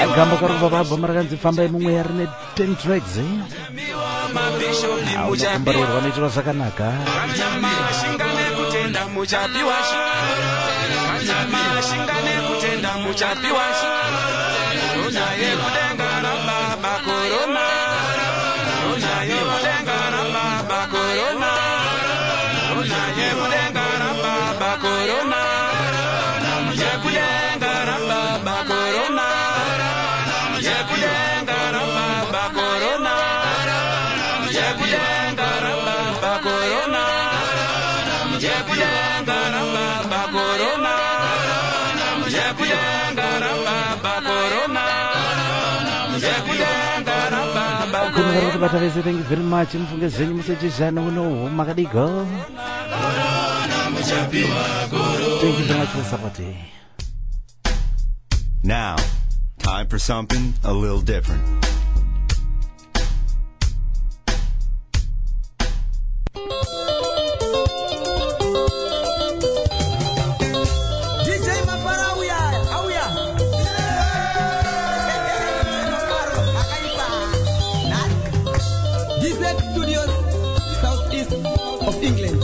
agamba karuva vabva rakanzifambai mumweya rine 10 tracks unokomborerwa nechiro zvakanaka muchapiwa unaye kudenga na baba korona unaye kudenga na baba korona unaye kudenga na baba korona unaye kudenga na baba korona unaye kudenga na baba korona unaye kudenga na baba korona unaye kudenga na baba korona kunvarikubata vese. Thank you very much. Mufunge zvenyu musechizhana unoho makadigo. Thank you very much for supporting. Now, time for something a little different. England.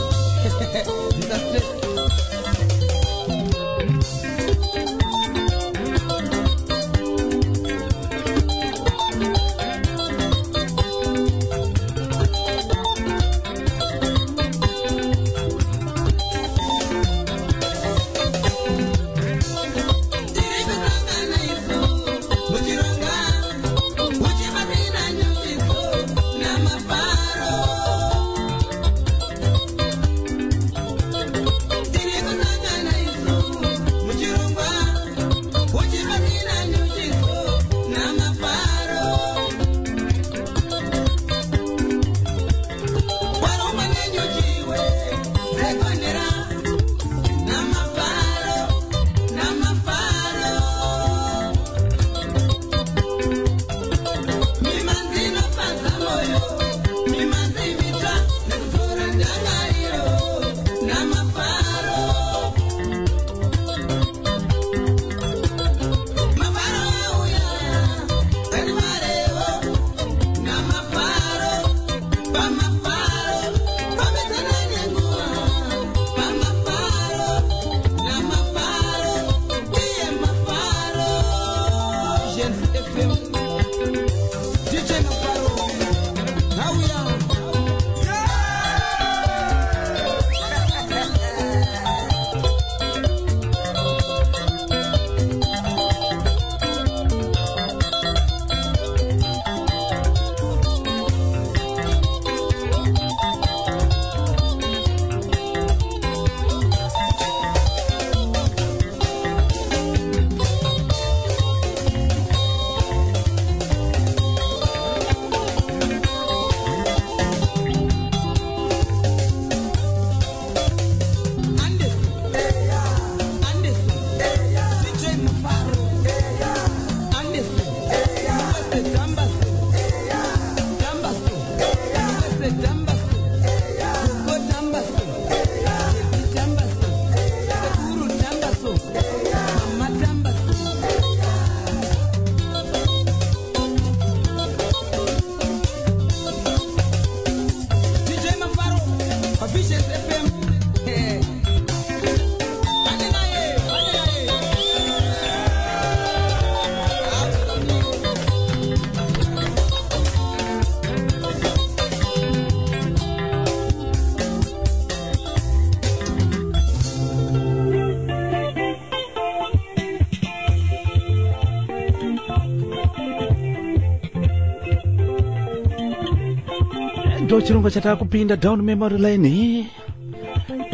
ndo chirongwa chatakupinda down memory lane.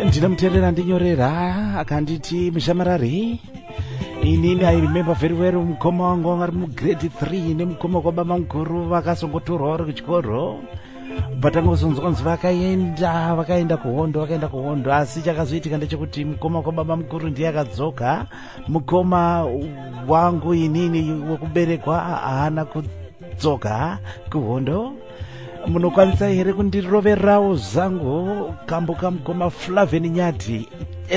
Ndina muterera ndinyorera akanditi mushamarari. Inini I remember very well mukoma wangu ari mu grade 3 nemukoma kwababa mukuru vakasongotorwa vari kuchikoro. Patangozonzwanzi vakaenda kuhondo asi chakazoitika ndechekuti mukoma kwababa mukuru ndiye akadzoka. Mukoma wangu inini wekuberekwa haana kudzoka kuhondo. Munokwanisa here kundiroverawo zangu kambo kamukoma Flavian Nyati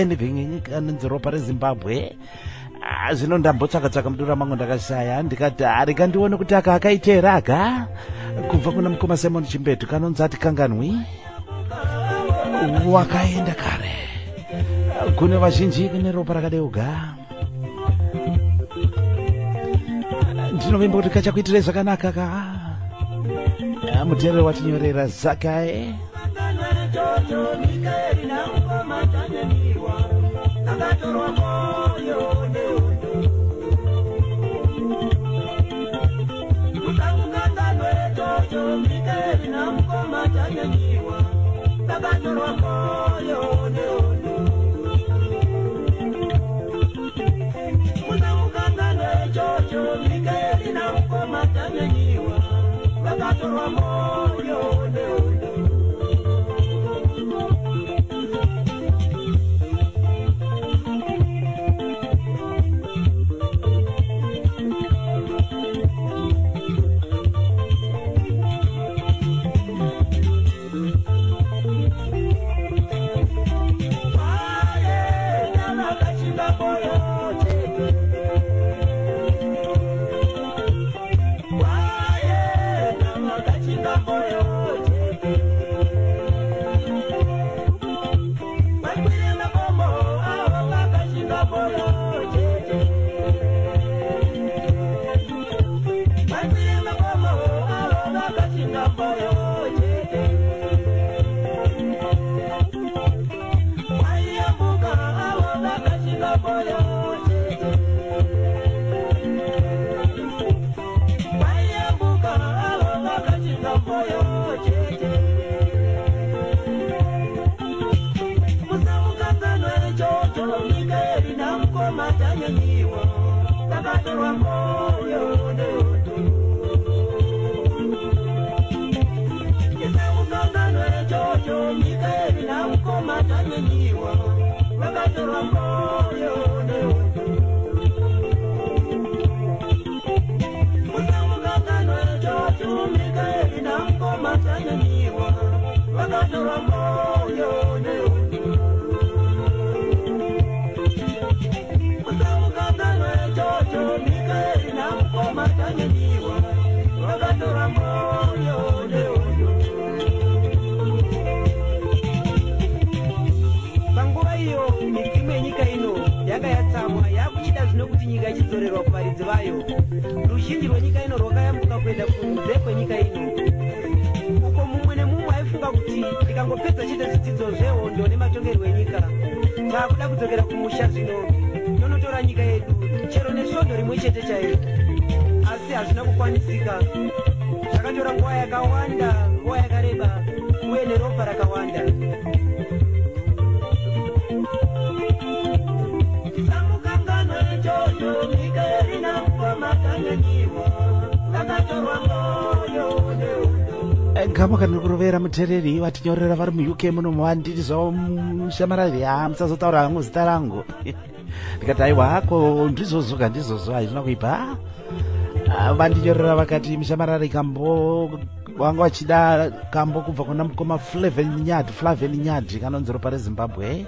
anything anonzi ropa reZimbabwe. Zvino ndambotsaka mudura mangu ndakashaya ndikati arikandione kuti aka akaitera aka kubva kuna mukoma Simon Chimbetu kanonzi ati kanganwi wakaenda kare kune vazhinji kune ropa rakadeuka. Ndinovimba kuti kachakuitire zvakanaka ka muterero watinyorera Zakae. Panguva iyo midzimu yenyika ino yanga yatsamwa yakuchida zvinokuti nyika ichidzorerwa kuvaridzi vayo. Ruzhinji rwenyika ino rwakayambuka kuenda kunze kwenyika ino, uko mumwe nemumwe aifunga kuti ndikangopedza chita zvidzidzo zvehondo nematongerwo enyika taakuda kudzokera kumusha zvino tonotora nyika yedu chero nesvondo rimwe chete chairo, asi hazvina kukwanisika. Zvakatora nguva yakawanda, nguva yakareba uye neropa rakawanda. Kama kanikurovera mutereri watinyorera vari mu-UK muno mwanditi zvawo mushamarari musazotaura hangu zita rangu. Ndikati aiwa ako ndizozoka ndizozo haizvina kuipa. Vandinyorera vakati mushamarari kambo wanga wachida kambo kubva kuna mukoma Flavian Nyati kanonzi ropa reZimbabwe.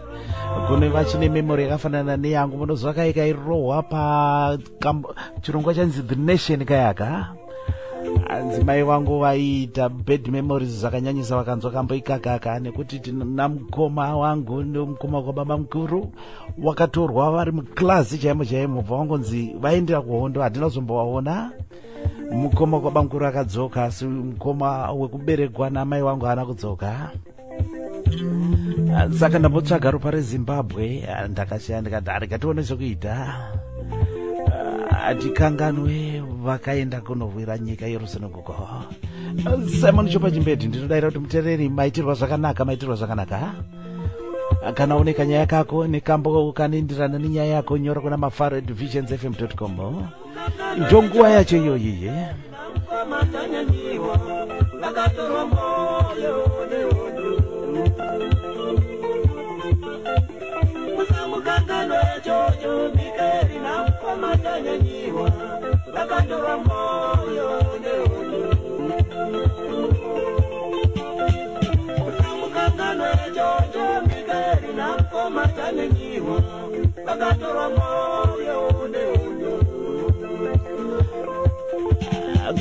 Kune vachine memory yakafanana neyangu munozwa kaikairohwa pa chirongwa chanzi The Nation kayaka. Anzimai wangu vaita bad memories zvakanyanyisa vakanzwa kambo ikakaka nekuti tina mukoma wangu nomukoma kwababa mukuru wakatorwa vari muklasi chaimo bva vangonzi vaendera kuhondo hatina kuzombovaona. Mukoma kwababa mukuru akadzoka asi mukoma wekuberekwa namai wangu haana kudzoka. Saka ndambotsvaga ropa reZimbabwe ndakashaya ndikati harikatione zvekuita. Atikanganwe vakaenda kunovira nyika yerusununguko. Simon Chopa Chimbeti ndinodaira kuti mutereri maitirwa zvakanaka kanaoneka nyaya kako nekambo kanindirana nenyaya yako nyora kuna mafaro@visionsfm.com njonguwa yacho iyoyi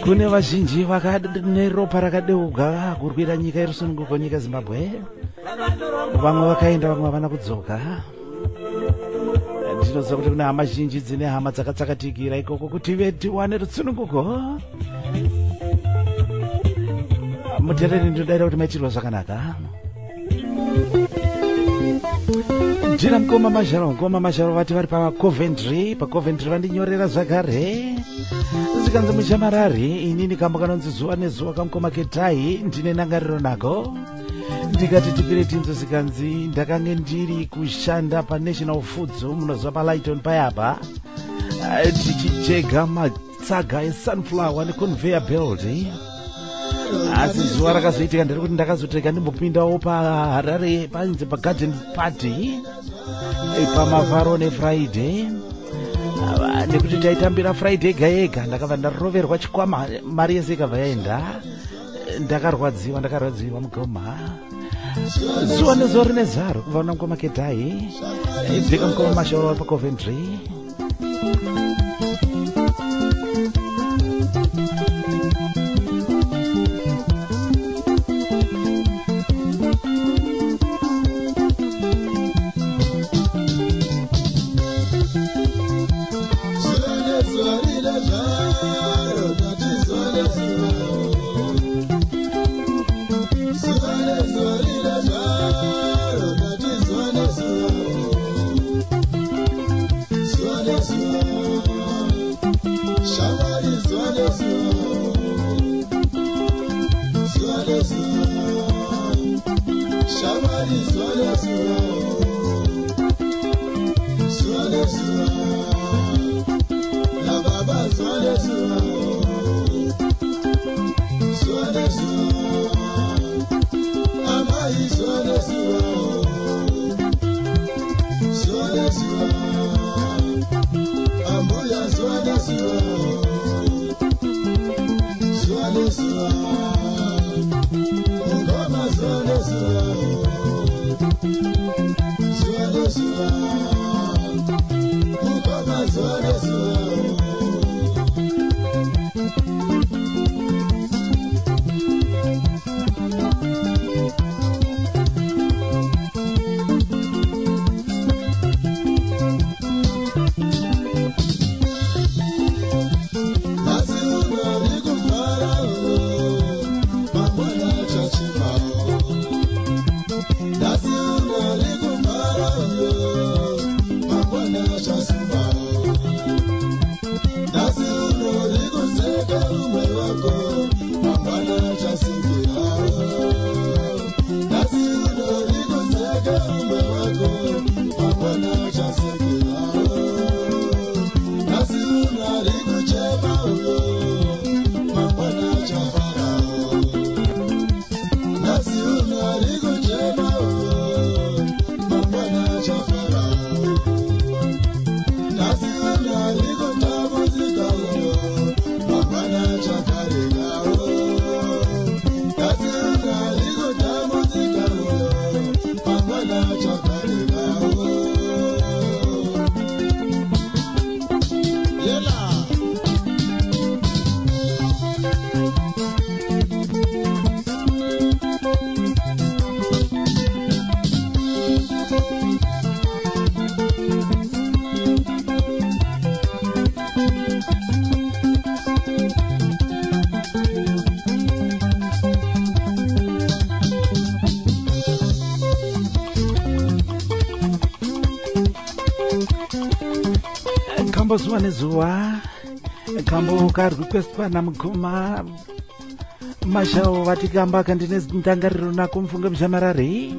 kune vazhinji vakane ropa rakadeuka kurwira nyika yerusununguko nyika Zimbabwe. Vamwe vakaenda vamwe havana kudzoka. Ndinoziva kuti kune hama zhinji dzine hama dzakatsakatikira ikoko kuti tiwane rusununguko. Mutereri ndinodaira kuti maitirwa zvakanaka. Ndina mukoma mazharo vati vari paCoventry vandinyorera zvakare. Zikanzi muchamarari inini kambo kanonzi zuva nezuva kamukoma ketai ndine nangariro nako. Ndikati tipire tinzo zikanzi ndakange ndiri kushanda paNational Foods munozva paLighton payapa. Tichijega matsaga esunflower neconveyor belt. Asi zuva rakazoitika ndiri kuti ndakazoteka ndimbopindawo paHarare panze paGarden Party pamavharo neFriday. Nekuti taitambira Friday yega ndakabva ndaroverwa chikwama mari yese ikabva yaenda. Ndakarwadziwa mukoma. Zuva nezuva rine zaro kubva kuna mukoma ketai ibveka mukoma mashoro paCoventry. zuva nezuva kambo ka request pana mukoma Mashao vatikambaka ndine ndangariro nako mufunge mushamarari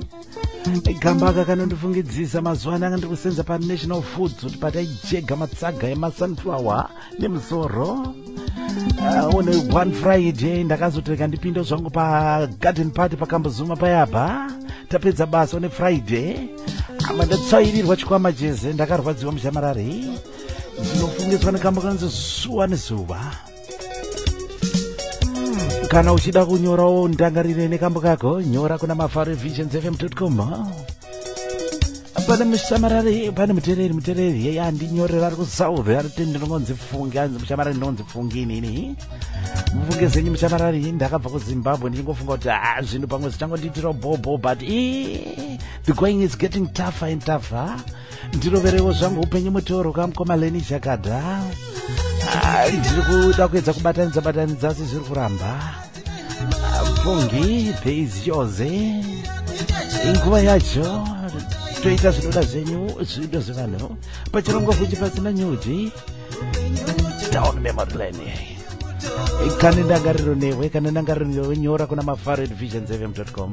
kambaka kanondifungidzisa mazuva anga ndiri kusenza panational foods kuti pataijega matsaga emasunflower nemusoro one one Friday ndakazoteka ndipinda zvangu pagarden party pakambozuma payapa tapedza basa one Friday mandatsvairirwa chikwama jeze ndakarwadziwa mushamarari ndinofungiswa nekamba kanzozuva nezuva kana uchida kunyorawo ndangarire nekambo kako nyora kuna mafarevisions.fm.com pane mushamarari pane mutereri andinyorera ari kusouth ariti ndinongonzifungi anzi mushamarari ndinonzifungi inini mufunge zenyu mushamarari ndakabva kuzimbabwe ndichingofunga kuti zvinhu pamwe zvichangonditira bobo but the going is getting tougher and tougher ndiroverewo zvangu upenyu mutoro kamukoma leni chakadha ndiri kuda kuedza kubatanidza asi zviri kuramba fungi pays chose inguva yacho toita zvinoda zvenyu zvido zvevanhu pachirongo fuchi pasina nyuji down memory lane kana ndangariro newe kana ndangariro nyora kuna mafaredvisions.fm.com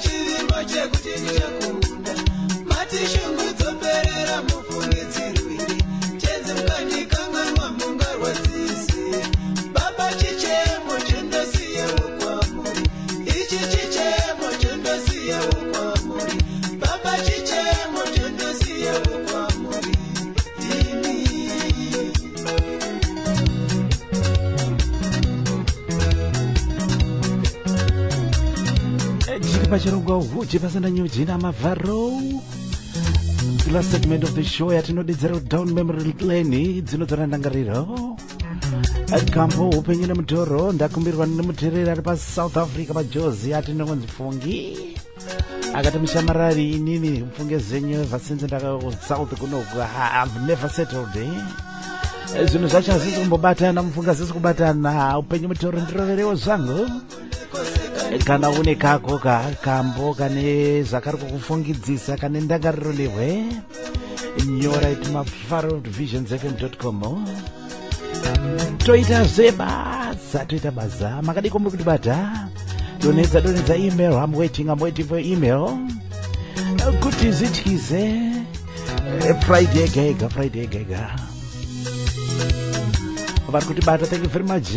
chivimbo chekuti ndichakunda mati shungu dzoperera mufungidzirwiri tenzi mukandikanganwa mungarwadzise baba chichemo chendosiyewo kwamuri ichi chichemo chendosiyewo kwamuri baba chichemo chendosiyewo kwamuri ini pachirongwa huchi pasina nyuji namavharo the last segment of the show yatinodedzera down memory lane dzinodzana ndangariro kambo upenyu nemutoro ndakumbirwa nemutereri ari pasouth africa pajozi atinongonzi fungi akati mushamarari inini mfunge zenyu vasinze ndakasouth kunoku I've never settled zvinhu zvacho hazvisi kumbobatana mufunga hazvisi kubatana upenyu mutoro ndiroverewo zvangu kana une kako kambo kane zvakari kukufungidzisa kane ndangariro nehwe nyora itumafaro@visions.fm.com toita zvebasa toita baza makadiko muri kutibata donedza email I'm waiting for email kuti zityise friday gega vari kutibata. Thank you very much.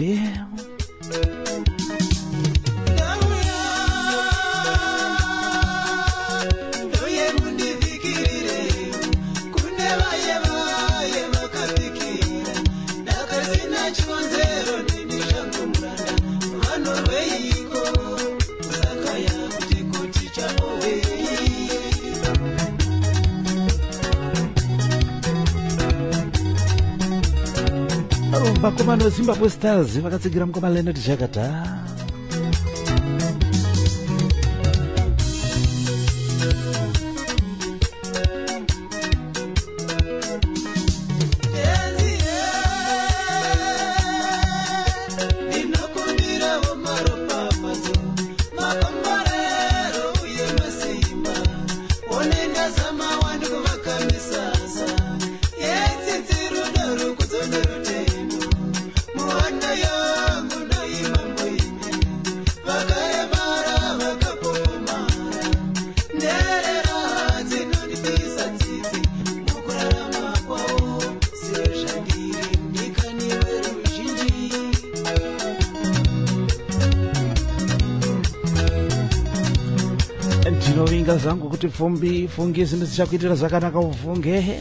Vakomana veZimbabwe Stars vakatsigira mukoma Leonard Jakata. Ndinovinga zangu kuti fungi zvinhu zvichakuitira zvakanaka ufunge.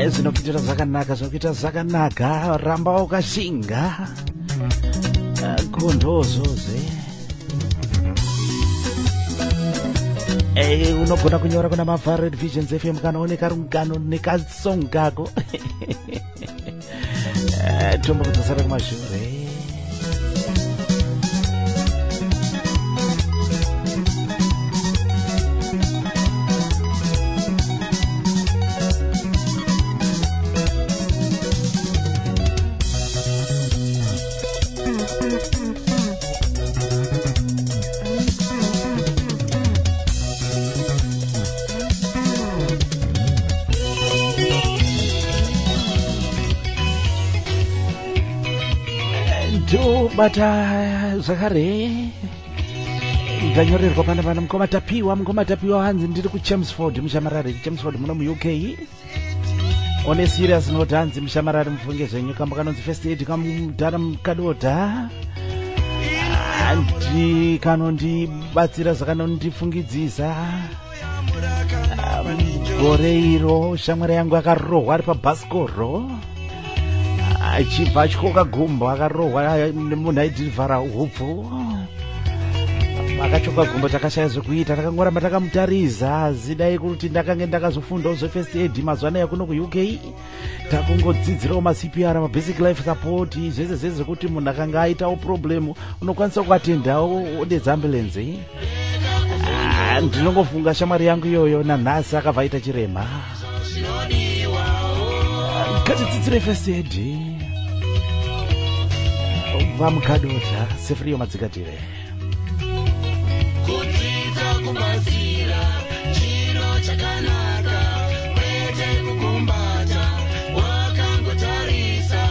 Zvinokuitira zvakanaka ramba ukashinga kondozoze. Unogona kunyora kuna mavharo Visions FM kana une karungano nekasong kako. Tombo kudzasara kumashure. Bata zvakare ndanyorerwa pana mukoma tapiwa hanzi ndiri kuChelmsford mushamarari Chelmsford muno muUK. One serious note hanzi mushamarari mufunge zvenyu kamba kanonzi first aid kamudhara mukadota andi kanondibatsira zvakanondifungidzisa gore iro shamwari yangu akarohwa ari pabhasikoro achibva achikoka gumbo akarohwa nemunhu aidhirivhara hupfu akachoka gumbo takashaya zvekuita takangoramba takamutariza zidai kuti ndakange ndakazofundawo zvefirst aid mazuva anaya kuno kuUK takungodzidzirawo maCPR mabasic life support zvese zvekuti munhu akanga aitawo problem unokwanisa kuatendawo odedza ambulance. Ndinongofunga shamwari yangu iyoyo nanhasi akabva aita chirema ngatidzidzire first aid vamukadota sefuriyo madzikatire kudzidza kubatsira chiro chakanaka kwete kukumbata wakangotarisa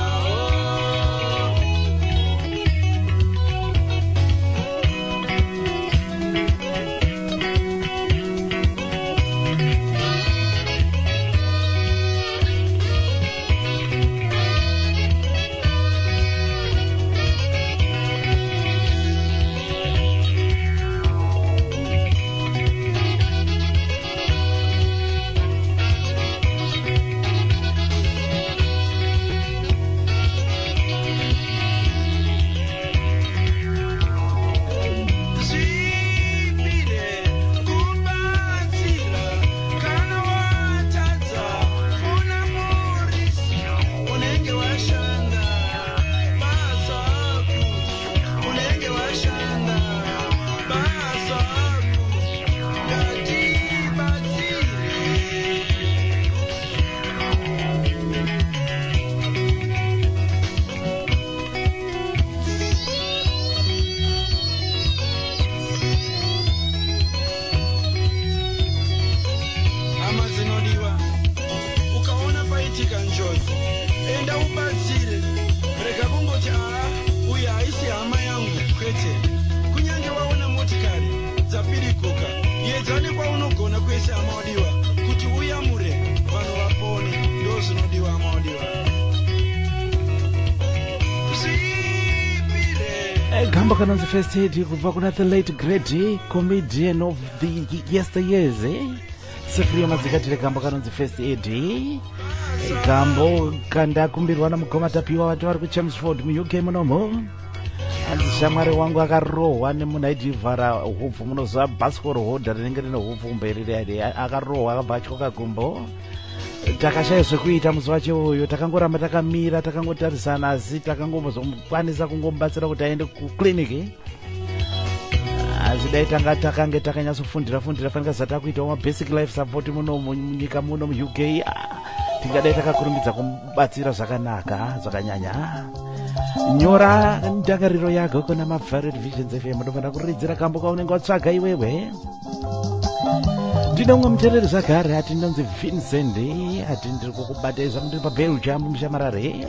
edzane kwaunogona kwese amaudiwa kuti uyamure vanhu vapone ndo zvinodiwa amaudiwa gamba kanonzi first aid kubva kuna the late great comedian of the yesteryears sifuri yamadzikatire gamba kanonzi first aid gambo kandakumbirwa namukoma tapiwa vati vari kuchamsford muuk munomo shamwari wangu akarohwa nemunhu aidhivhara hubvu munoziva baskol hodha rinenge rine hubvu mberi akarohwa akabva atyoka gumbo takashaya zvekuita musi wacho uyo takangoramba takamira takangotarisana asi takangozokwanisa kungomubatsira kuti aende kukliniki asi dai tanga takange takanyatsofundira fanika zata kuitawo mabasic life support muno munyika muno muuk tingadai takakurumidza kumubatsira zvakanaka zvakanyanya nyora ndangariro yako kuna mavhared visions fm unofanira kuridzira kambo kaunenge watsvaga iwewe ndine umwe muteereri zvagare ati ndinonzi Vincent ati ndiri kukubata izva ndiri pabelgium mushamarare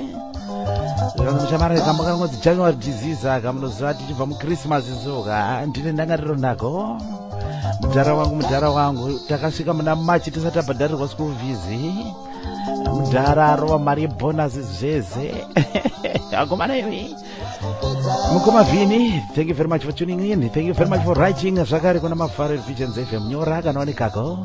kamba kanonzi January disease aka munoziva tichibva muchristmas izoka ndine ndangariro nako mudhara wangu takasvika muna March tisati tabhadharirwa school fees mudhara arova mari yebonus zvese akomana iwi mukoma vini, thank you very much for tuning in, thank you very much for writing zvakare kuna mavhared visions fm nyora kanowanikako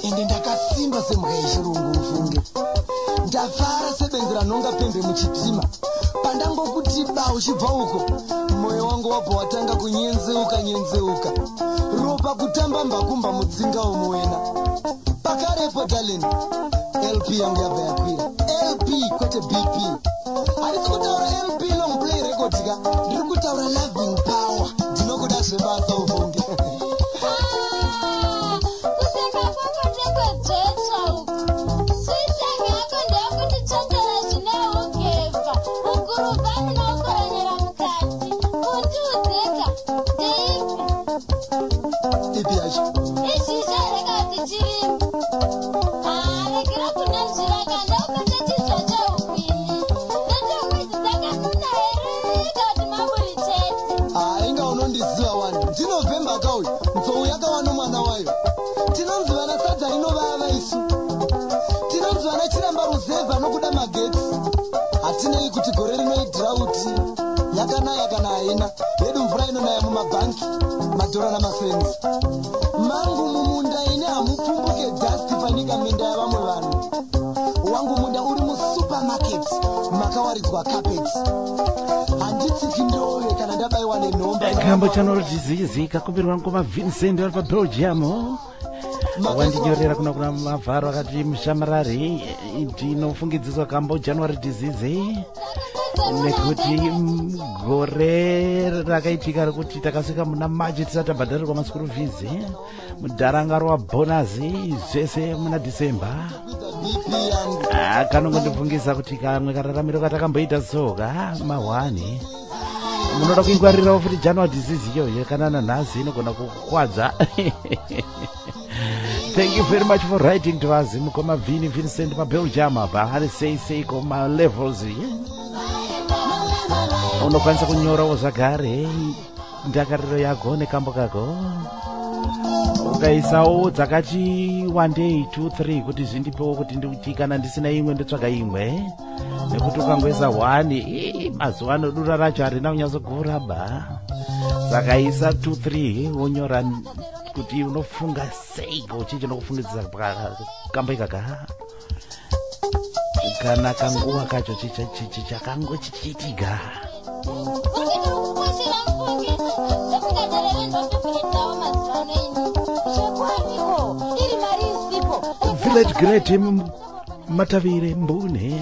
ende ndakasimba semhaka yechirungu ufunge ndafara sebenzi ranonga pembe muchitima pandangokuti ba uchibva uko mwoyo wangu wabva watanga kunyenzeuka ropa kutamba mbakumba mudzinga womuwena pakarepo darling lp yangu yabva yakwira lp kwete bp handisi kutaura mp long play record ka ndiri kutaura loving power ndinokuda zvebasa ufunge hatinei kuti gore rino idhirauti yakanaya kana haina yedu mvura inonaya mumabhanki madhora namafenzi mangu mumunda ine hamupfumbuke dhasti panyika minda yavamwe vanhu wangu munda uri musupermarket makawaridzwa carpets handitsiki ndove kana ndabayiwa nenhomba kambo chanorotizizi kakumbirwa ngoma Vincent vari paBelgium wandinyorera kuna mavharo akati mushamarari ndinofungidziswa kambo January disease nekuti gore rakaitika rekuti takasvika muna March tisati tabhadharirwa maschool fees mudharangaro wabhonazi zvese muna December kanongondifungisa kuti kamwe kararamiro katakamboita soka ma1 munoda kuingwarirawo futi January disease iyoyo kana nanhasi inogona kukwadza. Thank you very much for writing to us. Mukoma Vincent paBelgium apa hari sei koma levels unokwanisa kunyorawo zvagare ndakariro yako nekambo kako ukaisawo dzakati 1 day 2 3 kuti zvindipewo kuti ndikuti kana ndisina imwe ndotsvaga imwe nekuti ukangoisa 1 mazuva anodura racho harina kunyazogura ba saka isa 2 3 wonyora kuti unofunga sei uchicho nokufungidzisa kambo ikaka kana kanguva kacho chakango chichiitika. Village Great Matavire Mbune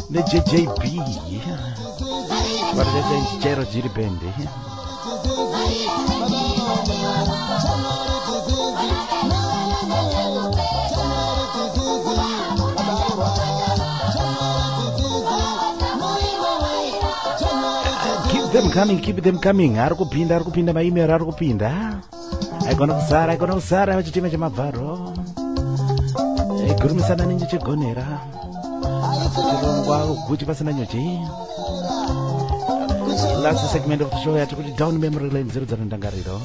neJJB varete chero jiri bende keep them coming. Arikupinda maimero arikupinda. Aikona kusara vachitima chamabvaro. Gurumisana ninje chigonera. Chirongwa guchi pasina nyochi. Last segment of the show yatikuti down memory lane 0 ndangariro.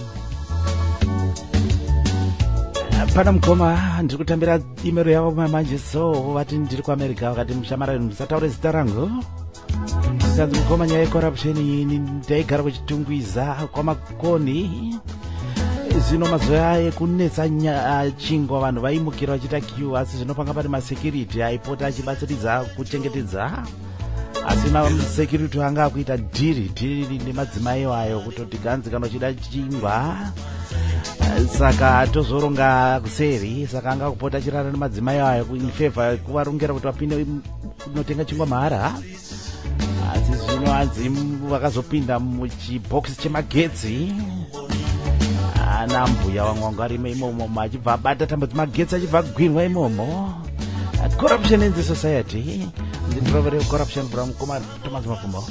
Pana mukoma ndiri kutambira imero yavo manje so vati ndiri kuAmerica vakati mushamarari musataure zita rangu. Kanzi mukoma nyaya yecorruption ini ndaigara kuchitungwiza kwamakoni zvino mazuva ekunetsa chingwa vanhu vaimukira vachiita queue asi zvinopanga pane masecurity aipota achibatsiridza kuchengetedza asi masecurity anga akuita dhiri nemadzimai ayo kutoti ganzi kana uchida chingwa saka tozoronga kuseri saka anga kupota achirara nemadzimai ayo in favor kuvarongera kuti vapinde kunotenga chingwa mahara. Asi zvino hanzi vakazopinda muchibhokisi chemagetsi anambuya vamwangu arimo imomo achibva abata tambo dzemagetsi achibva agwinwa imomo. Corruption in the society. The problem of corruption from Thomas Mafumbo.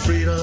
Freedom.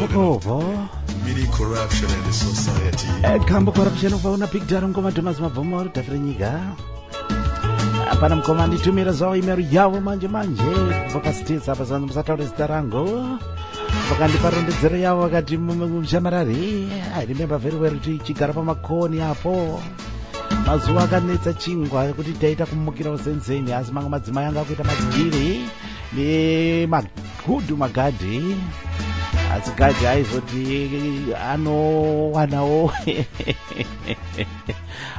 Kobo. Mini corruption in the society. Kambo corruption ufauna big dara ngoma Thomas Mavomoro tafrenyika. Apana mkoma nitumira zao email yavo manje kubva states apa zanzi musataure zita rangu vakandipa rondedzero yavo vakati mushamarari I remember very well tichigara pamakoni apo mazuva akanetsa chingwa kuti taita kumukira usenzeni asi mamwe madzimai anga kuita madhiri nemagudhu magadhi asi gadhi aizoti anowanawo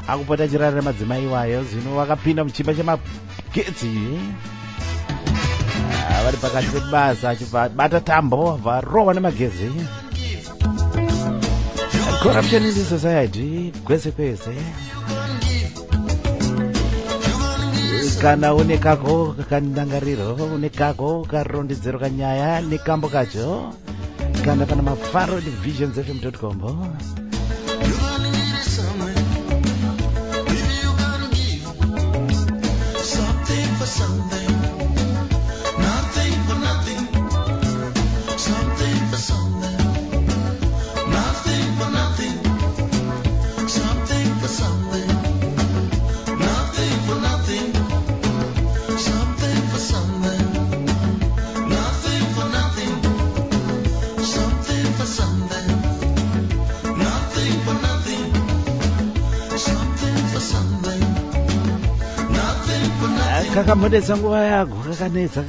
akupota achirarira madzimai iwayo zvino vakapinda muchimba chemagetsi vari pakati pebasa achibata tambo varova nemagetsi. Corruption in the society kwese kwese. Kana une kako kandangariro une kako karondedzero kanyaya nekambo kacho kana pana mafaro divisionsfm.com. Kakamodesa nguva yako kakanetsa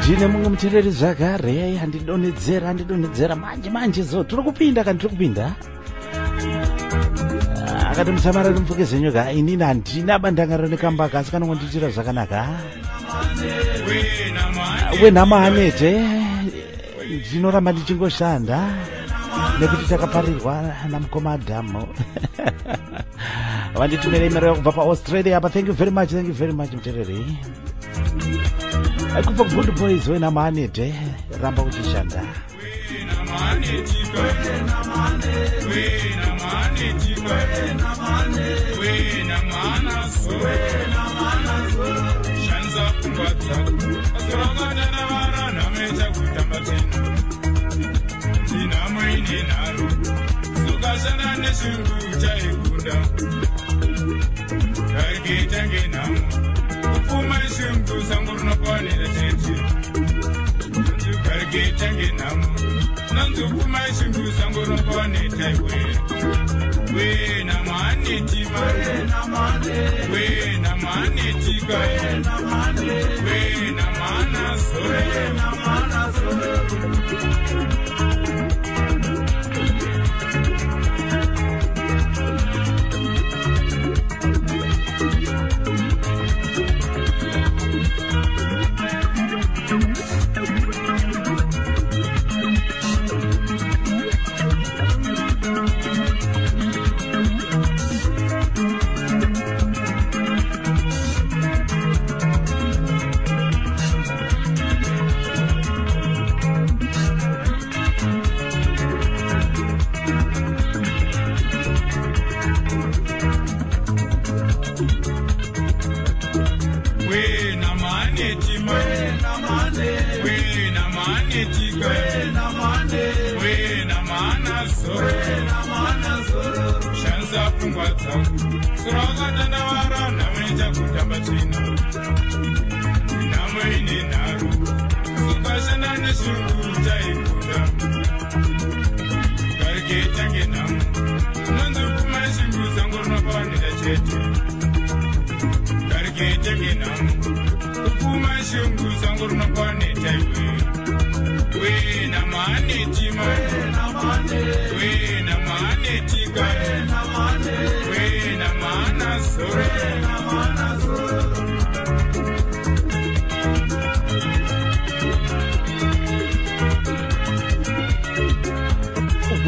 Jine mungu mtireri zvakare handidonedzera manje zo tiri kupinda akati musamarari mupfukeze nyoka inini handina bandangariro nekambaka asi kanongonditira zvakanaka wenhama hanete ndinoramba ndichingoshanda nekuti takaparirwa namukoma adhamu vanditumira imero yakubva paaustralia apa. Thank you very much mutereri kubva good boys wenhama hanete ramba uchishanda.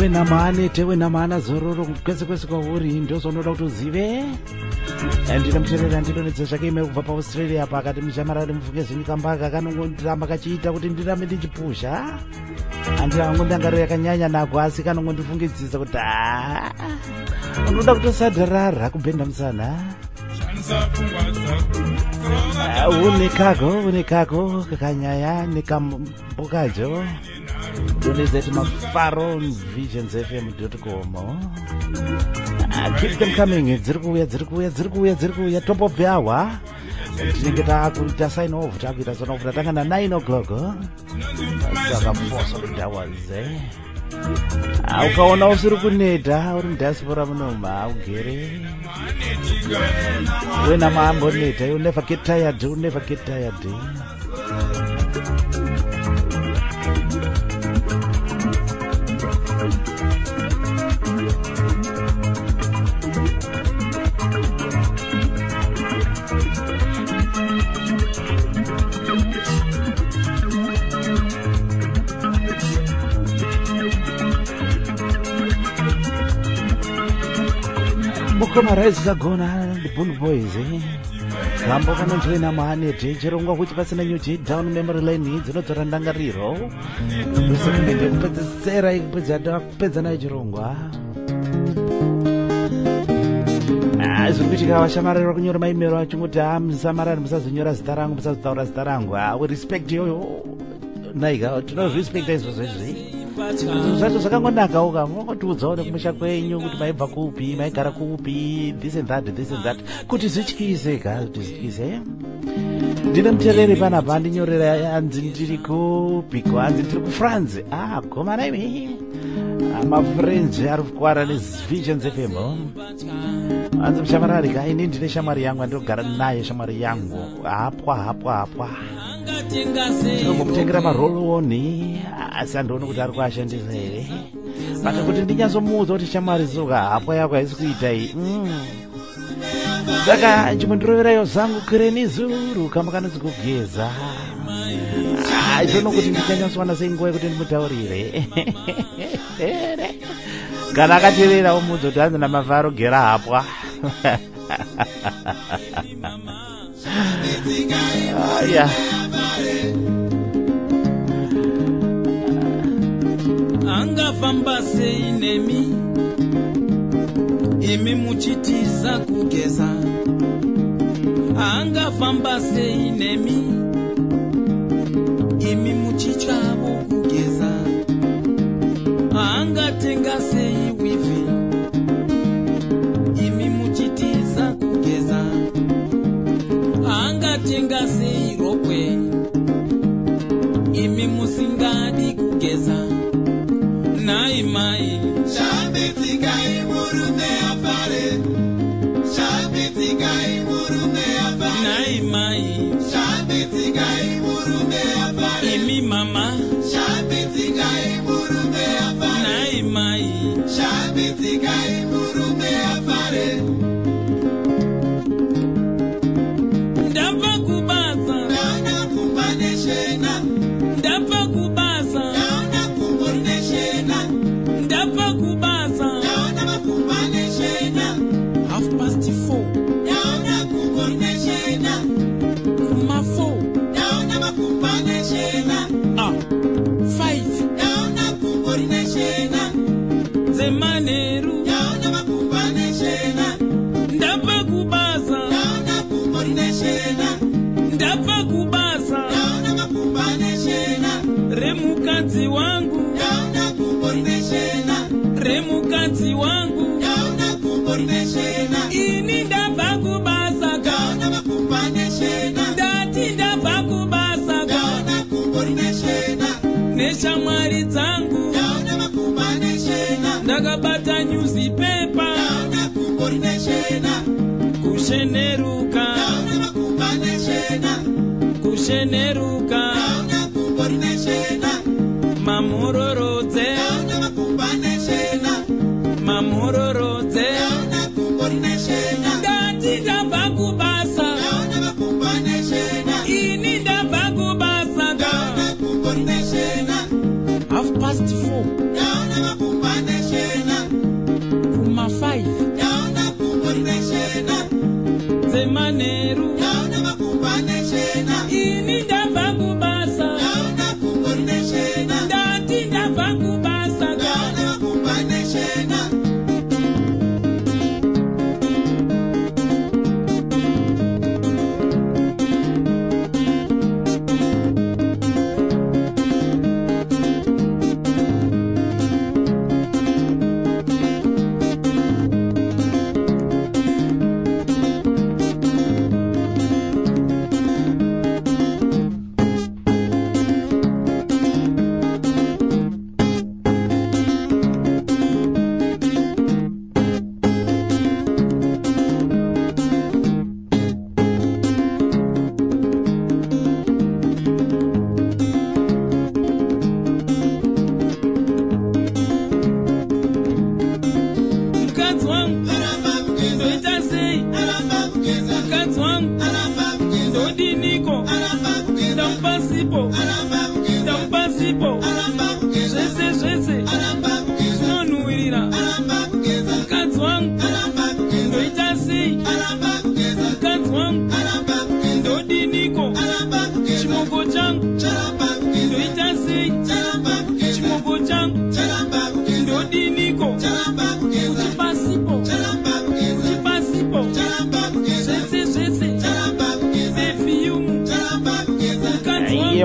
wena maanete wena maana zororo kwese kwese kwauri ndozvaunoda kuti uzive. Ndine muterera ndinonedza zvake ime kubva paaustralia apa akati mushamarari mufungezi nyikambaka kanongondiramba kachiita kuti ndirambe ndichipusha. Handirango ndangaro yakanyanya nako asi kanongondifungidzisa kuti unoda kutosadharara kubhenda musana. Une kako kakanyaya nekambokajo. Donate mafaro Visions FM.com. Keep them coming. Dzirikuya top of the hour. Tinenge takuita sign off takuita sign off tatanga na 9 o'clock. Saka 4 solid hours. Ukaona usiri kuneta uri mudiaspora munoma ugere. Wena mambo neta, you never get tired. Mukoma rise kagona the Bull Boys Kambo kanonzwena maanete chirongwa kuti pasina nyuchi down memory lane dzinotora ndangariro usikumende kupedzisera ikupedza nayo chirongwa zviri kuitika vashamarira kunyora maimero achingoti musamarari musazonyora zita rangu musazotaura zita rangu we respect yoyo naiga tinozvirespekta izvozvo izvi zvacho zvakangonakawo kamutiudzawo nekumusha kwenyu kuti maibva kupi maigara kupi this and that kuti zvityise ndine mutereri panapa ndinyorera anzi ndiri kupiko anzi ndiri kufrance gomana imi mafriends ari kukwara nevisions FM anzi mushamarari kaini ndine shamwari yangu andinogara naye shamwari yangu hapwa tinomutengera maroloni asi andione kuti ari kuashandisa here pata kuti ndinyatsomuudza kuti shamwari zoka hapwa yako haisi kuita iyi saka chimundiroverayo zangu kireni zuru kama kanonzi kugeza ichono kuti ndichanyatswana senguva yekuti ndimutaurire kana akateerera omudza kuti hanzi namavharo gera hapwa yeah. Angafamba sei nemi imi muchitiza kugeza angafamba sei nemi imi muchichavo kugeza angatenga sei wifi imi muchitiza kugeza angatenga sei rokwe imi musingadi kugeza nai mai Shabitikai murume afare Shabitikai murume afare nai mai Shabitikai murume afare imi mama Shabitikai murume afare nai mai Shabitikai murume afare ndapa kubaza Naona kumbane shena ndapa kubaza Naona kumbone shena ndapa kubaza Naona makumbane shena 4:30 Naona kumbone shena kuma 4 Naona makumbane shena 5 Naona kumbone shena zemaneru Naona makumbane shena ndapa kubaza Naona kumbone shena ndapa kubaza Naona makumbane shena remukadzi wangu Naona kumbone shena remukadzi wangu Naona kumbone shena ini ndapa kubaza Naona makumbane shena ndati ndapa kubaza Naona kumbone shena neshamwari dzangu Naona makumbane shena ndakabata newspaper Naona kumbone shena kusheneruka Naona makumbane shena kusheneruka Naona kumbone shena mamhororodze Naona makumbane shena mamhororodze Naona kumbone shena ndati ndabva kubasa Naona makumbane shena ini ndabva kubasa Naona kumbone shena 4:30 Naona makumbane rudze manheru ndaona makumba neshena ini ndabva kubasa ndaona kumbo rineshena ndati ndabva kubasa ndaona makumba neshena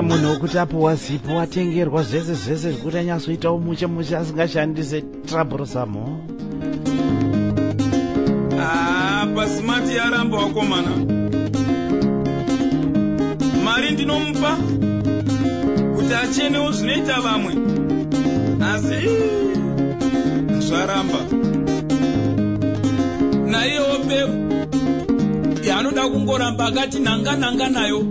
munhu wekuti apiwa zipo atengerwa zvese zvese zvekuti anyatsoitawo muche muche asingashandise troublesome. pasimati yaramba wakomana mari ndinomupa kuti achenewo zvinoita vamwe asi zvaramba naiyewo pevu yaanoda kungoramba akati nanga nayo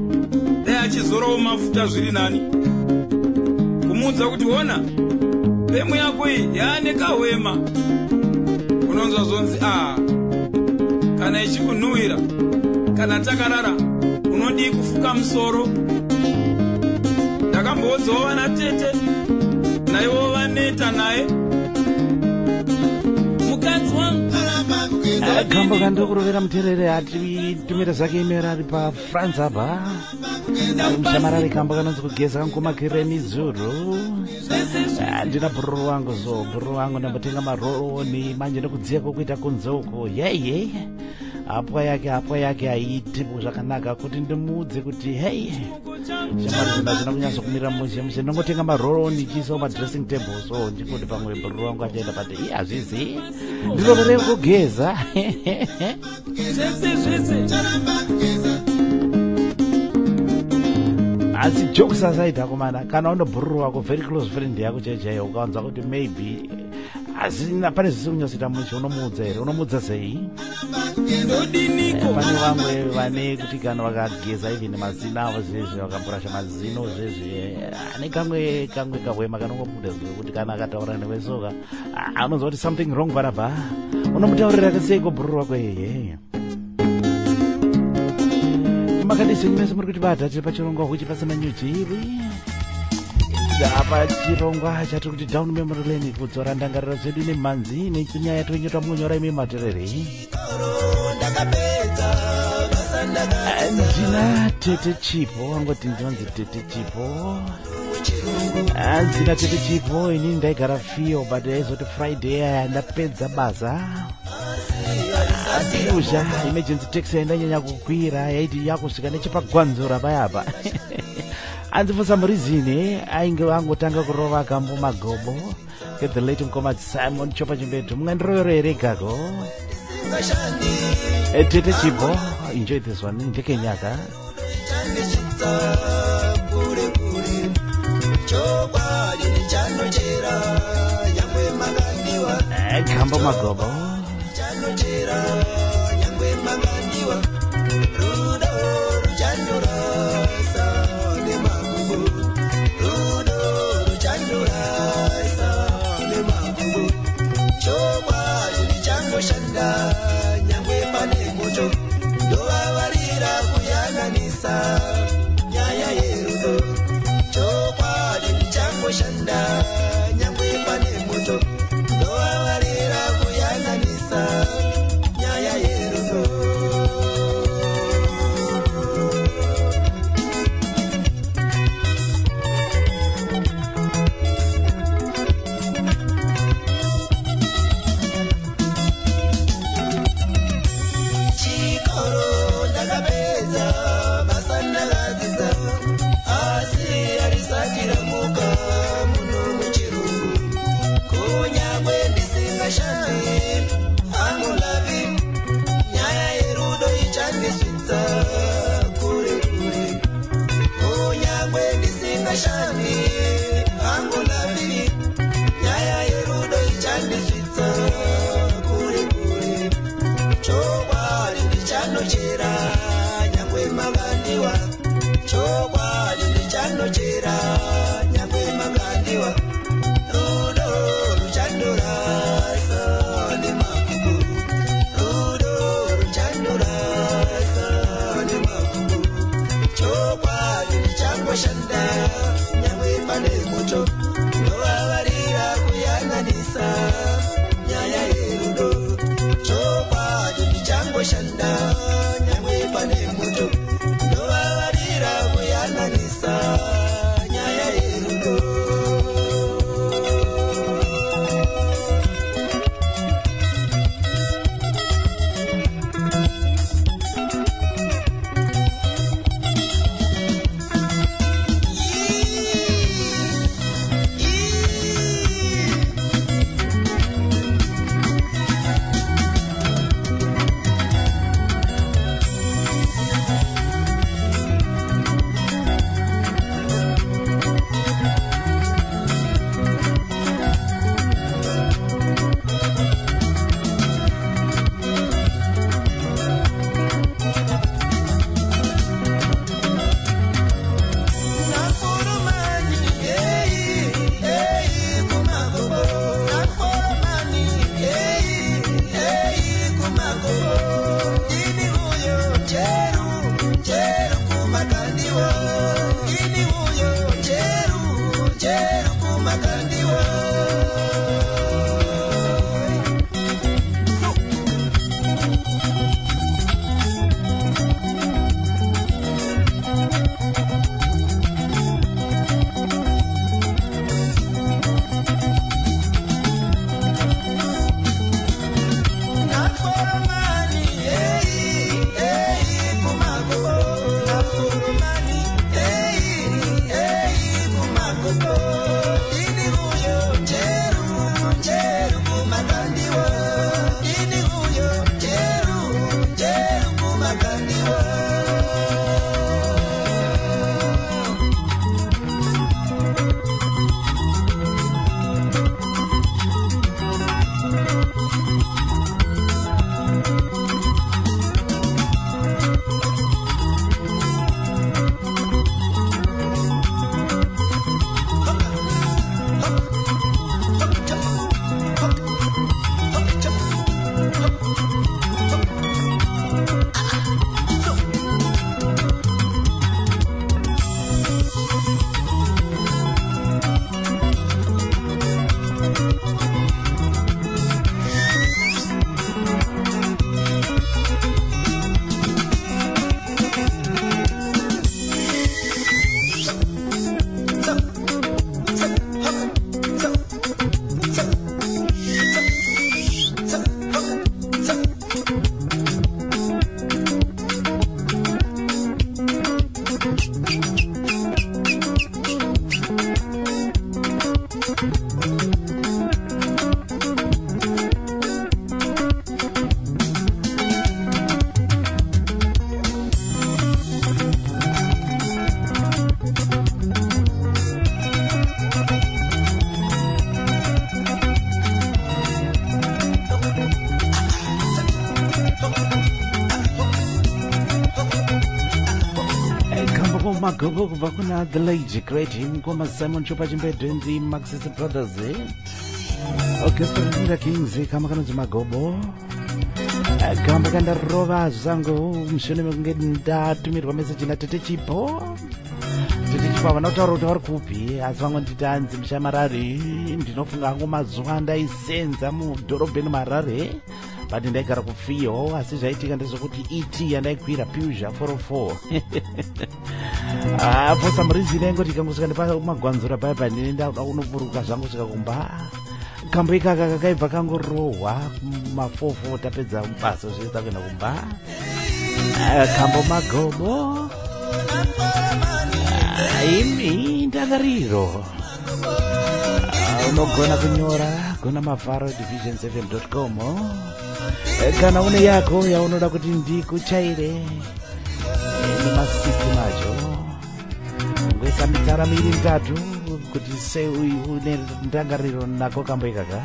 dai achizorawo mafuta zviri nani kumuudza kuti ona pemu yako iyi yaane kahwema unonzwa zonzi kana ichikunhuhwira kana takarara unodii kufuka musoro. Ndakamboudzawo vana tete naivo vaneta naye mukadzi wangu kambo kandokurovera muterere atitumira zvake imero ari pafrance apa mushamarari kambo kanonzi kugeza kangomakireni zuru. Ndina bhururu wangu bhururu wangu ndambotenga maroni manje ndokudziya kokuita kunzoko yeye apwa yake aiti zvakanaka kuti ndimuudze kuti hei shamari zvinazvina kunyatsokumirira mushe ndongotenga maroni chiisawo madressing table so ndikuti pamwe bhururu wangu achaenda pati hazvizi ndiroverei kugeza asi jokes aside akomana kana undobhururu wako very close friend yako chaichaiyo ukawanza kuti maybe asina pane zvisi kunyatsoita mushe unomuudza here unomuudza sei? Pane vamwe vane kuti kana vakageza even mazino avo zvezve vakaburasha mazino zvezve ane kamwe kahwema kanongobuda kuti kana akataura newesoka anonzwa kuti something wrong panapa unomutaurira kaseiko bhururu wako yeye makadisi mese muri kuti bada tiri pachirongwa huchi pasina nyuchiri apa chirongwa chatiri kuti down memory lane kudzora ndangariro dzedu nemhanzi nenyaya tonyota munyora ime materere. Ndina tete chipo wangoti ndinonzi tete chipo ndina tete chipo ini ndaigara fio but yaizoti friday aya ndapedza basa asiuzha emergency taxi yaindanyanya kukwira yaiti yakusvika nechepagwanzura payapa hanzi for some reason ainge vangotanga kurova kambo magobo get the late mukoma Simon Chopa Chimbeto mungandiroyero here gago tete chipo enjoy this one ndekenyaka kambo magobo nyaya yerudo chokwadi ndichangoshanda nyangwe pane moto ndovavarira kuyanganisa nyaya yerudo Toro ndakapedza basa ndakadzidza asi arisatira muka muno muchirungu kunyangwe ndisingashandi angulavi nyaya yerudo ichandisvitsa kure kure kunyangwe ndisingashandi angulavi nyaya yerudo ichandisvitsa kure kure chokwadi ndichanochera nyangwe makandiwa chokwadi ndichanochera nyangwe makandiwa rudo ruchandorasa nemakubu rudo ruchandorasa nemakubu chokwadi ndichangoshanda nyangwe pane moto ndovavarira kuyanganisa nyaya yerudo chokwadi ndichangoshanda nyangwe pane moto ndovavarira kuyanganisa nyaya yerudo magogo kubva kuna the lady great ngoma Simon Chopa Chimbedo and the Maxis Brothers orchestra Linda Kings kama kanonzi magobo kamba kandarova zangu mshoni mekunge ndatumirwa meseji natete chipo havana kutaura kuti vari kupi asi vamwe nditi hanzi mushamarare ndinofunga hangu mazuva ndaisenza mudhorobheni marare but ndaigara kufiyo asi zvaitika ndezvokuti et yandaikwira Peugeot 404 for some reason yaingoti ikangosvika ndepamagwanzura paya pandinenda kuda kunoburuka zvangu svika kumba kambo ikaka kakaibva kangorohwa kuma 44 tapedza basa zvoita kuenda kumba Kambo Magobo imi Ndagariro unogona kunyora kuna Mafaro division7.com kana une yako yaunoda kuti ndikuchaire nemasystem acho ngwesa mitara miri mitatu kuti se une Ndagariro nako kambo ikaka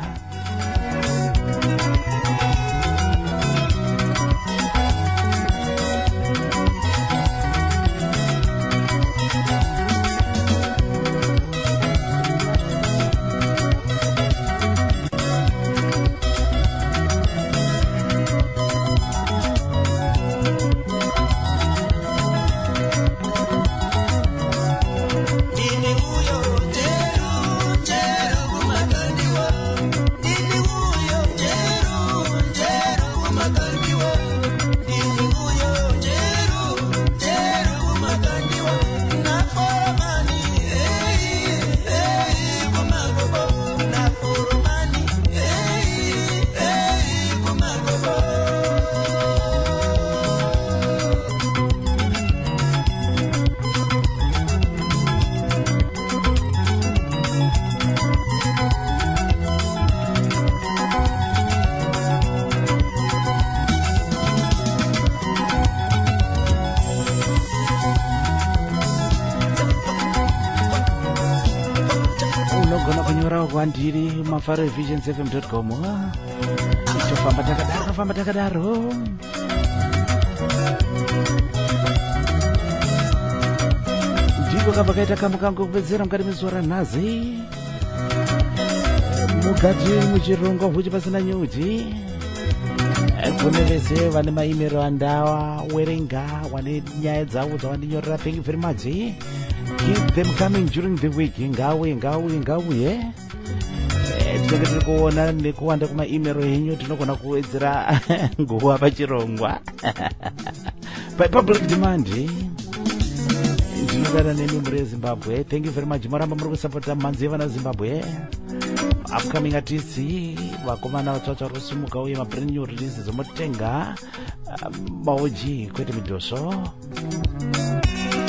kwandiri Mafaro division7.com chofamba takadaro ndiko kabva kaita kamukango kupedzera mukati mezuva ranhazi mukati muchirongo huchi pasina nyuchi kune vese vane maimero andawa werenga wane nyaya dzavo dzavandinyorera. Thank you very much. Keep them coming during the week. Ngauye tinenge tiri kuona nekuwanda kumaimero henyu tinogona kuwedzera nguva pachirongwa by public demand. Ndinodada nemi muri yeZimbabwe. Thank you very much. Maramba muri kusapota mhanzi yevana Zimbabwe. Upcoming artists vakomana vatsvatsva rusumuka uye brand new releases zomotenga maoji kwete midhoso.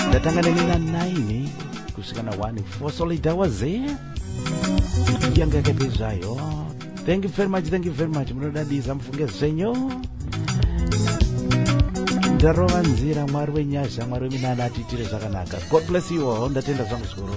Ndatanga nenina 9 kusvika na 1 for solid hours yanga yakapedzayo. Thank you very much. Munodadisa mufunge zvenyu. Ndarova nzira Mwari wenyasha, Mwari weminana atiitire zvakanaka. God bless you all. Ndatenda zvangu zvikuru.